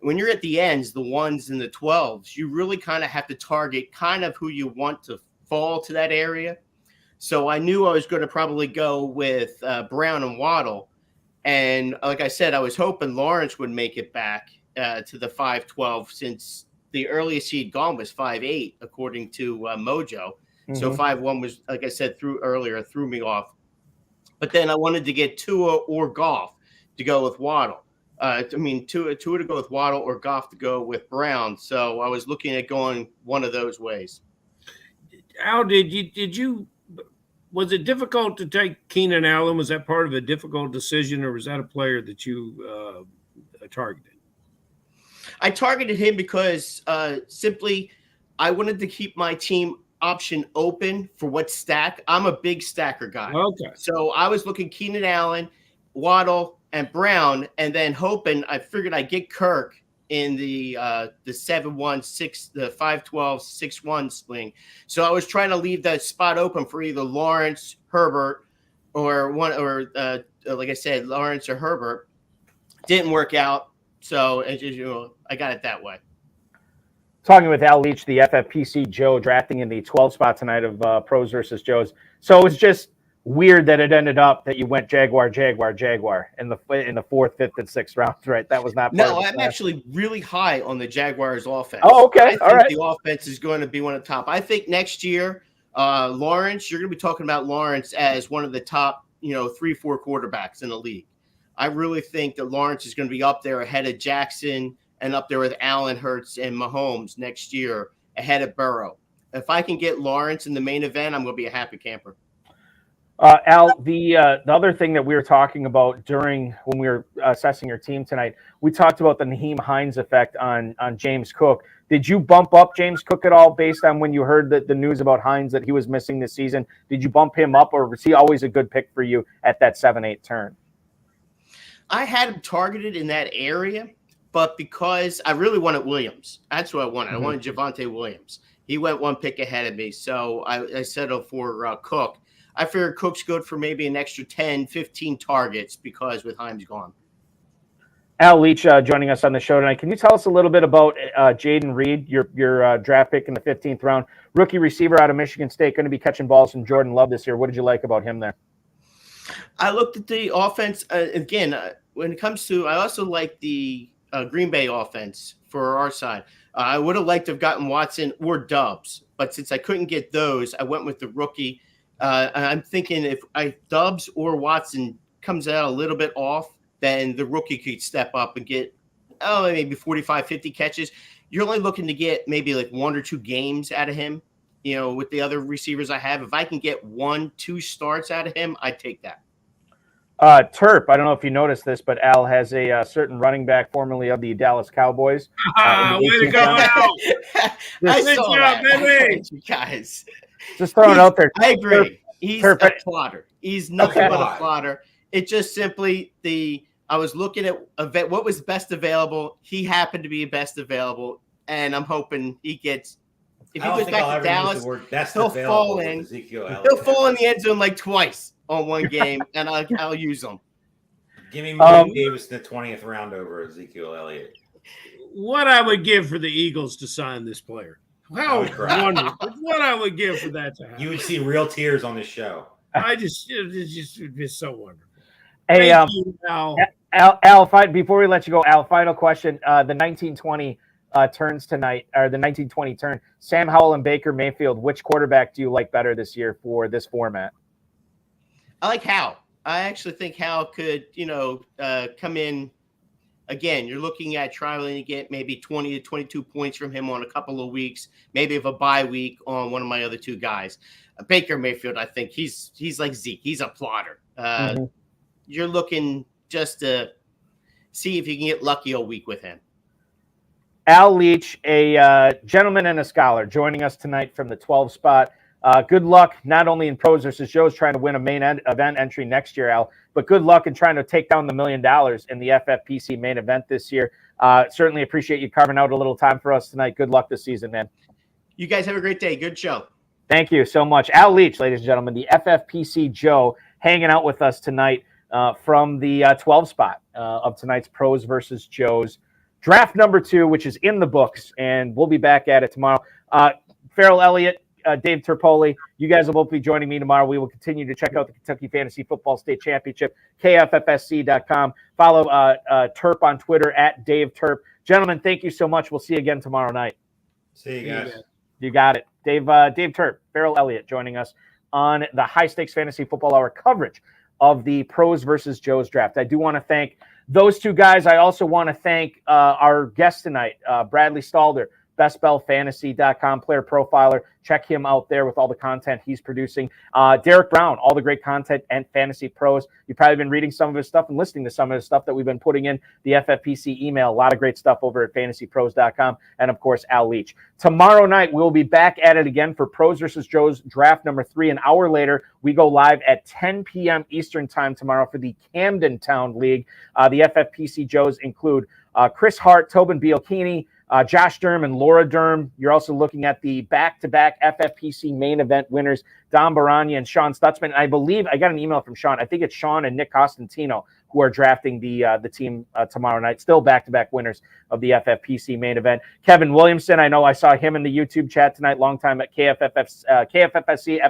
When you're at the ends, the 1s and the 12s, you really kind of have to target kind of who you want to fall to that area. So I knew I was going to probably go with Brown and Waddle. And like I said, I was hoping Lawrence would make it back to the 5-12, since the earliest he'd gone was 5-8, according to Mojo. Mm-hmm. So 5-1 was, like I said, threw me off. But then I wanted to get Tua or Goff to go with Waddle. Tua to go with Waddle or Goff to go with Brown. So I was looking at going one of those ways. Al, was it difficult to take Keenan Allen? Was that part of a difficult decision, or was that a player that you targeted? I targeted him because simply I wanted to keep my team option open for what stack. I'm a big stacker guy. Okay. So I was looking Keenan Allen, Waddle, and Brown, and then hoping, I figured I'd get Kirk in the 7-1, 6, the 5-12, 6-1 sling. So I was trying to leave that spot open for either Lawrence, Herbert, or like I said, Lawrence or Herbert. Didn't work out. So I got it that way. Talking with Al Leach, the FFPC Joe, drafting in the 12 spot tonight of Pros versus Joes. So it was just weird that it ended up that you went Jaguar in the 4th, 5th, and 6th rounds, right? That was not. No, I'm actually really high on the Jaguars offense. Oh, okay. I think the offense is going to be one of the top. I think next year, Lawrence, you're going to be talking about Lawrence as one of the top, 3-4 quarterbacks in the league. I really think that Lawrence is going to be up there ahead of Jackson and up there with Allen, Hurts, and Mahomes next year, ahead of Burrow. If I can get Lawrence in the main event, I'm going to be a happy camper. Al, the other thing that we were talking about when we were assessing your team tonight, we talked about the Nyheim Hines effect on James Cook. Did you bump up James Cook at all based on when you heard the news about Hines that he was missing this season? Did you bump him up, or was he always a good pick for you at that 7-8 turn? I had him targeted in that area, but because I really wanted Williams. That's what I wanted. Mm-hmm. I wanted Javonte Williams. He went one pick ahead of me, so I settled for Cook. I figured Cook's good for maybe an extra 10, 15 targets because with Hines gone. Al Leach joining us on the show tonight. Can you tell us a little bit about Jaden Reed, your draft pick in the 15th round, rookie receiver out of Michigan State, going to be catching balls from Jordan Love this year? What did you like about him there? I looked at the offense again. When it comes to, I also like the Green Bay offense for our side. I would have liked to have gotten Watson or Dubs, but since I couldn't get those, I went with the rookie. I'm thinking if Dubs or Watson comes out a little bit off, then the rookie could step up and get, maybe 45, 50 catches. You're only looking to get maybe like 1 or 2 games out of him, with the other receivers I have. If I can get 1-2 starts out of him, I'd take that. Terp, I don't know if you noticed this, but Al has a certain running back formerly of the Dallas Cowboys. Way to go, Al! I saw that, baby. You guys. Just throwing it out there. I agree. He's a plotter. He's nothing but a plotter. It just simply I was looking at what was best available. He happened to be best available, and I'm hoping he gets. If he goes back to Dallas, he'll fall in. He'll fall in the end zone like twice on one game, and I'll use him. Give me Mike Davis in the 20th round over Ezekiel Elliott. What I would give for the Eagles to sign this player. How wonderful. What I would give for that to happen. You would see real tears on this show. it's so wonderful. Hey, Thank you, Al. Al, before we let you go, Al, final question. The 1920 turns tonight, or the 1920 turn. Sam Howell and Baker Mayfield, which quarterback do you like better this year for this format? I like Howell. I actually think Howell could, come in. Again, you're looking at trying to get maybe 20 to 22 points from him on a couple of weeks, maybe of a bye week on one of my other two guys. Baker Mayfield, I think he's like Zeke. He's a plotter. You're looking just to see if you can get lucky a week with him. Al Leach, a gentleman and a scholar, joining us tonight from the 12 spot. Good luck, not only in Pros versus Joe's trying to win a main event entry next year, Al, but good luck in trying to take down the $1 million in the FFPC main event this year. Certainly appreciate you carving out a little time for us tonight. Good luck this season, man. You guys have a great day. Good show. Thank you so much. Al Leach, ladies and gentlemen, the FFPC Joe, hanging out with us tonight from the 12 spot of tonight's Pros versus Joe's draft number 2, which is in the books, and we'll be back at it tomorrow. Farrell Elliott, Dave Terpoli, you guys will both be joining me tomorrow. We will continue to check out the Kentucky Fantasy Football State Championship, kffsc.com. Follow Terp on Twitter at Dave Terp. Gentlemen, thank you so much. We'll see you again tomorrow night. See you guys. You got it. Dave Terp, Farrell Elliott joining us on the High Stakes Fantasy Football Hour coverage of the Pros versus Joe's draft. I do want to thank those two guys. I also want to thank our guest tonight, Bradley Stalder, bestbellfantasy.com player profiler. Check him out there with all the content he's producing. Derek Brown, all the great content and Fantasy Pros. You've probably been reading some of his stuff and listening to some of his stuff that we've been putting in the FFPC email. A lot of great stuff over at fantasypros.com. And, of course, Al Leach. Tomorrow night, we'll be back at it again for Pros versus Joe's draft number 3. An hour later, we go live at 10 p.m. Eastern time tomorrow for the Camden Town League. The FFPC Joes include Chris Hart, Tobin Bielkini, Josh Durham and Laura Durham. You're also looking at the back-to-back FFPC main event winners, Don Barania and Sean Stutzman. I believe I got an email from Sean. I think it's Sean and Nick Costantino who are drafting the team tomorrow night. Still back-to-back winners of the FFPC main event. Kevin Williamson, I know I saw him in the YouTube chat tonight, longtime at KFFSC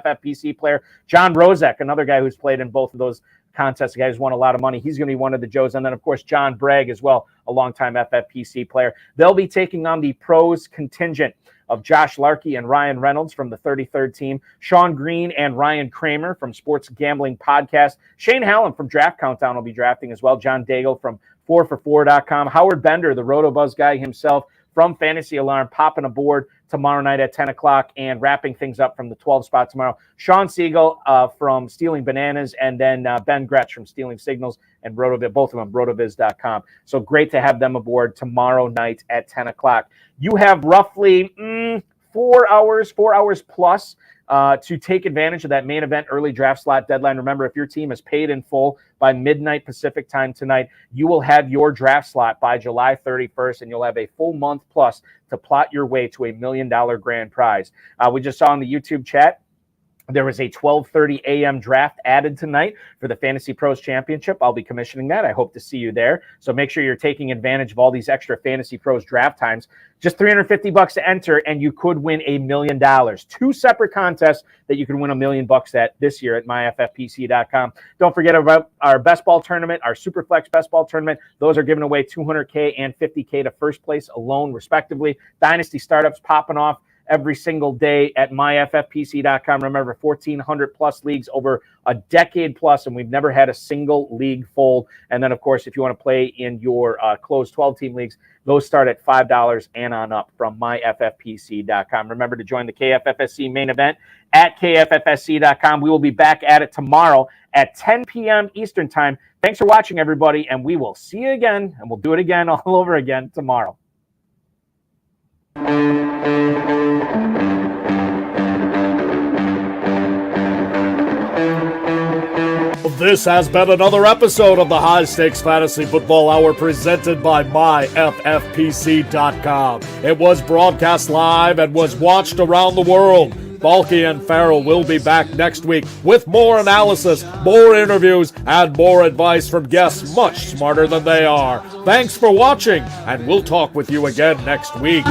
FFPC player. John Rozek, another guy who's played in both of those contests. The guy who's won a lot of money. He's going to be one of the Joes. And then, of course, John Bragg as well, a longtime FFPC player. They'll be taking on the Pros contingent of Josh Larkey and Ryan Reynolds from the 33rd team, Sean Green and Ryan Kramer from Sports Gambling Podcast, Shane Hallam from Draft Countdown will be drafting as well, John Daigle from 4for4.com, Howard Bender, the RotoBuzz guy himself from Fantasy Alarm, popping aboard tomorrow night at 10 o'clock and wrapping things up from the 12 spot tomorrow. Sean Siegel from Stealing Bananas, and then Ben Gretsch from Stealing Signals and Rotoviz, both of them, rotoviz.com. So great to have them aboard tomorrow night at 10 o'clock. You have roughly 4 hours plus to take advantage of that main event early draft slot deadline. Remember, if your team is paid in full by midnight Pacific time tonight, you will have your draft slot by July 31st, and you'll have a full month plus to plot your way to $1 million grand prize. We just saw in the YouTube chat, there was a 12:30 a.m. draft added tonight for the Fantasy Pros Championship. I'll be commissioning that. I hope to see you there. So make sure you're taking advantage of all these extra Fantasy Pros draft times. Just $350 to enter, and you could win $1 million. 2 separate contests that you can win $1 million at this year at myffpc.com. Don't forget about our best ball tournament, our Superflex best ball tournament. Those are giving away $200K and $50K to first place alone, respectively. Dynasty startups popping off every single day at myffpc.com. Remember, 1,400 plus leagues over a decade plus, and we've never had a single league fold. And then, of course, if you want to play in your closed 12-team leagues, those start at $5 and on up from myffpc.com. Remember to join the KFFSC main event at kffsc.com. We will be back at it tomorrow at 10 p.m. Eastern time. Thanks for watching, everybody, and we will see you again, and we'll do it again all over again tomorrow. This has been another episode of the High Stakes Fantasy Football Hour presented by myffpc.com. It was broadcast live and was watched around the world. Balky and Farrell will be back next week with more analysis, more interviews, and more advice from guests much smarter than they are. Thanks for watching, and we'll talk with you again next week.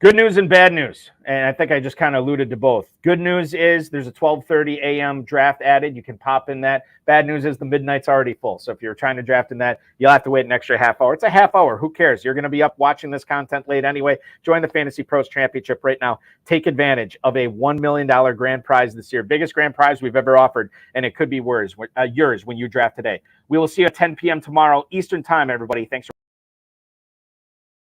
Good news and bad news, and I think I just kind of alluded to both. Good news is there's a 12:30 a.m. draft added. You can pop in that. Bad news is the midnight's already full. So if you're trying to draft in that, you'll have to wait an extra half hour. It's a half hour. Who cares? You're going to be up watching this content late anyway. Join the Fantasy Pros Championship right now. Take advantage of a $1 million grand prize this year. Biggest grand prize we've ever offered, and it could be yours when you draft today. We will see you at 10 p.m. tomorrow Eastern Time, everybody. Thanks for